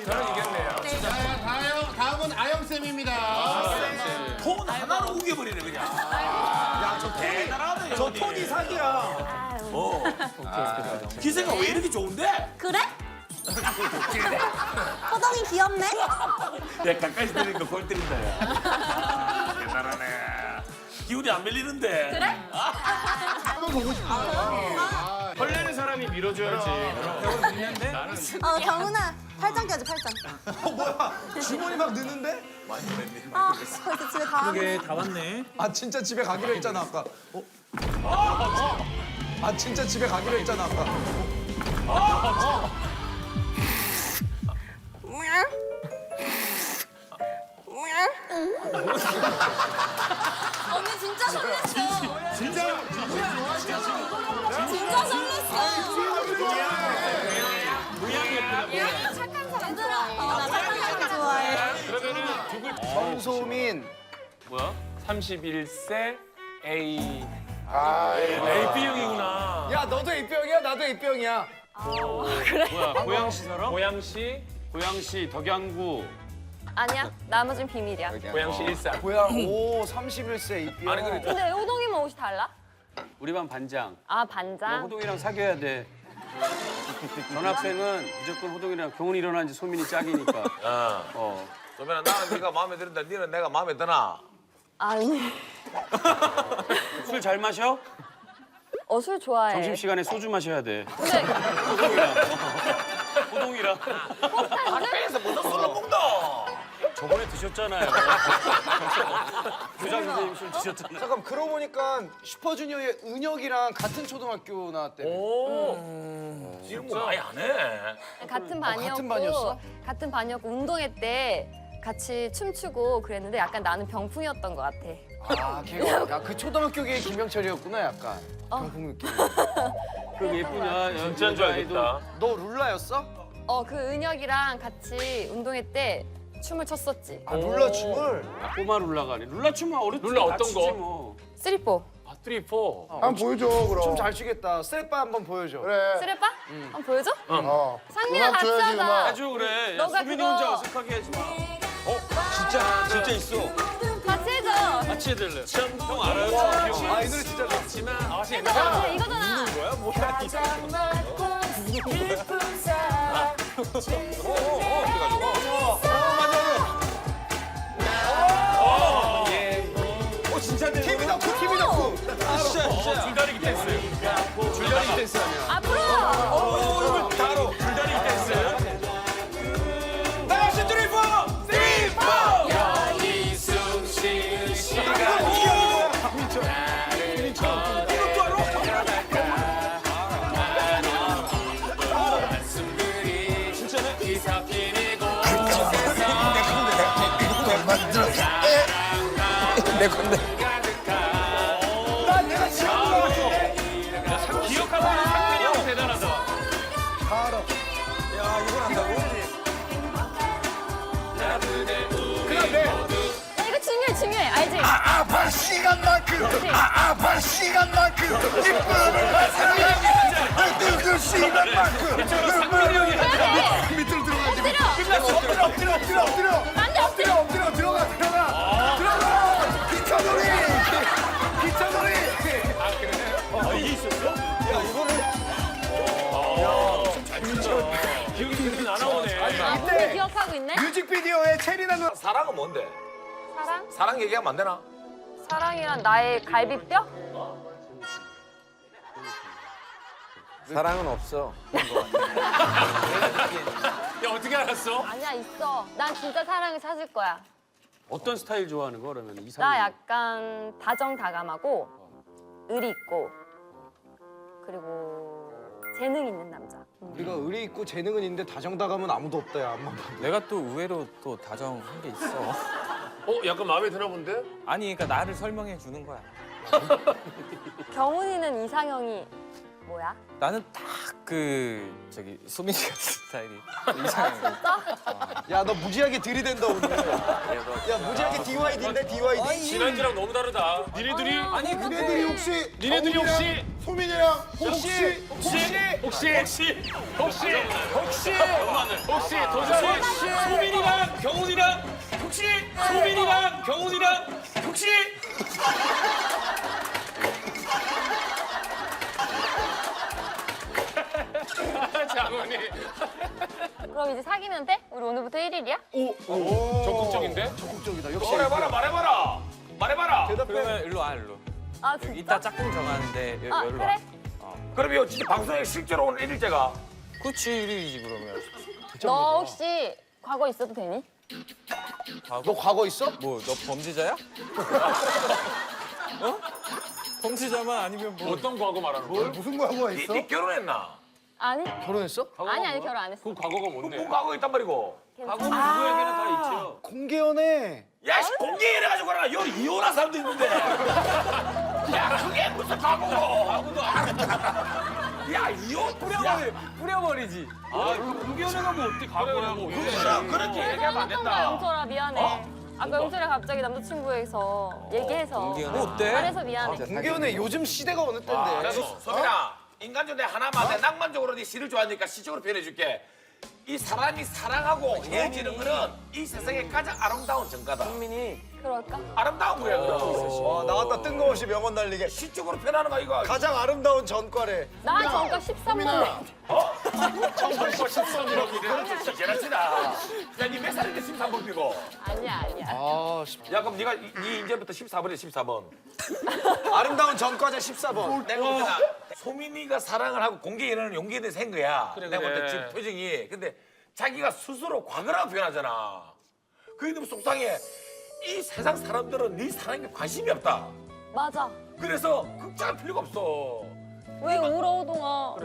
저는 이겼네요. 다음은 아영쌤입니다. 톤 하나로 우겨버리네 그냥. 대단하네. 저 톤이 사기야. 기세가 왜 이렇게 좋은데? 그래? 호동이 귀엽네? 야 가까이 들으니까 골 때린다 야. 대단하네. 기운이 안 밀리는데. 그래? 한번 보고 싶어요. 설레는 사람이 밀어줘야지. 경훈아, 팔짱 껴줘, 팔짱. 뭐야? 주머니 막 느는데? 벌써 집에 다 왔네. 다 왔네. 아 진짜 집에 가기로 했잖아 아까. 아 진짜 집에 가기로 했잖아 아까. 언니 진짜 설렜어. 진짜 설렜어. 착한 사람. 얘들아, 나 착한 사람 좋아해. 그러면은 누굴? 정소민. 뭐야? 31세 A. AB형이구나. 야 너도 A병이야 나도 A병이야. 뭐야? 고양시 덕양구. 아니야, 나머진 비밀이야. 고양시 일산. 뭐야? 오 31세 A병. 아니 그래. 근데 왜 호동이만 옷이 달라? 우리 반 반장. 아, 너 반장? 호동이랑 사귀어야 돼. 전학생은 무조건 호동이랑 경훈이 일어난지 소민이 짝이니까. 소민아 나는 네가 마음에 드는데 니는 내가 마음에 드나? 아니. 술 잘 마셔? 술 좋아해. 점심시간에 소주 마셔야 돼. 근데 호동이랑. 앞에서 무슨 술을 먹노? 저번에 드셨잖아요. 교장 선생님 술 드셨잖아요. 잠깐 그러고 보니까 슈퍼주니어의 은혁이랑 같은 초등학교 나왔대. 이런 거 많이 안 해. 같은 반이었고, 같은 반이었어? 같은 반이었고 운동회 때 같이 춤추고 그랬는데 약간 나는 병풍이었던 것 같아. 아 걔가 야그 초등학교계 김영철이었구나 약간. 병풍 느낌. 그럼 예쁘냐? 진짜인 줄 알겠다. 너 룰라였어? 그 은혁이랑 같이 운동회 때 춤을 췄었지. 아 룰라 춤을? 꼬마 룰라가 아니. 룰라 춤은 어렸을 때 룰라 어떤 다 추지 거? 뭐. 쓰리포. 3, 4. 한번 보여줘 그럼. 춤 잘 추겠다. 스트랩바 한번 보여줘. 그래. 쓰레빠? 한번 보여줘? 상민아 음악 같이 줘야지, 하자. 음악. 해줘 그래. 야, 너가 수민이 그거- 혼자 어색하게 하지 마. 진짜 있어. 같이 해줘. 같이 해달래. 형 알아요? 형. 아, 이 노래 진짜 좋아. 해줘. 이거잖아. TV 덕후. 줄다리기 댄스. 줄다리기 댄스 하면. 앞으로. 바로 줄다리기 댄스. 다 같이 3, 4. 3, 4. 여기 숨 쉬는 시간. 내 건데. 기억하고 있는 상민이 형 대단하다. 야, 이거 중요해. 알지? 아파 시간만큼 아파 시간만큼 이쁨을 사랑하는 시간만큼 밑으로 들어가야지. 엎드려. 난데 엎드려. 들어가. 기차놀이. 이게 있었어? 기억이 그렇게 안 나오네. 우리 기억하고 있네? 뮤직비디오에 체리나 누나. 사랑은 뭔데? 사랑? 사랑 얘기하면 안 되나? 사랑이란 나의 갈비뼈? 사랑은 없어. 야 어떻게 알았어? 아니야, 있어. 난 진짜 사랑을 찾을 거야. 어떤 스타일 좋아하는 거 그러면 나 이상형? 약간 다정다감하고 의리 있고 그리고 재능 있는 남자. 우리가 의리 있고 재능은 있는데 다정다감은 아무도 없다, 야. 안만 봐도. 내가 또 의외로 또 다정한 게 있어. 약간 마음에 드나 본데? 아니, 그러니까 나를 설명해 주는 거야. 경훈이는 이상형이 뭐야? 나는 딱 저기 수민이 같은 스타일이 이상형. 야, 너 무지하게 들이댄다, 오늘. 야, 무지하게 DYD인데, DYD. 지난주랑 너무 다르다. 니네들이 아니, 니네들이 혹시 니네들이 혹시 소민이랑 혹시 도전이 소민이랑 경훈이랑 혹시 장훈이 그럼 이제 사귀면 돼? 우리 오늘부터 1일이야? 적극적인데? 적극적이다. 역시. 말해봐라. 그러면 일로 와, 일로. 아, 여기 진짜? 이따 짝꿍 정하는데 아, 여기로 그래? 와. 그럼 이거 진짜 방송에 실제로 온 1일째가 그치, 1일이지 그러면. 너 혹시 과거 있어도 되니? 너 과거 있어? 뭐, 너 범죄자야? 어? 범죄자만 아니면 뭐. 어떤 과거 말하는 거야? 무슨 과거가 있어? 니 결혼했나? 아니? 결혼했어? 아니, 결혼 안 했어. 그 과거가 뭔데? 그 과거 있단 말이고. 과거는 누구에게나 다 있죠. 공개연애. 야, 공개 이래가지고 그러나 여기 이혼한 사람도 있는데. 야, 그게 무슨 과거고? 야, 이혼 뿌려버리지. 아, 공개연애가 뭐 어떻게 과거냐고. 그렇게 얘기하면 안 잘못한 거야, 된다. 영철아. 미안해. 아까 영철이 갑자기 남자친구에서 얘기해서. 공개연애 어때? 잘해서 미안해. 공개연애 요즘 시대가 어느 때인데. 그래서 소민아, 인간적으로 내 하나만 내 낭만적으로 네 시를 좋아하니까 시적으로 표현해줄게. 이 사람이 사랑하고 헤어지는 거는 이 세상의 가장 아름다운 전가다. 그럴까? 아름다운 거야, 그럼. 나왔다 뜬금없이 명언 날리게. 시적으로 표현하는 거 이거. 가장 아름다운 전과래. 나 전과 13만 제라치다. 야, 니 몇 살인데 13번 피고? 아니야. 야, 그럼 네가 니 이제부터 14번이야, 14번. 아름다운 전과자 14번. 내가 볼 때는 소민이가 사랑을 하고 공개 연애는 용기에 대해서 한 거야. 내가 볼 때 지금 표정이. 근데 자기가 스스로 과거라고 표현하잖아. 그게 너무 속상해. 이 세상 사람들은 네 사랑에 관심이 없다. 맞아. 그래서 극장할 필요가 없어. 왜 울어 호동아?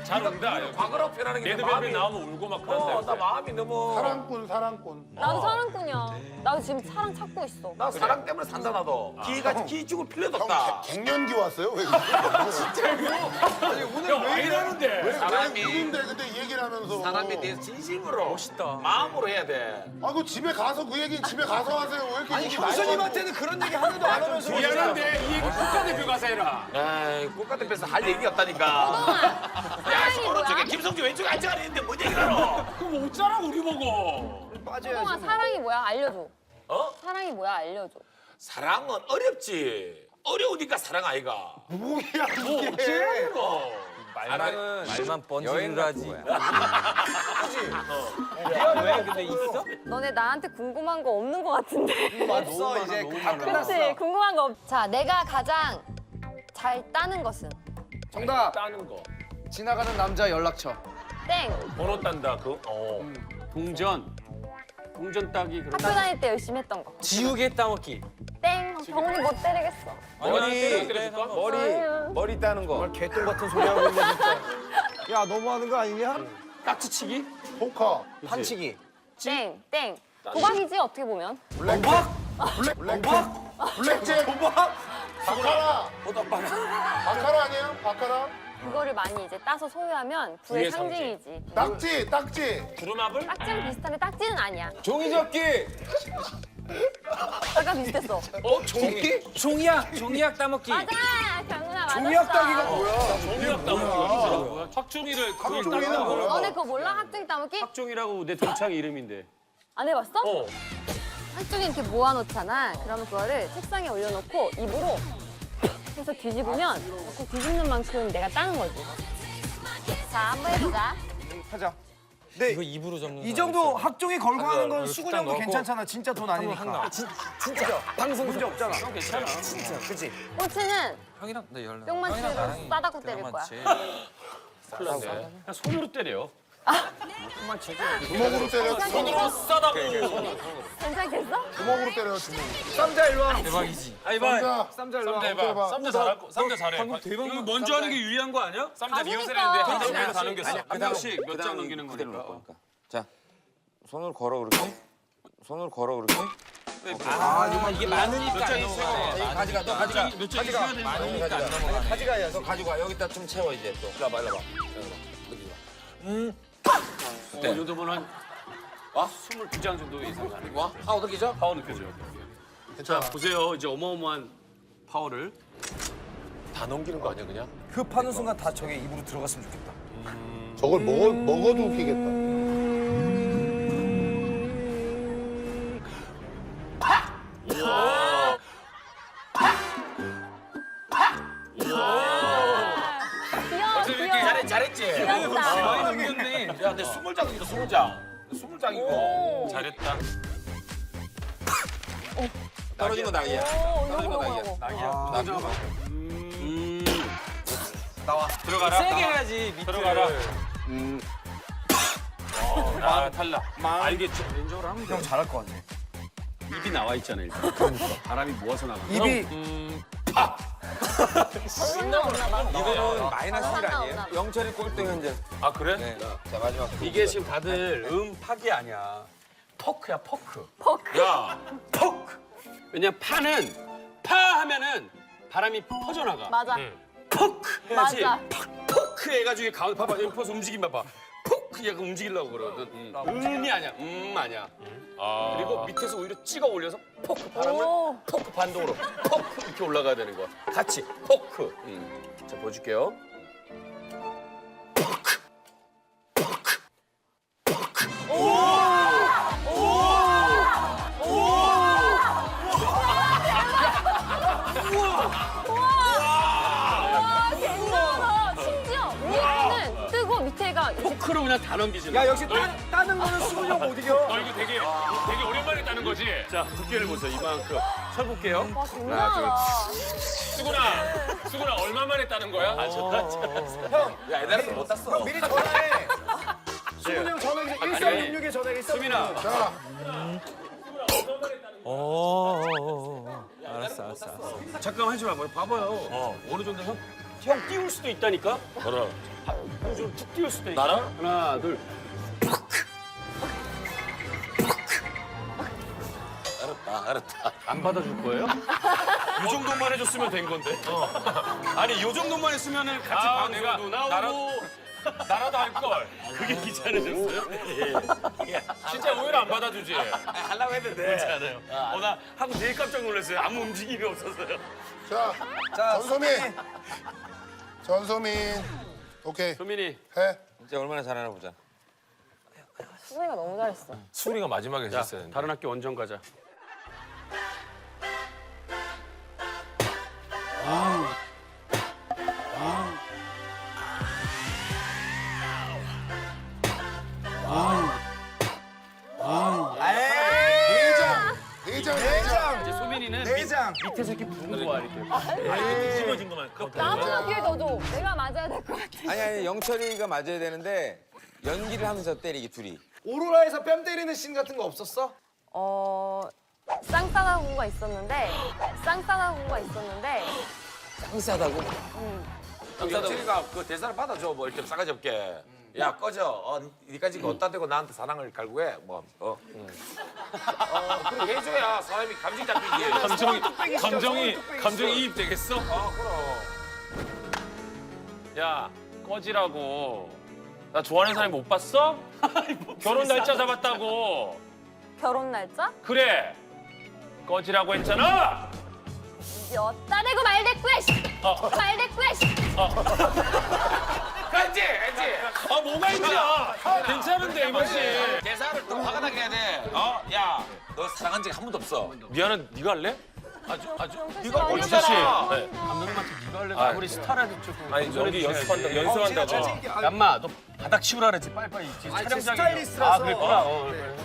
잘 온다. 과거로 표현하는 게 레드벨벳 나오면 울고 막 그런다. 나 마음이 너무 사랑꾼. 나도 사랑꾼이야. 나도 지금 사랑 찾고 있어. 나 사랑 때문에 산다 나도. 기 죽을 필요도 없다. 갱년기 왔어요? 왜? 아니 오늘 왜 이러는데? 사람이 근데 얘기를 하면서 사람에 대해서 진심으로 멋있다. 마음으로 해야 돼. 아, 그 집에 가서 그 얘기는 집에 가서 하세요. 왜 이렇게 아니 형수님한테는 그런 얘기 하나도 안 하면서 미안한데 이 얘기 국가대표 가서 해라. 에이 국가대표에서 할 얘기가 없다니까. 야 오른쪽에 김성주 왼쪽에 앉아가 있는데 뭔 얘기를 하노? 그럼 어쩌라고 우리 보고. 호동아 사랑이 뭐야? 알려줘. 어? 사랑이 뭐야? 알려줘. 사랑은 어렵지. 어려우니까 사랑 아이가. 뭐야 뭐 어째 이거. 말만 번지르르 하지. 왜 근데 있어? 너네 나한테 궁금한 거 없는 거 같은데. 없어 이제 다 끝났어. 그치? 궁금한 거 없. 자, 내가 가장 잘 따는 것은 정답. 따는 거. 지나가는 남자 연락처. 땡. 번호 딴다 그. 동전. 동전 따기 그런. 학교 다닐 때 열심히 했던 거. 지우개 따먹기. 땡. 병훈이 못 때리겠어. 머리 따는 거. 개똥 같은 소리 하고 있네 진짜. 야 너무하는 거 아니냐? 딱지치기? 포커. 판치기. 땡. 땡. 도박이지 어떻게 보면. 블랙잭. 바카라. 바카라 아니에요? 바카라. 그거를 많이 이제 따서 소유하면 부의 상징이지. 딱지. 두루마블? 딱지랑 비슷한데 딱지는 아니야. 종이접기. 약간 비슷했어. 종이? 종이약 따먹기. 맞아. 경훈아 맞았어. 종이학 따기가 뭐야? 종이학 따먹기. 학종이를 그걸 따먹고. 너네 그거 몰라? 학종이 따먹기? 학종이라고 내 동창 이름인데. 안 해봤어? 한쪽에 이렇게 모아놓잖아. 그러면 그거를 책상에 올려놓고 입으로 해서 뒤집으면 그 뒤집는 만큼 내가 따는 거지. 자, 한번 해보자. 하자. 네. 이거 입으로 접는 이 정도 학종이 걸고 하는 건 이거 수근 딱 형도 넣고 괜찮잖아. 진짜 돈 아니니까. 진짜. 방송 문제 없잖아. 괜찮아. 진짜. 그치? 꼴찌는 형이랑 나 연락. 뿅만 치고 싸다고 때릴 거야. 큰일 났네. 그냥 손으로 때려. 주먹으로 때려. 손으로 싸다고. 괜찮겠어? 주먹으로 때려. 주먹. 쌈자 일로 와. 대박이지. 아이바. 쌈자 일로 와. 쌈자 해봐. 쌈자 잘할 거. 쌈자 잘해. 대박. 먼저 하는 게 유리한 거 아니야? 쌈자 리허설 했는데 한 장면 다 넘겼어. 한 장씩 몇 장 넘기는 거니까. 자, 손을 걸어 그렇게. 손을 걸어 그렇게. 이게 많으니까. 몇장 있어? 가져가, 너 가져가. 몇장 있어야 되는 거 아니야? 가져가야 너 가져가. 여기다 좀 채워 이제 또. 일로 와봐, 일로 와봐. 이 정도면 한 22장 정도 이상 가는 거. 파워 느끼죠? 파워 느껴져. 자 보세요. 이제 어마어마한 파워를 다 넘기는 거 아니야 그냥? 그 파는 순간 다 저게 입으로 들어갔으면 좋겠다. 저걸 먹어도 웃기겠다. 귀여워, 귀여워. 잘했지? 귀엽다. 많이 넘겼네. 야, 내 20장이다, 20장. 20장이고. 잘했다. 떨어진 거 낙이야. 오, 떨어진 거 이거 낙이야. 먹어. 낙이야. 나와. 들어가라. 세게 해야지 밑을. 들어가라. 아 탈락. 알겠죠? 왼쪽으로 하면 형 잘할 것 같네. 입이 나와 있잖아 일단. 바람이 모아서 나가. 입이 없나 봐. 이거는 마이너스 1 없나 아니에요? 봐. 영철이 꼴등 현재. 아 그래? 네. 자, 마지막. 이게 지금 다들 파기 아니야. 포크야 포크. 포크. 야, 포크. 왜냐면 파는 파 하면은 바람이 퍼져나가. 맞아. 포크 해야지. 맞아. 포크 해가지고 가운데 봐봐 여기 퍼서 움직임 봐봐. 포크 얘가 움직이려고 그러거든. 음이 아니야. 아니야. 그리고 밑에서 오히려 찍어 올려서 포크 바람을 오. 포크 반동으로 포크 이렇게 올라가야 되는 거야. 같이 포크. 자 보여줄게요. 포크. 포크. 포크. 와, 괜찮아. 심지어 위에는 뜨고 밑에가 이렇게 포크로 그냥 다 넘기지. 야 역시 따는 거는 수근 형 못 이겨. 너 이거 되게 오랜만에 따는 거지? 자, 두께를 보세요. 이만큼. 쳐볼게요. 와, 장난하다. 수근아, 얼마 만에 따는 거야? 아, 형 야, 옛날에 못 땄어. 미리 전화해. 수근 형 전화기 1366에 전화해. 수민아. 자, 알았어. 잠깐만 하지 마. 봐봐요. 어느 정도 형 형 띄울 수도 있다니까. 그럼. 좀툭 띄울 수도 있어. 나랑? 하나, 둘. 알았다. 안 받아줄 거예요? 이 정도만 해줬으면 된 건데. 아니 이 정도만 했으면은 같이 방송도 나오고 나라도 할 걸. 그게 귀찮으셨어요? 진짜 오히려 안 받아주지. 하려고 했는데. 괜찮아요. 나 하고 되게 깜짝 놀랐어요. 아무 움직임이 없어서요. 자, 전소민. 오케이. 소민이. 해. 이제 얼마나 잘하나 보자. 수민이가 너무 잘했어. 수민이가 마지막에 했었어요. 다른 학교 원정 가자. 대장. 이제 소민이는 내장. 밑에서 이렇게 부은 거야 이렇게. 뒤집어진 것만. 나무나 기회 더 줘. 내가 맞아야 될 것 같아. 아니 영철이가 맞아야 되는데 연기를 하면서 때리기 둘이. 오로라에서 뺨 때리는 씬 같은 거 없었어? 쌍싸다구가 있었는데 쌍싸다고? 영철이가 그 대사를 받아줘. 뭐 이렇게 싸가지 없게. 야 꺼져. 니까지 어디다 대고 나한테 사랑을 갈구해. 그렇게 해줘야 사람이 감정 잡히지. 감정이 이입되겠어? 그럼. 야, 꺼지라고. 나 좋아하는 사람이 못 봤어? 결혼 날짜 잡았다고. 결혼 날짜? 그래. 꺼지라고 했잖아. 여따 대고 말대꾸야. 말대꾸야. 그렇지. 아 뭐가 있냐? 괜찮은데 이번 씨. 대사를 또 화가 나게 해야 돼. 야, 너 사랑한 적이 한 번도 없어. 미안한, 네가 할래? 아주. 네가 씨. 올리잖아. 네. 감독님한테 네가 할래? 아무리 스타라도 조금. 아니 연기 연습한다고. 얌마 너 바닥 치우라 그랬지. 빨리빨리 지금 촬영장에. 스타일리스트라서. 그랬구나.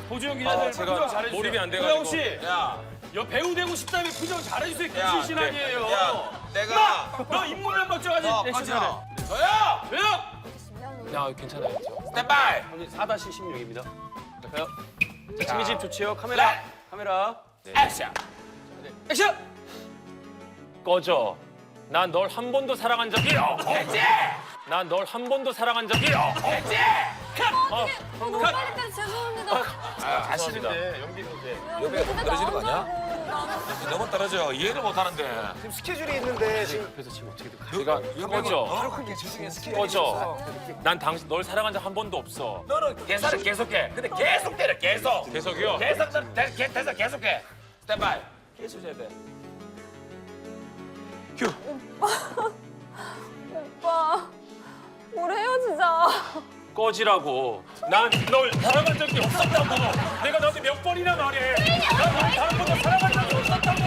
도주영 기자들 제가 표정 잘해주세요. 몰입이 안 돼가지고. 호영 씨. 야, 배우 되고 싶다며 표정 잘해주세요. 김신신 아니에요. 야, 내가 너 인물만 걱정하지. 꺼져. 저요. 야 괜찮아요. 스탠바이. 4-16입니다. 자, 이미지 좋지요. 카메라. 액션. 액션! 꺼져. 난 널 한 번도 사랑한 적이 없지. 난 널 한 번도 사랑한 적이 없지. 너무 빨리 때려 죄송합니다. 사실인데 연기인데. 여기가 너무 떨어지는 거 아니야? 너무 떨어져. 이해를 못 하는데. 지금 스케줄이 있는데 지금 그래서 지금 어떻게든 내가 꺼져. 하루 크게 지중에 스케줄이 꺼져. 난 당신 널 사랑한 적 한 번도 없어. 너는 대사를 계속해. 근데 계속 때려. 계속. 계속이요? 대사 계속해. 스탠바이. 계속 해야 돼. 오빠, 우리 헤어지자. 꺼지라고. 난 널 사랑한 적이 없었다고. 내가 너한테 몇 번이나 말해. 난널 한 번도 사랑한 적이 없었다고.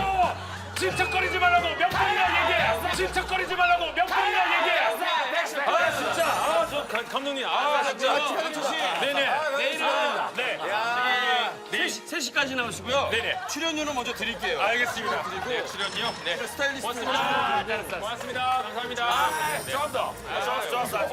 집착거리지 말라고 몇 번이나 얘기해. 집착거리지 말라고 몇 번이나 얘기해. 아 진짜. 저 감독님. 진짜. 네네. 내일은 네. 내일 3시까지 나오시고요. 네네. 출연료는 먼저 드릴게요. 알겠습니다. 네, 출연료. 네. 스타일리스트. 고맙습니다. 감사합니다. 감사합니다. 조금 더. 좋았어.